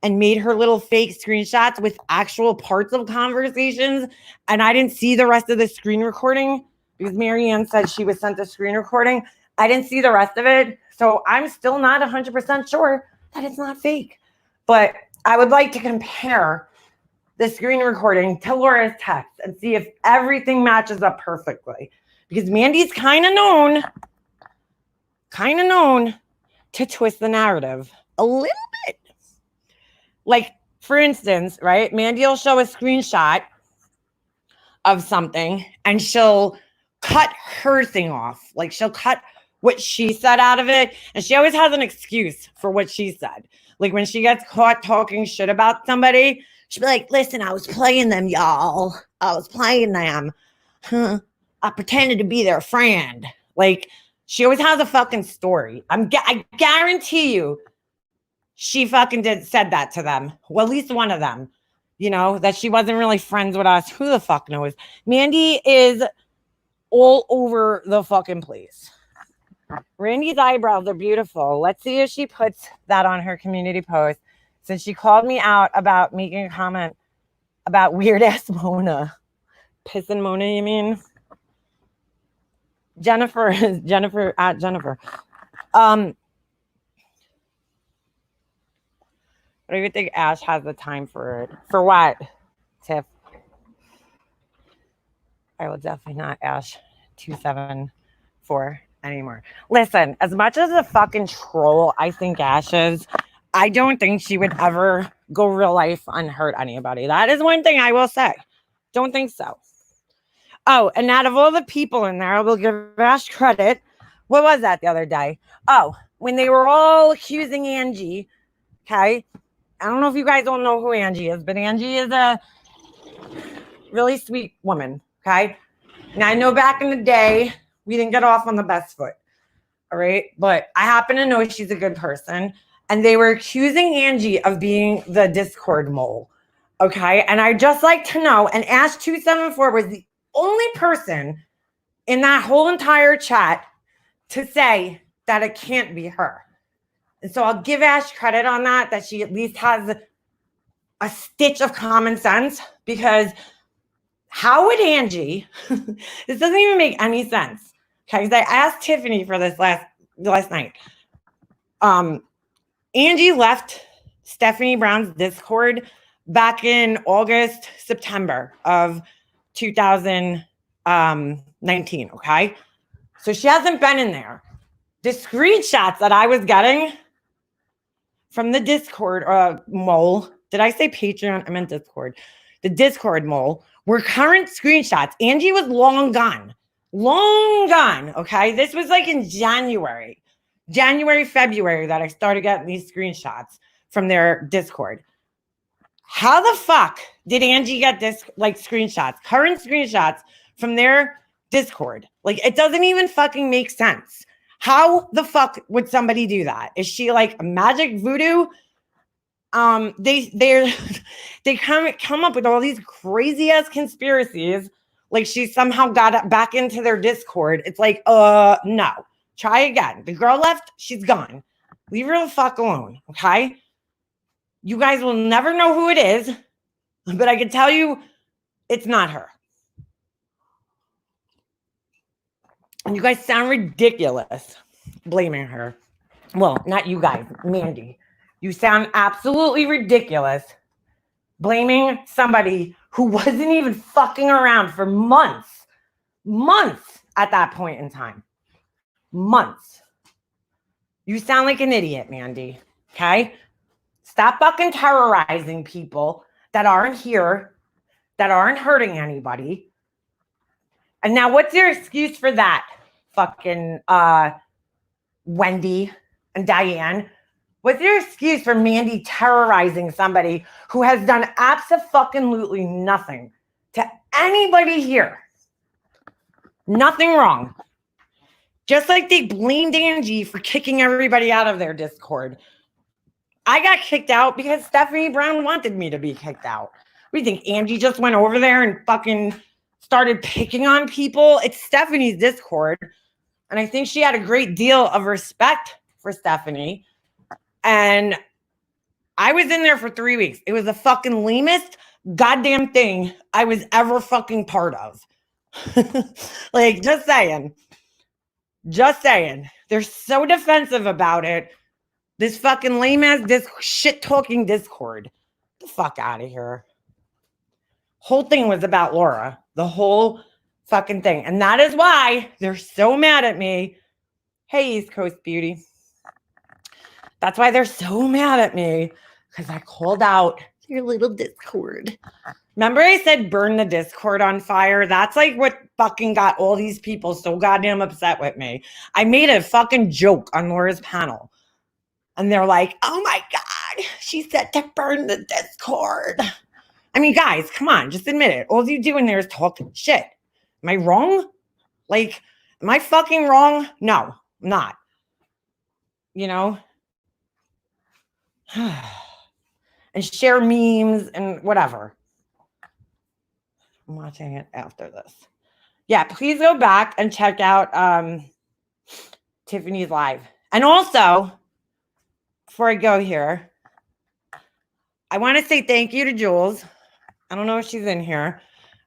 and made her little fake screenshots with actual parts of conversations. And I didn't see the rest of the screen recording because Marianne said she was sent the screen recording. I didn't see the rest of it. So I'm still not 100% sure that it's not fake. But I would like to compare the screen recording to Laura's text and see if everything matches up perfectly. Because Mandy's kind of known to twist the narrative a little bit. Like, for instance, right? Mandy will show a screenshot of something and she'll cut her thing off. Like, she'll cut what she said out of it. And she always has an excuse for what she said. Like, when she gets caught talking shit about somebody, she'll be like, listen, I was playing them, y'all. I was playing them. I pretended to be their friend. Like, she always has a fucking story. I guarantee you she fucking said that to them. Well, at least one of them. You know, that she wasn't really friends with us. Who the fuck knows? Mandy is all over the fucking place. Randy's eyebrows are beautiful. Let's see if she puts that on her community post. Since she called me out about making a comment about weird ass Mona. Pissing Mona, you mean? Jennifer. What do you think Ash has the time for it? For what, Tiff? I will definitely not Ash 274 anymore. Listen, as much as a fucking troll I think Ash is, I don't think she would ever go real life and hurt anybody. That is one thing I will say. Don't think so. Oh, and out of all the people in there, I will give Ash credit. What was that the other day? Oh, when they were all accusing Angie, okay? I don't know if you guys don't know who Angie is, but Angie is a really sweet woman, okay? Now, I know back in the day, we didn't get off on the best foot, all right? But I happen to know she's a good person, and they were accusing Angie of being the Discord mole, okay? And I'd just like to know, and Ash274 was the only person in that whole entire chat to say that it can't be her. And so I'll give Ash credit on that she at least has a stitch of common sense, because how would Angie, this doesn't even make any sense. Okay, because I asked Tiffany for this last night. Angie left Stephanie Brown's Discord back in August, September of 2019, okay? So she hasn't been in there. The screenshots that I was getting from the Discord mole, did I say Patreon? I meant Discord. The Discord mole were current screenshots. Angie was long gone, okay? This was like in January, February that I started getting these screenshots from their Discord. How the fuck did Angie get this, like, screenshots, current screenshots from their Discord? Like, it doesn't even fucking make sense. How the fuck would somebody do that? Is she like a magic voodoo? They come up with all these crazy ass conspiracies. Like she somehow got back into their Discord. It's like, no. Try again. The girl left, she's gone. Leave her the fuck alone, okay? You guys will never know who it is, but I can tell you it's not her. And you guys sound ridiculous blaming her. Well, not you guys, Mandy. You sound absolutely ridiculous blaming somebody who wasn't even fucking around for months at that point in time. Months. You sound like an idiot, Mandy. Okay? Stop fucking terrorizing people that aren't here, that aren't hurting anybody. And now what's your excuse for that? Fucking Wendy and Diane. What's your excuse for Mandy terrorizing somebody who has done absolutely nothing to anybody here? Nothing wrong. Just like they blamed Angie for kicking everybody out of their Discord. I got kicked out because Stephanie Brown wanted me to be kicked out. What do you think? Angie just went over there and fucking started picking on people? It's Stephanie's Discord. And I think she had a great deal of respect for Stephanie. And I was in there for 3 weeks. It was the fucking lamest goddamn thing I was ever fucking part of. Like, just saying. Just saying. They're so defensive about it. This fucking lame ass shit talking Discord. Get the fuck out of here. Whole thing was about Laura. The whole fucking thing. And that is why they're so mad at me. Hey, East Coast Beauty. That's why they're so mad at me. Because I called out your little Discord. Remember I said burn the Discord on fire? That's like what fucking got all these people so goddamn upset with me. I made a fucking joke on Laura's panel. And they're like, oh my God, she said to burn the Discord. I mean, guys, come on, just admit it. All you do in there is talking shit. Am I wrong? Like, am I fucking wrong? No, I'm not. You know? And share memes and whatever. I'm watching it after this. Yeah, please go back and check out Tiffany's live. And also, before I go here, I want to say thank you to Jules. I don't know if she's in here,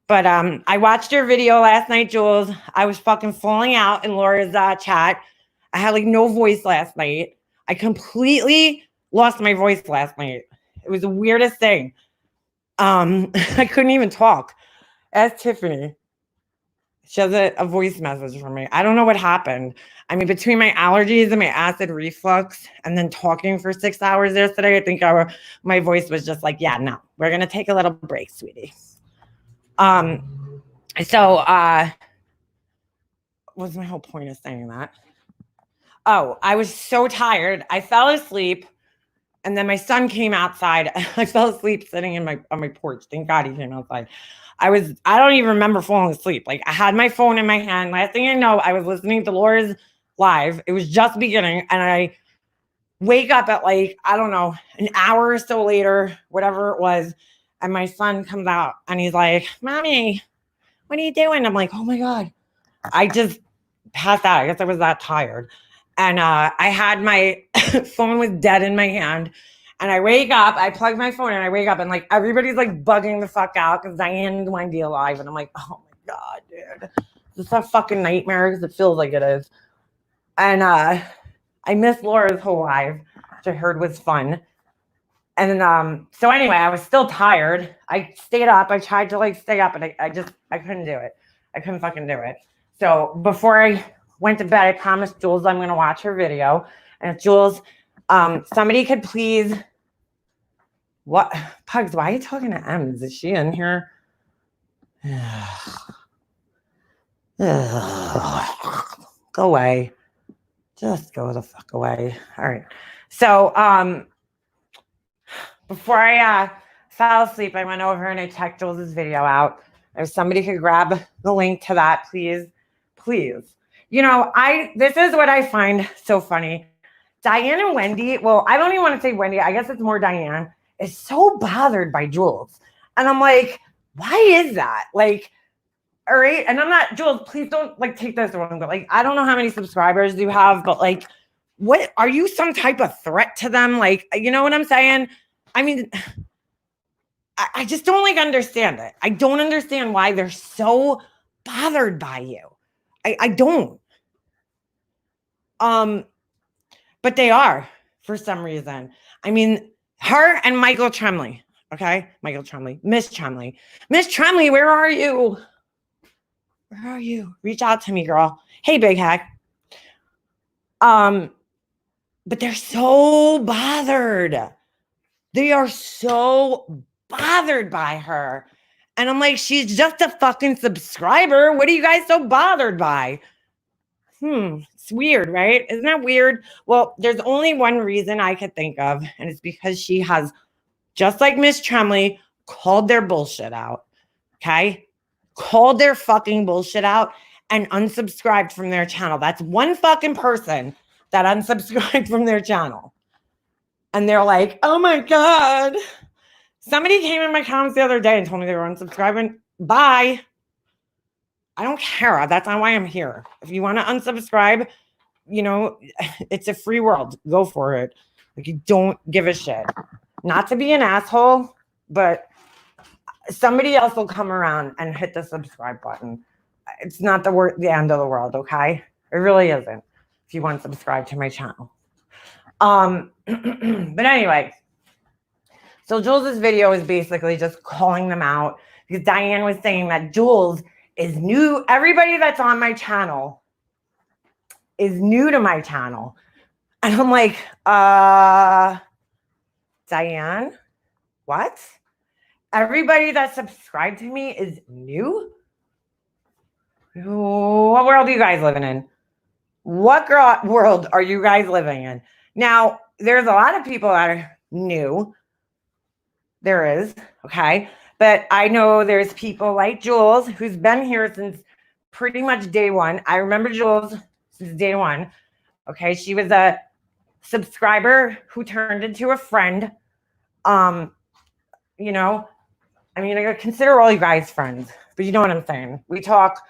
but I watched your video last night, Jules. I was fucking falling out in Laura's chat. I had like no voice last night. I completely lost my voice last night. It was the weirdest thing. I couldn't even talk. Ask Tiffany. She has a voice message from me. I don't know what happened. I mean, between my allergies and my acid reflux and then talking for 6 hours yesterday, I think my voice was just like, yeah, no, we're going to take a little break, sweetie. So what's my whole point of saying that? Oh, I was so tired. I fell asleep. And then my son came outside. I fell asleep sitting on my porch. Thank God he came outside. I don't even remember falling asleep. Like I had my phone in my hand. Last thing I know, I was listening to Laura's live. It was just beginning. And I wake up at like, I don't know, an hour or so later, whatever it was. And my son comes out and he's like, Mommy, what are you doing? I'm like, oh my God. I just passed out. I guess I was that tired. And I had my phone was dead in my hand. And I wake up, I plug my phone and I wake up and like everybody's like bugging the fuck out because Diane and Wendy alive. And I'm like, oh my God, dude. This is a fucking nightmare because it feels like it is. And I missed Laura's whole live, which I heard was fun. And so anyway, I was still tired. I stayed up. I tried to like stay up, and I couldn't do it. I couldn't fucking do it. So before I went to bed, I promised Jules I'm going to watch her video. And if Jules, somebody could please, what, Pugs, why are you talking to Ems? Is she in here? Go away. Just go the fuck away. All right. So before I fell asleep, I went over and I checked Jules' video out. If somebody could grab the link to that, please. Please. You know, this is what I find so funny. Diane and Wendy, well, I don't even want to say Wendy. I guess it's more Diane, is so bothered by Jules. And I'm like, why is that? Like, all right. And I'm not, Jules, please don't like take this wrong, but like, I don't know how many subscribers you have, but like, what, are you some type of threat to them? Like, you know what I'm saying? I mean, I just don't like understand it. I don't understand why they're so bothered by you. I don't. But they are for some reason. I mean, her and Michael Tremblay. Okay, Michael Tremblay, Miss Tremblay. Miss Tremblay, where are you? Where are you? Reach out to me, girl. Hey, Big Hack. But they're so bothered. They are so bothered by her. And I'm like, she's just a fucking subscriber. What are you guys so bothered by? It's weird, right? Isn't that weird? Well, there's only one reason I could think of, and it's because she has, just like Miss Tremblay, called their bullshit out. Okay? Called their fucking bullshit out and unsubscribed from their channel. That's one fucking person that unsubscribed from their channel. And they're like, oh my God. Somebody came in my comments the other day and told me they were unsubscribing. Bye. I don't care. That's not why I'm here. If you want to unsubscribe, you know, it's a free world. Go for it. Like, you don't give a shit. Not to be an asshole, but somebody else will come around and hit the subscribe button. It's not the end of the world, okay? It really isn't. If you want to subscribe to my channel. But anyway, so Jules' video is basically just calling them out because Diane was saying that Jules is new. Everybody that's on my channel is new to my channel. And I'm like, Diane, what? Everybody that subscribed to me is new? What world are you guys living in? What world are you guys living in? Now, there's a lot of people that are new. There is, okay? But I know there's people like Jules who's been here since pretty much day one. I remember Jules since day one. Okay, she was a subscriber who turned into a friend. You know, I mean, I consider all you guys friends, but you know what I'm saying. We talk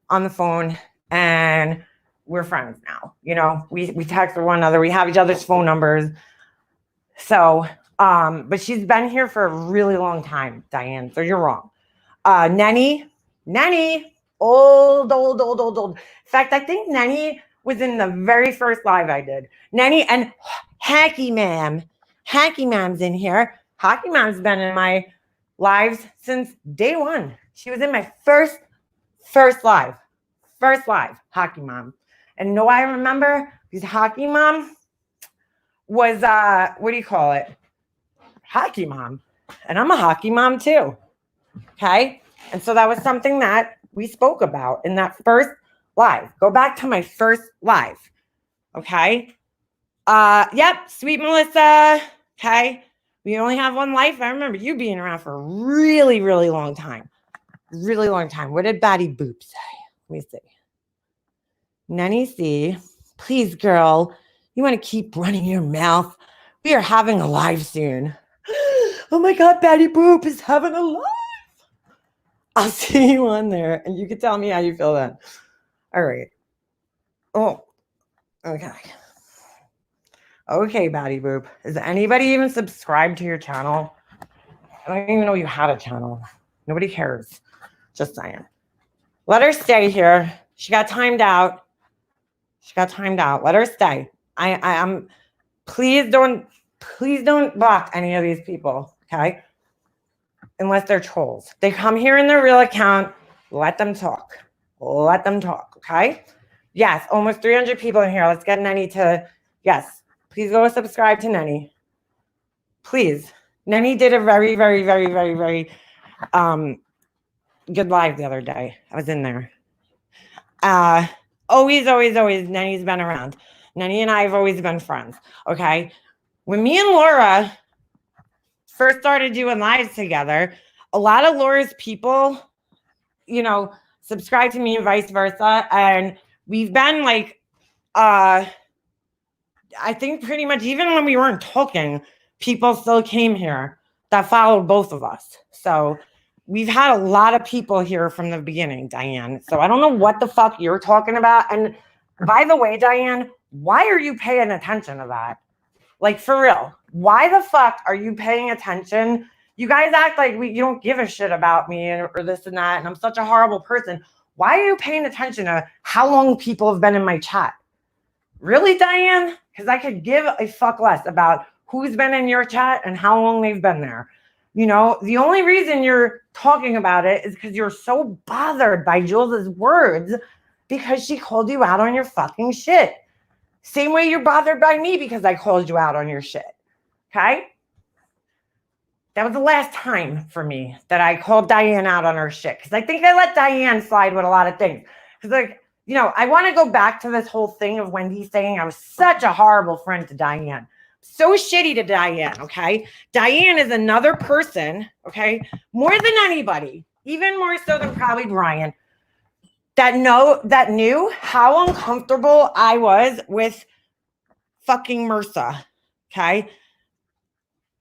on the phone and we're friends now. You know, we text one another. We have each other's phone numbers. So, but she's been here for a really long time, Diane. So you're wrong. Nenny, old. In fact, I think Nenny was in the very first live I did. Nenny and Hacky Mam. Hacky Mam's in here. Hacky Mam's been in my lives since day one. She was in my first live. Hockey Mom. And know I remember? Because Hockey Mom was, what do you call it? Hockey Mom. And I'm a hockey mom too. Okay? And so that was something that we spoke about in that first live. Go back to my first live. Okay? Yep, sweet Melissa. Okay? We only have one life. I remember you being around for a really, really long time. Really long time. What did Batty Boop say? Let me see. Nenny C, please, girl, you want to keep running your mouth? We are having a live soon. Oh my God, Batty Boop is having a live. I'll see you on there, and you can tell me how you feel then. All right. Oh, okay. Okay, Batty Boop. Is anybody even subscribed to your channel? I don't even know you had a channel. Nobody cares. Just saying. Let her stay here. She got timed out. Let her stay. I'm please don't block any of these people, okay? Unless they're trolls. They come here in their real account. Let them talk. Okay? Yes, almost 300 people in here. Let's get Nenny to, yes. Please go subscribe to Nenny. Please. Nenny did a very, very, very, very, very good live the other day. I was in there. Always, Nenny's been around. Nenny and I have always been friends, okay? When me and Laura first started doing lives together, a lot of Laura's people, you know, subscribe to me and vice versa. And we've been like, I think pretty much even when we weren't talking, people still came here that followed both of us. So we've had a lot of people here from the beginning, Diane. So I don't know what the fuck you're talking about. And by the way, Diane, why are you paying attention to that? Like, for real, why the fuck are you paying attention? You guys act like you don't give a shit about me or this and that, and I'm such a horrible person. Why are you paying attention to how long people have been in my chat? Really, Diane? Because I could give a fuck less about who's been in your chat and how long they've been there. You know, the only reason you're talking about it is because you're so bothered by Jules's words because she called you out on your fucking shit. Same way you're bothered by me because I called you out on your shit. Okay? That was the last time for me that I called Diane out on her shit. Because I think I let Diane slide with a lot of things. Because, like, you know, I want to go back to this whole thing of Wendy saying I was such a horrible friend to Diane. So shitty to Diane, okay? Diane is another person, okay? More than anybody, even more so than probably Brian, that knew how uncomfortable I was with fucking MRSA, okay?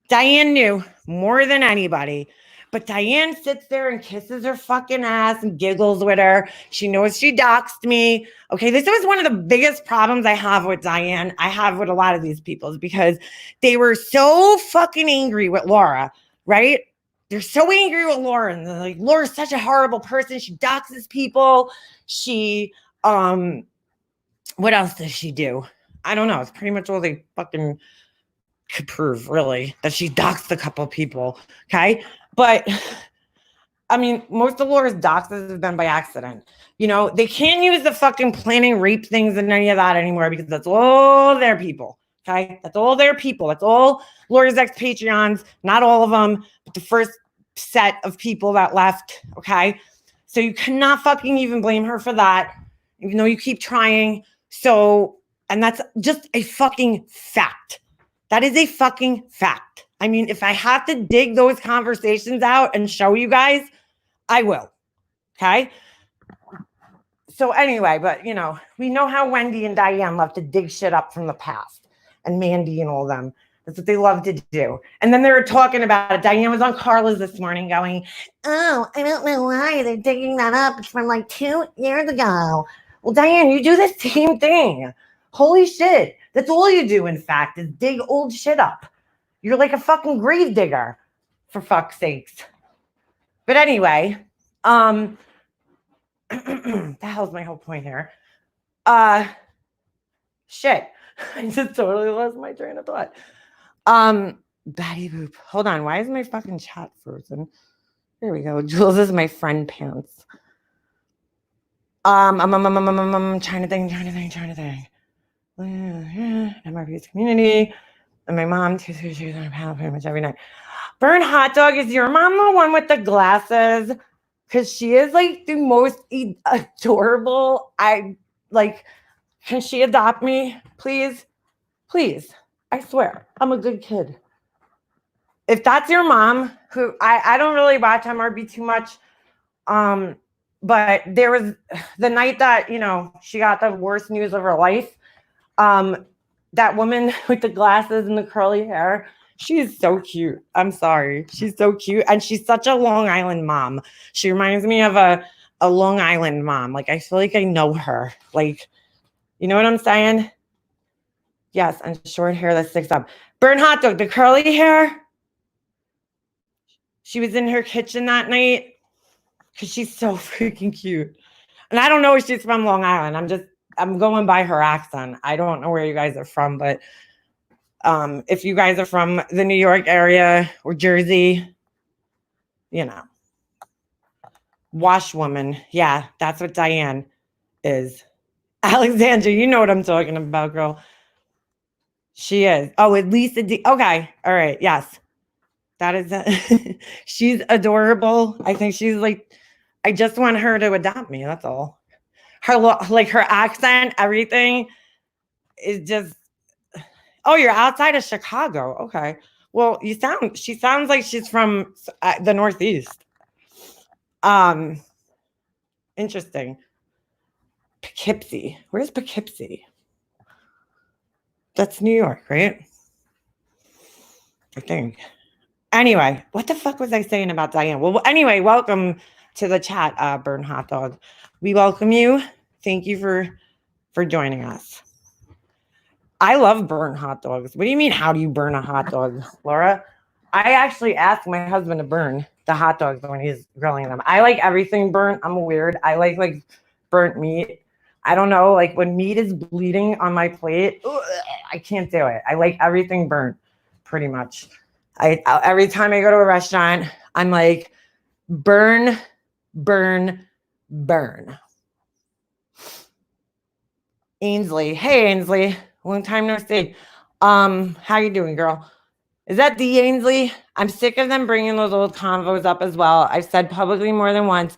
Diane knew more than anybody. But Diane sits there and kisses her fucking ass and giggles with her. She knows she doxed me. Okay, this was one of the biggest problems I have with Diane. I have with a lot of these people is because they were so fucking angry with Laura, right? They're so angry with Laura. And they're like, Laura's such a horrible person. She doxes people. She, what else does she do? I don't know. It's pretty much all they fucking could prove, really, that she doxed a couple people. Okay. But I mean, most of Laura's doxes have been by accident. You know, they can't use the fucking planning rape things and any of that anymore because that's all their people. Okay. That's all their people. That's all Laura's ex Patreons. Not all of them, but the first set of people that left. Okay. So you cannot fucking even blame her for that, even though you keep trying. So, and that's just a fucking fact. That is a fucking fact. I mean, if I have to dig those conversations out and show you guys, I will. Okay. So anyway, but you know, we know how Wendy and Diane love to dig shit up from the past, and Mandy and all of them. That's what they love to do. And then they were talking about it. Diane was on Carla's this morning going, oh, I don't know why they're digging that up. It's from like 2 years ago. Well, Diane, you do the same thing. Holy shit. That's all you do, in fact, is dig old shit up. You're like a fucking grave digger, for fuck's sakes. But anyway, the hell's my whole point here? Shit. I just totally lost my train of thought. Batty boop. Hold on. Why is my fucking chat frozen? There we go. Jules is my friend pants. I'm trying to think. MRP's community. And my mom, she's on a panel pretty much every night. Burn Hot Dog, is your mom the one with the glasses? Because she is like the most adorable. I like, can she adopt me? Please? Please. I swear, I'm a good kid. If that's your mom, who I don't really watch MRB too much. But there was the night that, you know, she got the worst news of her life. That woman with the glasses and the curly hair, she's so cute. I'm sorry. She's so cute. And she's such a Long Island mom. She reminds me of a Long Island mom. Like, I feel like I know her. Like, you know what I'm saying? Yes, and short hair that sticks up. Burn Hot Dog, the curly hair. She was in her kitchen that night because she's so freaking cute. And I don't know if she's from Long Island. I'm going by her accent. I don't know where you guys are from, but if you guys are from the New York area or Jersey, you know, washwoman. Yeah, that's what Diane is. Alexandra, you know what I'm talking about, girl. She is. Oh, at least okay. All right. Yes. That is she's adorable. I think she's like, I just want her to adopt me. That's all. Her accent, everything is just, oh, you're outside of Chicago. Okay. Well, she sounds like she's from the Northeast. Interesting. Poughkeepsie. Where's Poughkeepsie? That's New York, right? I think. Anyway, what the fuck was I saying about Diane? Well, anyway, welcome to the chat, Burn Hot Dog. We welcome you. Thank you for joining us. I love burn hot dogs. What do you mean, how do you burn a hot dog, Laura? I actually asked my husband to burn the hot dogs when he's grilling them. I like everything burnt. I'm weird. I like burnt meat. I don't know, like when meat is bleeding on my plate, I can't do it. I like everything burnt, pretty much. Every time I go to a restaurant, I'm like, burn, burn, burn. Ainsley. Hey, Ainsley. Long time no see. How you doing, girl? Is that the Ainsley? I'm sick of them bringing those old convos up as well. I've said publicly more than once.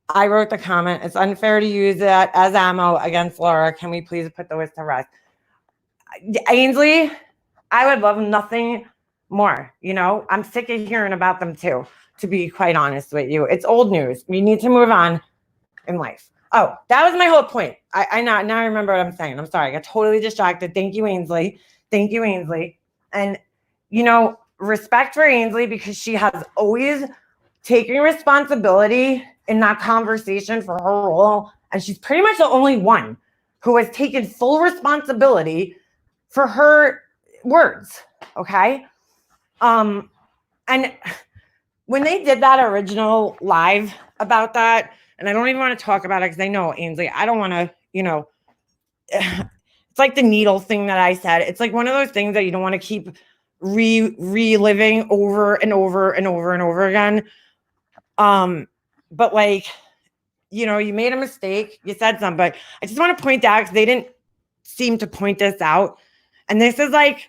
I wrote the comment. It's unfair to use that as ammo against Laura. Can we please put those to rest? Ainsley, I would love nothing more. You know, I'm sick of hearing about them too, to be quite honest with you. It's old news. We need to move on in life. Oh, that was my whole point. I now I remember what I'm saying. I'm sorry. I got totally distracted. Thank you, Ainsley. Thank you, Ainsley. And, you know, respect for Ainsley because she has always taken responsibility in that conversation for her role. And she's pretty much the only one who has taken full responsibility for her words. Okay. And when they did that original live about that, and I don't even want to talk about it because I know, Ainsley, I don't want to, you know, it's like the needle thing that I said. It's like one of those things that you don't want to keep reliving over and over and over and over again. But like, you know, you made a mistake. You said something, but I just want to point out because they didn't seem to point this out. And this is like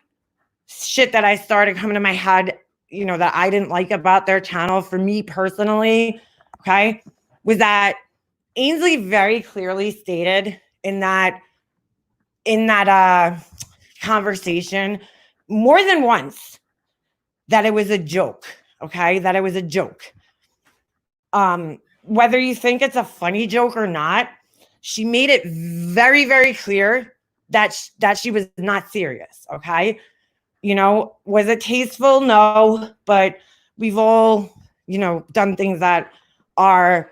shit that I started coming to my head, you know, that I didn't like about their channel for me personally. Okay. Was that Ainsley very clearly stated in that conversation more than once that it was a joke. Okay. That it was a joke. Whether you think it's a funny joke or not, she made it very, very clear that she was not serious. Okay. You know, was it tasteful? No, but we've all, you know, done things that are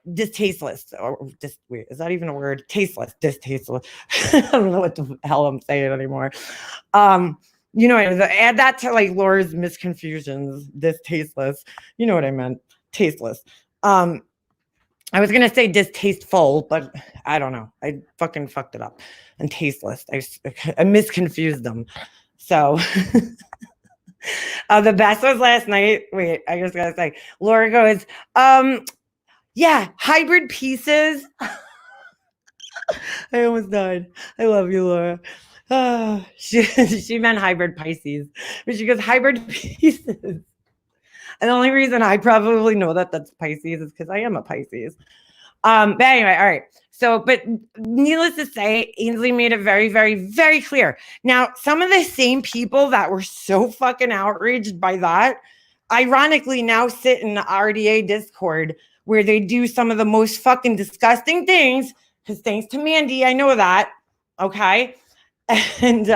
distasteless or wait, is that even a word? Tasteless, distasteful. I don't know what the hell I'm saying anymore. You know, add that to like Laura's misconfusions, distasteless. You know what I meant? Tasteless. I was gonna say distasteful, but I don't know. I fucking fucked it up. And tasteless. I misconfused them. So the best was last night. Wait, I just gotta say, Laura goes, yeah, hybrid pieces. I almost died. I love you, Laura. She meant hybrid Pisces, but she goes hybrid pieces. And the only reason I probably know that that's Pisces is because I am a Pisces. But anyway, all right. So, but needless to say, Ainsley made it very, very, very clear. Now, some of the same people that were so fucking outraged by that, ironically now sit in the RDA Discord where they do some of the most fucking disgusting things. Because thanks to Mandy, I know that. Okay. And,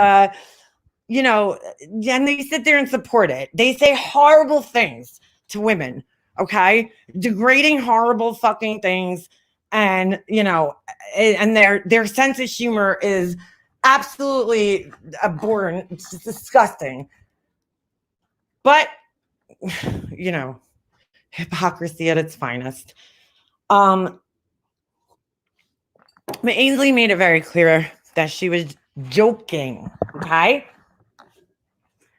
you know, and they sit there and support it. They say horrible things to women. Okay. Degrading, horrible fucking things. And, you know, and their sense of humor is absolutely abhorrent. It's just disgusting. But, you know, hypocrisy at its finest. But Ainsley made it very clear that she was joking. Okay.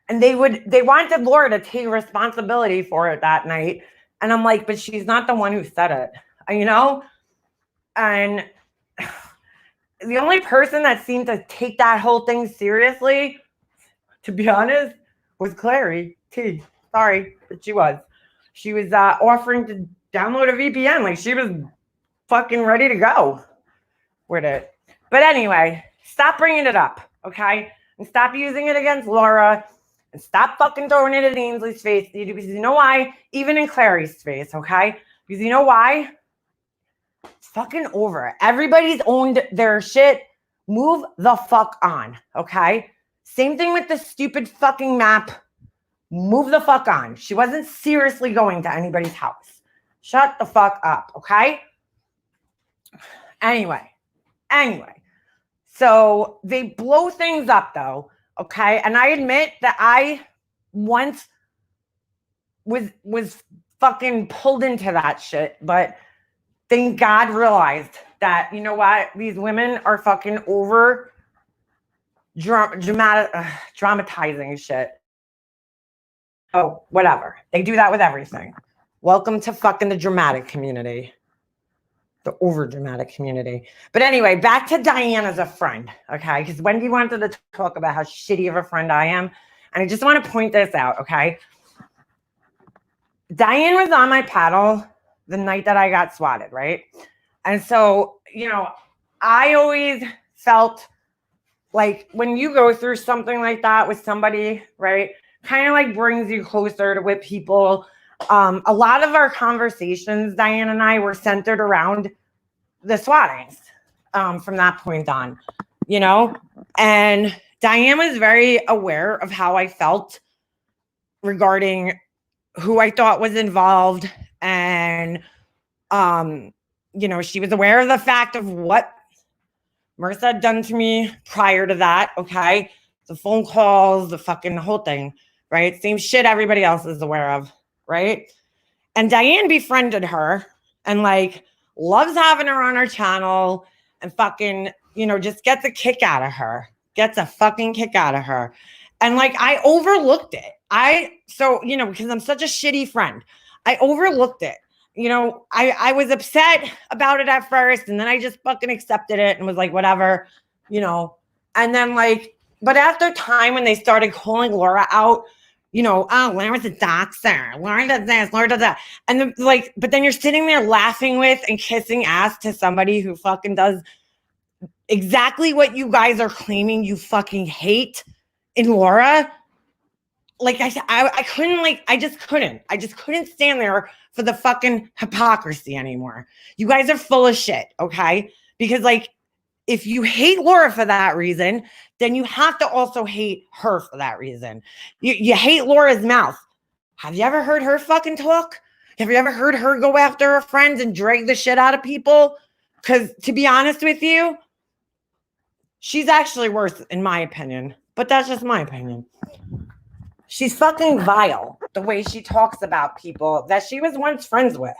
And they wanted Laura to take responsibility for it that night. And I'm like, but she's not the one who said it, you know? And the only person that seemed to take that whole thing seriously, to be honest, was Clary T. Sorry, but she was. She was offering to download a VPN. Like she was fucking ready to go with it. But anyway, stop bringing it up, okay? And stop using it against Laura. And stop fucking throwing it in Ainsley's face. Because you know why? Even in Clary's face, okay? Because you know why? It's fucking over. Everybody's owned their shit. Move the fuck on, okay? Same thing with the stupid fucking map. Move the fuck on. She wasn't seriously going to anybody's house. Shut the fuck up, okay? Anyway. So they blow things up though, okay? And I admit that I once was fucking pulled into that shit, but thank God realized that, you know what? These women are fucking over dramatizing shit. Oh, whatever. They do that with everything. Welcome to fucking the dramatic community. The over dramatic community. But anyway, back to Diane as a friend, okay? Because Wendy wanted to talk about how shitty of a friend I am. And I just want to point this out, okay? Diane was on my paddle the night that I got swatted, right? And so, you know, I always felt like when you go through something like that with somebody, right, kind of like brings you closer to with people. A lot of our conversations, Diane and I, were centered around the swattings from that point on, you know? And Diane was very aware of how I felt regarding who I thought was involved. And, you know, she was aware of the fact of what Marissa had done to me prior to that, okay? The phone calls, the fucking whole thing, right? Same shit everybody else is aware of, right? And Diane befriended her and like loves having her on her channel and fucking, you know, just gets a kick out of her. Gets a fucking kick out of her. And like I overlooked it. So, you know, because I'm such a shitty friend, I overlooked it. I was upset about it at first, and then I just fucking accepted it and was like, whatever, and then but after time when they started calling Laura out, oh, Laura's a doxer, Laura does this, Laura does that. And then, but then you're sitting there laughing with and kissing ass to somebody who fucking does exactly what you guys are claiming you fucking hate in Laura. I couldn't, I just couldn't stand there for the fucking hypocrisy anymore. You guys are full of shit, okay? Because if you hate Laura for that reason, then you have to also hate her for that reason. You hate Laura's mouth. Have you ever heard her fucking talk? Have you ever heard her go after her friends and drag the shit out of people? Because to be honest with you, she's actually worse in my opinion, but that's just my opinion. She's fucking vile the way she talks about people that she was once friends with.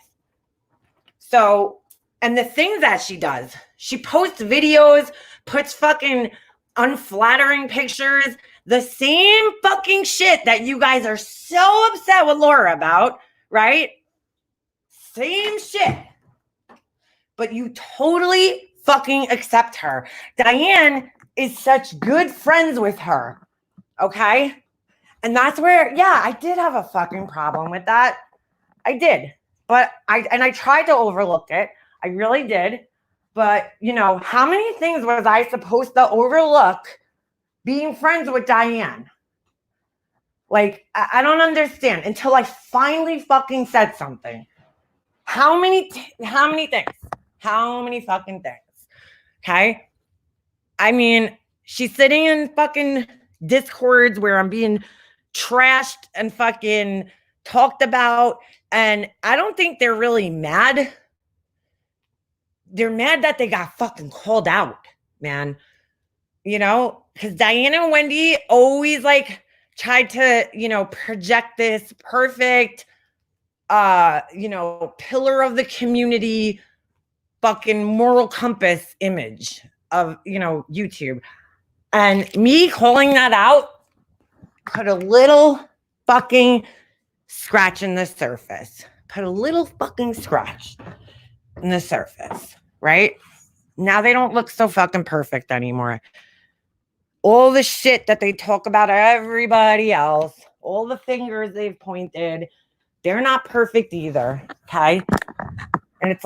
So, and the things that she does, she posts videos, puts fucking unflattering pictures, the same fucking shit that you guys are so upset with Laura about, right? Same shit. But you totally fucking accept her. Diane is such good friends with her, okay? And that's where, yeah, I did have a fucking problem with that. I did. But I tried to overlook it. I really did. But, how many things was I supposed to overlook being friends with Diane? I don't understand until I finally fucking said something. How many things? How many fucking things? Okay? I mean, she's sitting in fucking Discords where I'm being trashed and fucking talked about, and I don't think they're really mad. They're mad that they got fucking called out, man. Because Diane and Wendy always tried to, project this perfect, pillar of the community, fucking moral compass image of, YouTube. And me calling that out put a little fucking scratch in the surface. Put a little fucking scratch in the surface, right? Now they don't look so fucking perfect anymore. All the shit that they talk about everybody else, all the fingers they've pointed, they're not perfect either, okay? And it's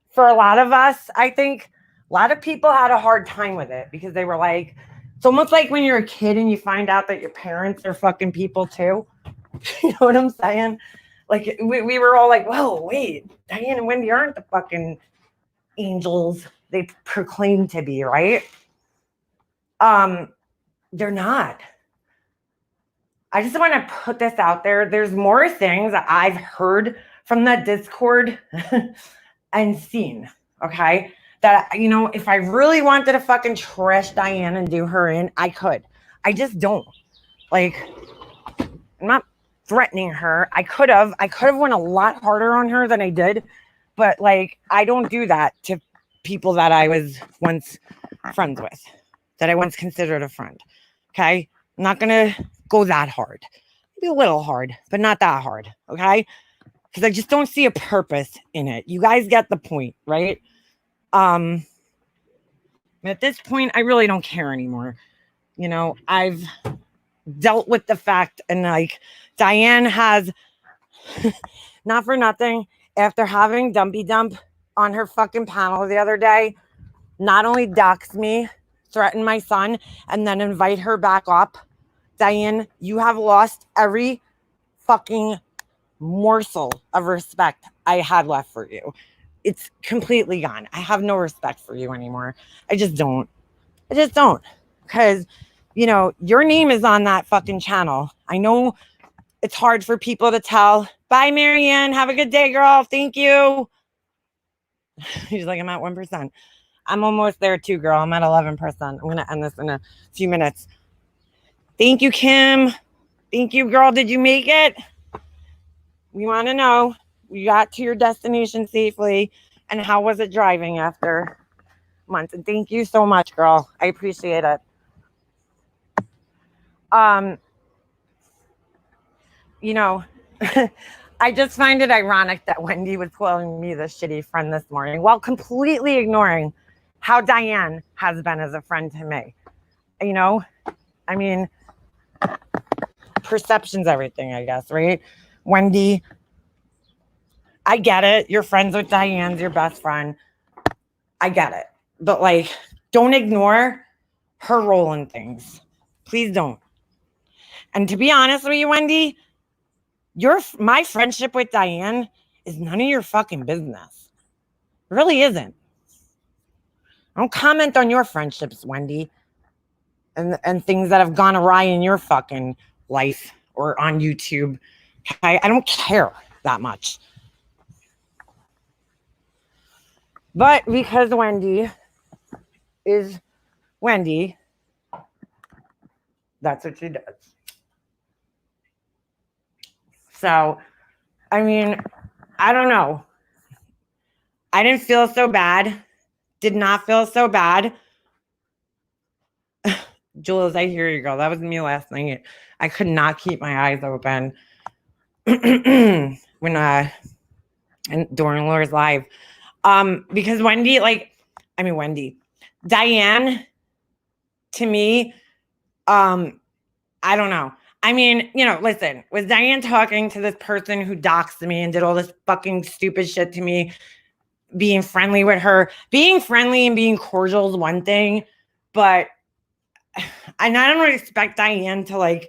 for a lot of us, I think a lot of people had a hard time with it because they were it's almost like when you're a kid and you find out that your parents are fucking people too. You know what I'm saying? We were all whoa, wait, Diane and Wendy aren't the fucking angels they proclaim to be, right? They're not. I just want to put this out there. There's more things that I've heard from that Discord and seen, okay? That, if I really wanted to fucking trash Diane and do her in, I could. I just don't. I'm not threatening her. I could have went a lot harder on her than I did. But, I don't do that to people that I was once friends with, that I once considered a friend, okay? I'm not going to go that hard. Maybe a little hard, but not that hard, okay? Because I just don't see a purpose in it. You guys get the point, right? At this point, I really don't care anymore. I've dealt with the fact, and Diane has, not for nothing, after having Dumpy Dump on her fucking panel the other day, not only dox me, threaten my son, and then invite her back up. Diane, you have lost every fucking morsel of respect I had left for you. It's completely gone. I have no respect for you anymore. I just don't. Because, your name is on that fucking channel. I know it's hard for people to tell. Bye, Marianne. Have a good day, girl. Thank you. She's like, I'm at 1%. I'm almost there too, girl. I'm at 11%. I'm going to end this in a few minutes. Thank you, Kim. Thank you, girl. Did you make it? We want to know. You got to your destination safely. And how was it driving after months? And thank you so much, girl. I appreciate it. I just find it ironic that Wendy was calling me the shitty friend this morning while completely ignoring how Diane has been as a friend to me. You know, I mean, perception's everything, I guess, right? Wendy, I get it. You're friends with Diane's your best friend. I get it. But like, don't ignore her role in things. Please don't. And to be honest with you, Wendy, my friendship with Diane is none of your fucking business. It really isn't. I don't comment on your friendships, Wendy, and things that have gone awry in your fucking life or on YouTube. Okay? I don't care that much. But because Wendy is Wendy, that's what she does. So, I mean, I don't know. I didn't feel so bad. Did not feel so bad. Jules, I hear you, girl. That was me last night. I could not keep my eyes open when and during Laura's live. Because Diane, to me, I don't know. I mean, listen, was Diane talking to this person who doxed me and did all this fucking stupid shit to me, being friendly with her? Being friendly and being cordial is one thing, but I don't expect Diane to I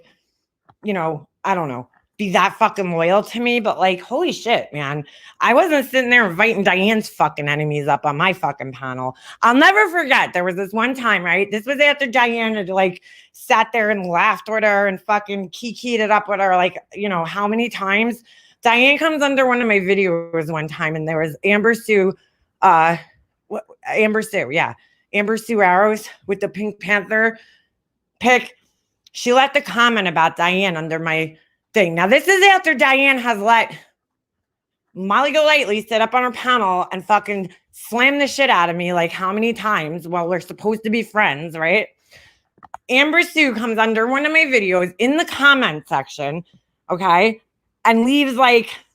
don't know, be that fucking loyal to me, but like, holy shit, man. I wasn't sitting there inviting Diane's fucking enemies up on my fucking panel. I'll never forget. There was this one time, right? This was after Diane had sat there and laughed with her and fucking kikied it up with her. How many times? Diane comes under one of my videos one time and there was Amber Sue Arrows with the Pink Panther pick. She let the comment about Diane under my thing. Now, this is after Diane has let Molly Golightly sit up on her panel and fucking slam the shit out of me how many times while we're supposed to be friends, right? Amber Sue comes under one of my videos in the comment section, okay, and leaves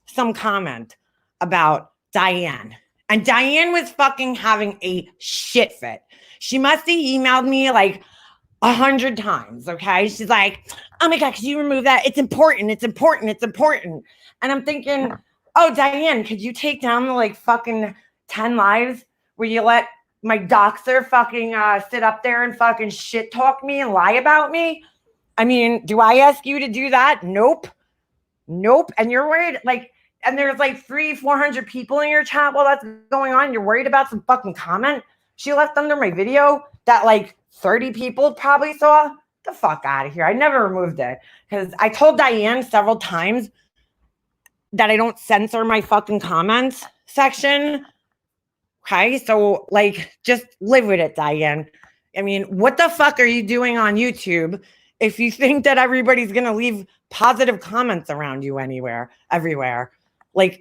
some comment about Diane. And Diane was fucking having a shit fit. She must have emailed me 100 times, okay? She's like, oh my God, could you remove that? It's important. And I'm thinking, oh, Diane, could you take down the fucking 10 lives where you let my doxer fucking sit up there and fucking shit talk me and lie about me? I mean, do I ask you to do that? Nope. And you're worried, and there's 300-400 people in your chat while that's going on. You're worried about some fucking comment she left under my video that 30 people probably saw? The fuck out of here. I never removed it because I told Diane several times that I don't censor my fucking comments section. Okay, so just live with it, Diane. I mean, what the fuck are you doing on YouTube if you think that everybody's gonna leave positive comments around you everywhere?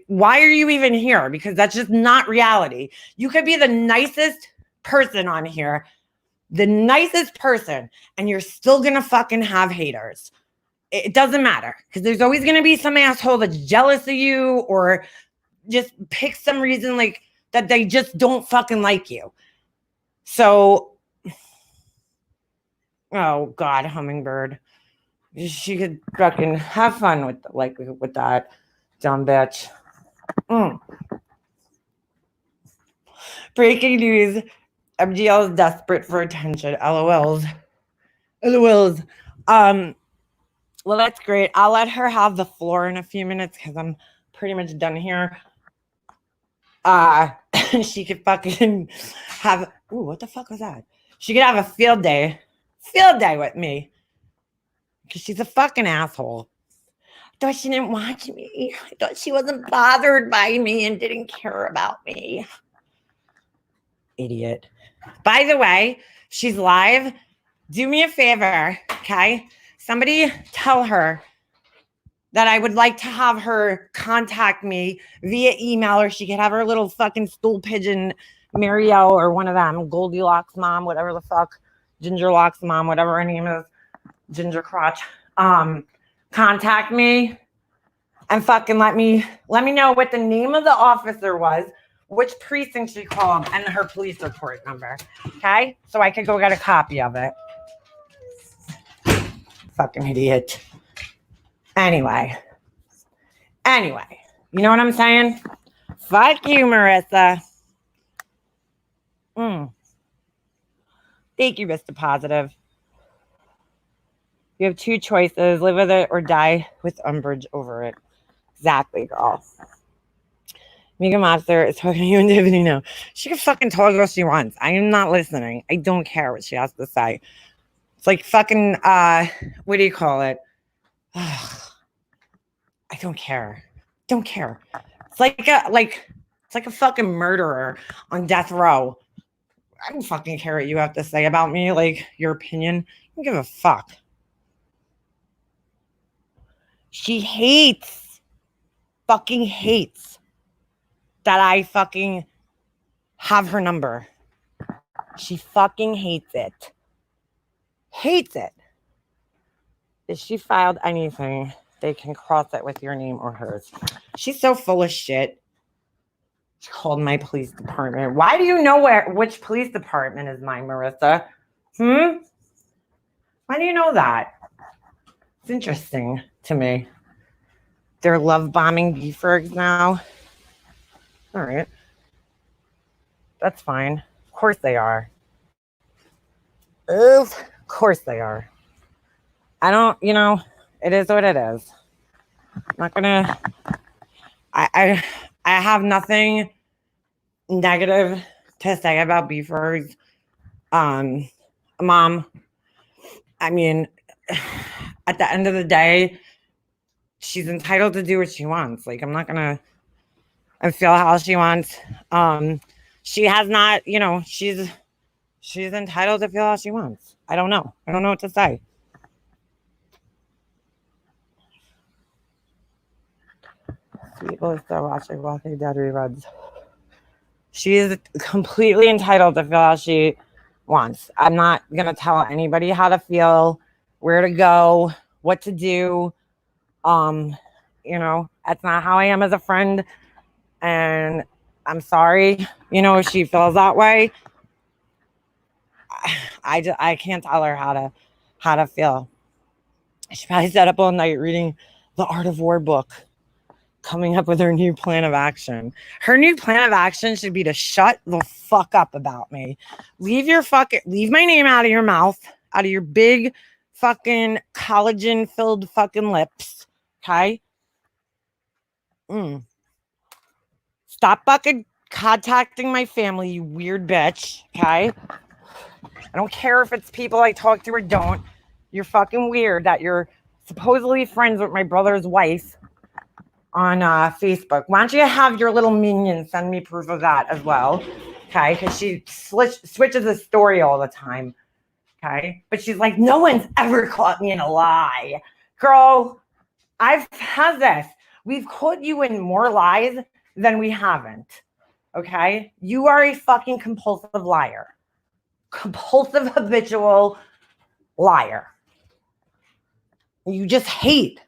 Why are you even here? Because that's just not reality. You could be the nicest person on here, and you're still gonna fucking have haters. It doesn't matter because there's always gonna be some asshole that's jealous of you or just pick some reason that they just don't fucking like you. So, oh God, Hummingbird, she could fucking have fun with that dumb bitch. Breaking news. MGL is desperate for attention. LOLs. Well, that's great. I'll let her have the floor in a few minutes because I'm pretty much done here. She could fucking have. Ooh, what the fuck was that? She could have a field day with me because she's a fucking asshole. I thought she didn't watch me. I thought she wasn't bothered by me and didn't care about me. Idiot. By the way, she's live. Do me a favor, okay? Somebody tell her that I would like to have her contact me via email, or she could have her little fucking stool pigeon, Marielle, or one of them, Goldilocks mom, whatever the fuck, Gingerlocks mom, whatever her name is, Ginger Crotch. Contact me and fucking let me know what the name of the officer was, which precinct she called, and her police report number. Okay? So I could go get a copy of it. Fucking idiot. Anyway, you know what I'm saying? Fuck you, Marissa. Thank you, Mr. Positive. You have two choices: live with it or die with umbrage over it. Exactly, girl. Mega Monster is talking to you and Tiffany now. She can fucking talk what she wants. I am not listening. I don't care what she has to say. It's like fucking, what do you call it? I don't care. Don't care. It's like a fucking murderer on death row. I don't fucking care what you have to say about me, like your opinion. I don't give a fuck. She fucking hates that I fucking have her number. She fucking hates it. Hates it. If she filed anything, they can cross it with your name or hers. She's so full of shit. She called my police department. Why do you know which police department is mine, Marissa? Why do you know that? It's interesting to me. They're love bombing Beefers now. All right. That's fine. Of course they are. Of course they are. I don't, it is what it is. I'm not gonna, I have nothing negative to say about Beefers. Mom, I mean, at the end of the day, she's entitled to do what she wants. Like, I'm not gonna feel how she wants. She has not, she's entitled to feel how she wants. I don't know what to say. People are still watching Walking Dead reruns. She is completely entitled to feel how she wants. I'm not going to tell anybody how to feel, where to go, what to do. That's not how I am as a friend. And I'm sorry, if she feels that way. I can't tell her how to feel. She probably sat up all night reading the Art of War book, coming up with her new plan of action. Her new plan of action should be to shut the fuck up about me. Leave my name out of your mouth, out of your big fucking collagen filled fucking lips. Okay? Stop fucking contacting my family, you weird bitch. Okay? I don't care if it's people I talk to or don't. You're fucking weird that you're supposedly friends with my brother's wife on Facebook. Why don't you have your little minion send me proof of that as well? Okay, because she switches the story all the time. Okay, but she's like, no one's ever caught me in a lie. Girl, I've had this. We've caught you in more lies than we haven't. Okay, you are a fucking compulsive liar. Compulsive, habitual liar. You just hate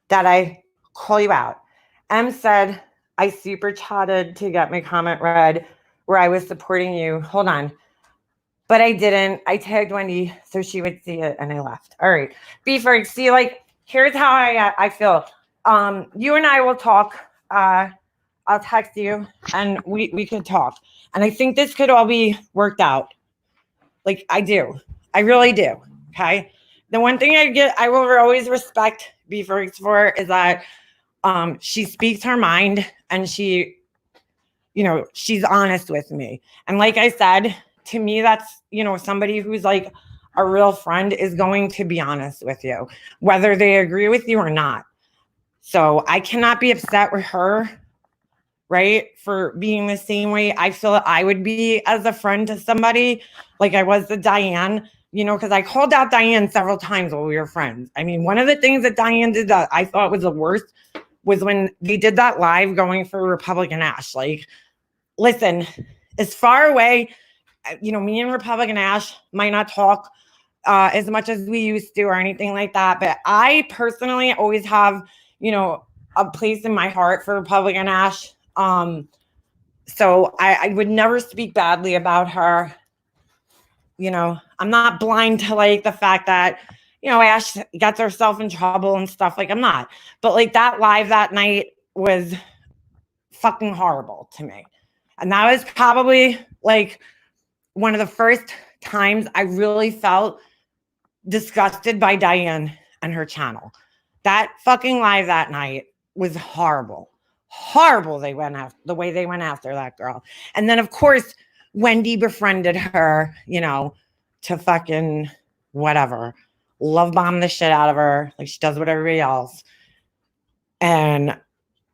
that I call you out. M said, I super chatted to get my comment read where I was supporting you. Hold on. But I didn't. I tagged Wendy so she would see it and I left. All right. Beefer, see, here's how I feel. You and I will talk. I'll text you and we could talk. And I think this could all be worked out. I do. I really do. Okay. The one thing I will always respect Beefer for is that she speaks her mind and she's honest with me. And like I said, to me, that's, somebody who's like a real friend is going to be honest with you, whether they agree with you or not. So I cannot be upset with her, right, for being the same way I feel I would be as a friend to somebody like I was to Diane, because I called out Diane several times while we were friends. I mean, one of the things that Diane did that I thought was the worst was when they did that live going for Republican Ash. Listen, as far away, me and Republican Ash might not talk as much as we used to or anything like that. But I personally always have you know, a place in my heart for Republican Ash. So I would never speak badly about her. You know, I'm not blind to like the fact that, you know, Ash gets herself in trouble and stuff. Like, I'm not. But like that live that night was fucking horrible to me. And that was probably like one of the first times I really felt disgusted by Diane and her channel. That fucking live that night was horrible. Horrible they went after the way they went after that girl. And then of course Wendy befriended her, you know, to fucking whatever. Love bomb the shit out of her like she does with everybody else. And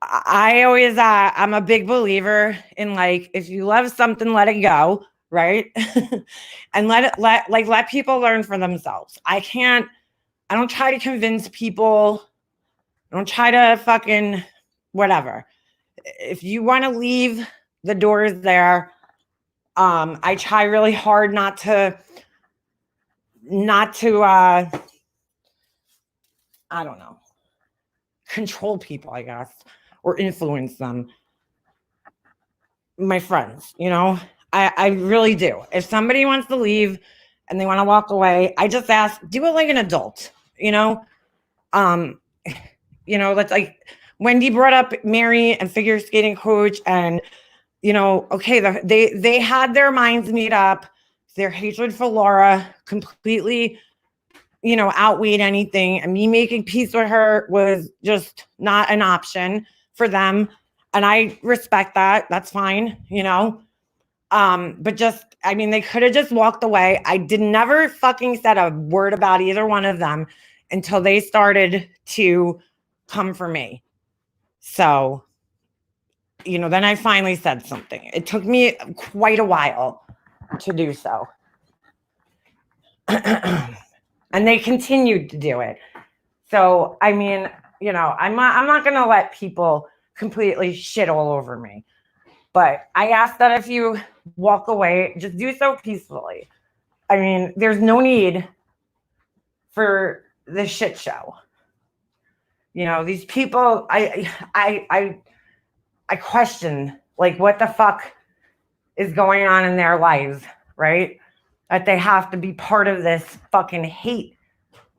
I always I'm a big believer in like if you love something, let it go, right? And let people learn for themselves. I don't try to convince people. I don't try to fucking whatever. If you want to leave, the doors there. I try really hard not to I don't know, control people, I guess, or influence them. My friends, you know, I really do. If somebody wants to leave and they want to walk away, I just ask, do it like an adult, you know? You know, that's like Wendy brought up Mary and figure skating coach, and you know, okay, they had their minds made up. Their hatred for Laura completely, you know, outweighed anything. And me making peace with her was just not an option for them. And I respect that. That's fine, you know. But just, I mean, they could have just walked away. I never fucking said a word about either one of them until they started to come for me. So, you know, then I finally said something. It took me quite a while to do so. And they continued to do it. So, I mean, you know, I'm not going to let people completely shit all over me. But I ask that if you walk away, just do so peacefully. I mean, there's no need for this shit show. You know, these people, I question, like, what the fuck is going on in their lives, right? That they have to be part of this fucking hate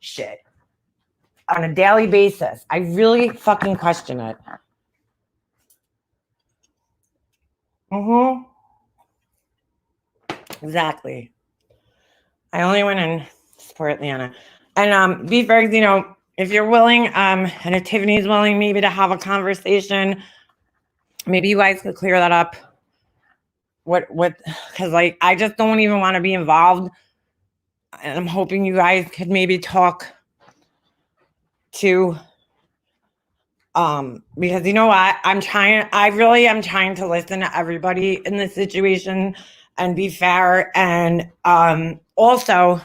shit on a daily basis. I really fucking question it. Exactly. I only went in support Leanna. And be very, you know, if you're willing, and if Tiffany's willing maybe to have a conversation, maybe you guys could clear that up. What, because like, I just don't even want to be involved. And I'm hoping you guys could maybe talk to, because you know what, I really am trying to listen to everybody in this situation and be fair. And, also,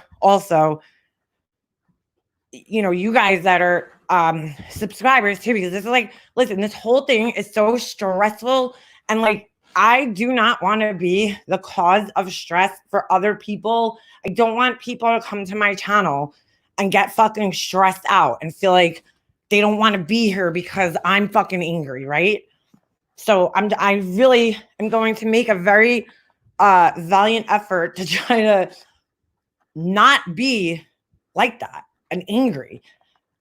you know, you guys that are subscribers too, because this is like, listen, this whole thing is so stressful, and like, I do not want to be the cause of stress for other people. I don't want people to come to my channel and get fucking stressed out and feel like they don't want to be here because I'm fucking angry, right? So I really am going to make a very valiant effort to try to not be like that and angry.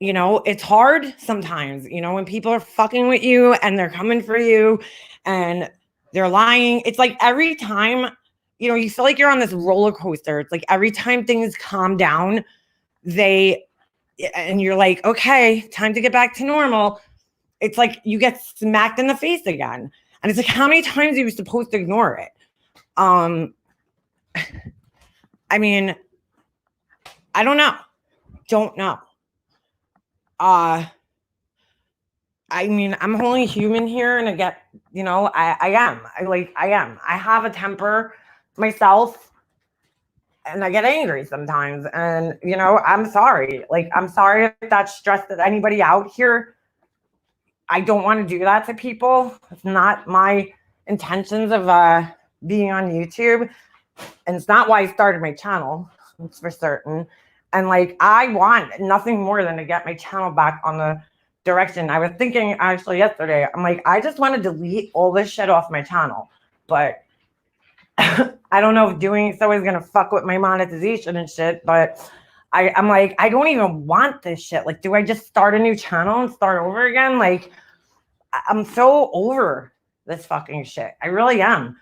You know, it's hard sometimes, you know, when people are fucking with you and they're coming for you and they're lying. It's like every time, you know, you feel like you're on this roller coaster. It's like every time things calm down, and you're like, okay, time to get back to normal. It's like you get smacked in the face again. And it's like, how many times are you supposed to ignore it? I mean, I don't know. I mean, I'm only human here, and I get, you know, I am. I have a temper myself, and I get angry sometimes. And, you know, I'm sorry. Like, I'm sorry if that stressed anybody out here. I don't want to do that to people. It's not my intentions of being on YouTube. And it's not why I started my channel. It's for certain. And like, I want nothing more than to get my channel back on the direction. I was thinking actually yesterday, I'm like, I just want to delete all this shit off my channel, but I don't know if doing so is going to fuck with my monetization and shit, but I'm like, I don't even want this shit. Like, do I just start a new channel and start over again? Like, I'm so over this fucking shit. I really am.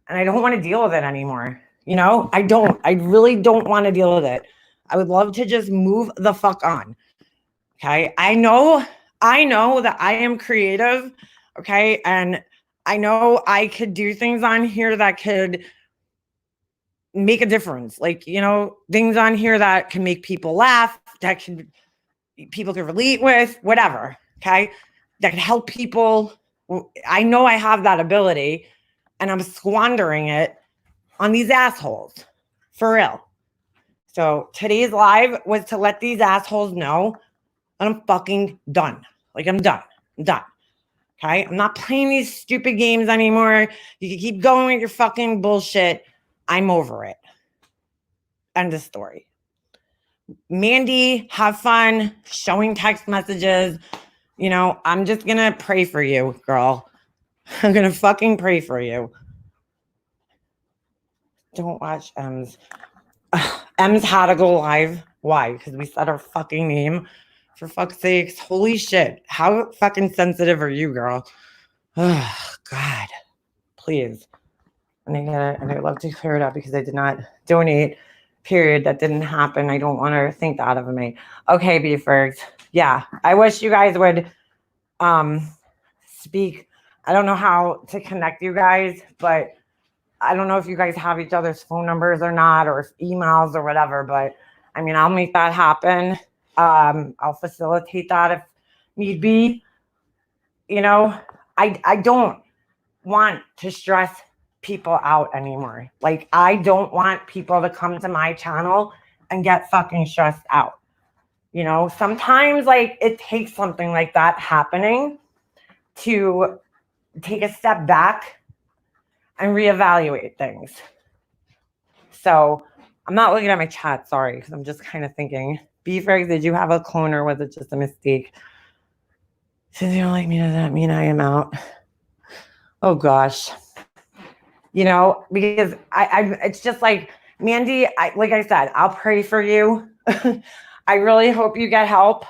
And I don't want to deal with it anymore. You know, I really don't want to deal with it. I would love to just move the fuck on. Okay. I know that I am creative. Okay. And I know I could do things on here that could make a difference. Like, you know, things on here that can make people laugh, that people can relate with, whatever. Okay. That can help people. I know I have that ability and I'm squandering it on these assholes for real. So today's live was to let these assholes know that I'm fucking done. Like I'm done. Okay. I'm not playing these stupid games anymore. You can keep going with your fucking bullshit. I'm over it. End of story. Mandy, have fun showing text messages. You know, I'm just going to pray for you, girl. I'm going to fucking pray for you. Don't watch M's. M's had to go live. Why? Because we said our fucking name. For fuck's sakes. Holy shit. How fucking sensitive are you, girl? Oh, God. Please. And I'd love to clear it up because I did not donate. Period. That didn't happen. I don't want her to think that of me. Okay, Beefers. Yeah. I wish you guys would speak. I don't know how to connect you guys, but I don't know if you guys have each other's phone numbers or not, or emails or whatever, but I mean, I'll make that happen. I'll facilitate that if need be. You know, I don't want to stress people out anymore. Like, I don't want people to come to my channel and get fucking stressed out. You know, sometimes like it takes something like that happening to take a step back and reevaluate things. So I'm not looking at my chat, sorry, because I'm just kind of thinking, Beefers, did you have a clone or was it just a mistake? Since you don't like me, does that mean I am out? Oh gosh. You know, because I it's just like, Mandy, like I said, I'll pray for you. I really hope you get help.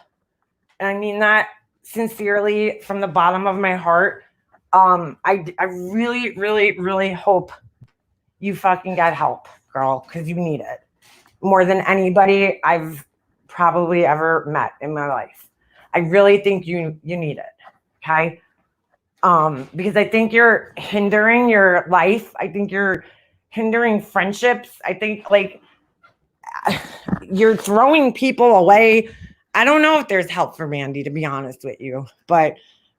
And I mean that sincerely from the bottom of my heart. I really, really, really hope you fucking get help, girl, because you need it more than anybody I've probably ever met in my life. I really think you need it. Okay. Because I think you're hindering your life. I think you're hindering friendships. I think like you're throwing people away. I don't know if there's help for Mandy, to be honest with you, but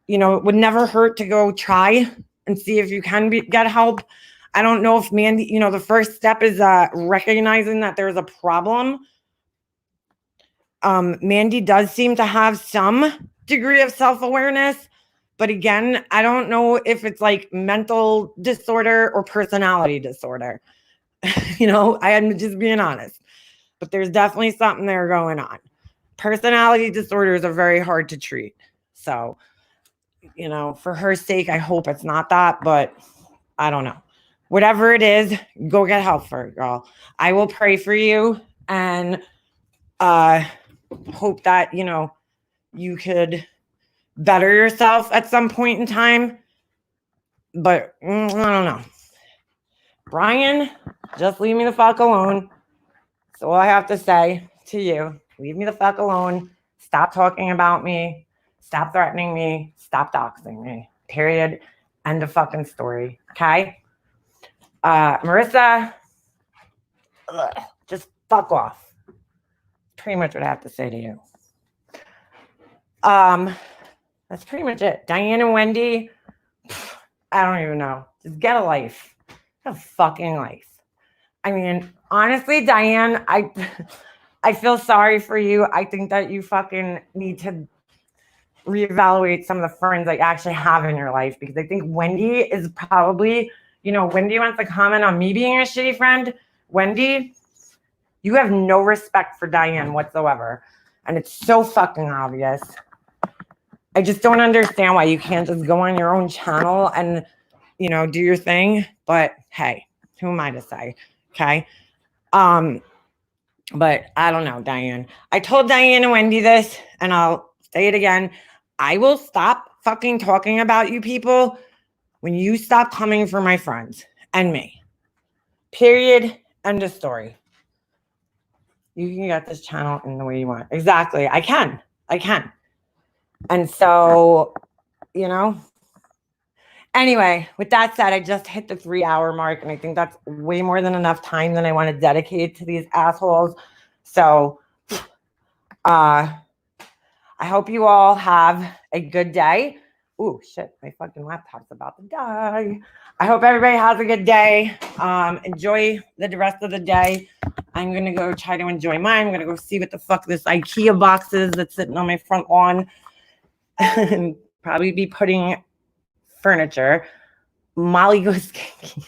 you know, it would never hurt to go try and see if you can get help. I don't know if Mandy, you know, the first step is recognizing that there's a problem. Mandy does seem to have some degree of self-awareness, but again, I don't know if it's like mental disorder or personality disorder. You know, I am just being honest, but there's definitely something there going on. Personality disorders are very hard to treat. So, you know, for her sake, I hope it's not that, but I don't know. Whatever it is, go get help for it, girl. I will pray for you and hope that, you know, you could better yourself at some point in time. But I don't know. Brian, just leave me the fuck alone. That's all I have to say to you. Leave me the fuck alone. Stop talking about me. Stop threatening me. Stop doxing me. Period. End of fucking story. Okay? Marissa, just fuck off. Pretty much what I have to say to you. That's pretty much it. Diane and Wendy, I don't even know. Just get a life. Get a fucking life. I mean, honestly, Diane, I feel sorry for you. I think that you fucking need to reevaluate some of the friends that you actually have in your life, because I think Wendy is probably, you know, Wendy wants to comment on me being a shitty friend. Wendy, you have no respect for Diane whatsoever. And it's so fucking obvious. I just don't understand why you can't just go on your own channel and, you know, do your thing. But hey, who am I to say? Okay. But I don't know, Diane. I told Diane and Wendy this, and I'll say it again. I will stop fucking talking about you people when you stop coming for my friends and me. Period. End of story. You can get this channel in the way you want. Exactly. I can. And so, you know, anyway, with that said, I just hit the 3-hour mark, and I think that's way more than enough time than I want to dedicate to these assholes. So, I hope you all have a good day. Ooh, shit, my fucking laptop's about to die. I hope everybody has a good day. Enjoy the rest of the day. I'm going to go try to enjoy mine. I'm going to go see what the fuck this IKEA box is that's sitting on my front lawn. And probably be putting furniture. Molly goes,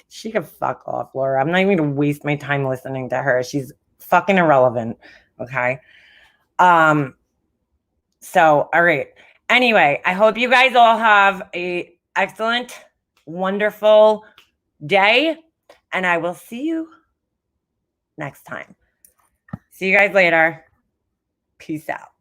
she can fuck off, Laura. I'm not even going to waste my time listening to her. She's fucking irrelevant. Okay. So, all right. Anyway, I hope you guys all have a excellent, wonderful day, and I will see you next time. See you guys later. Peace out.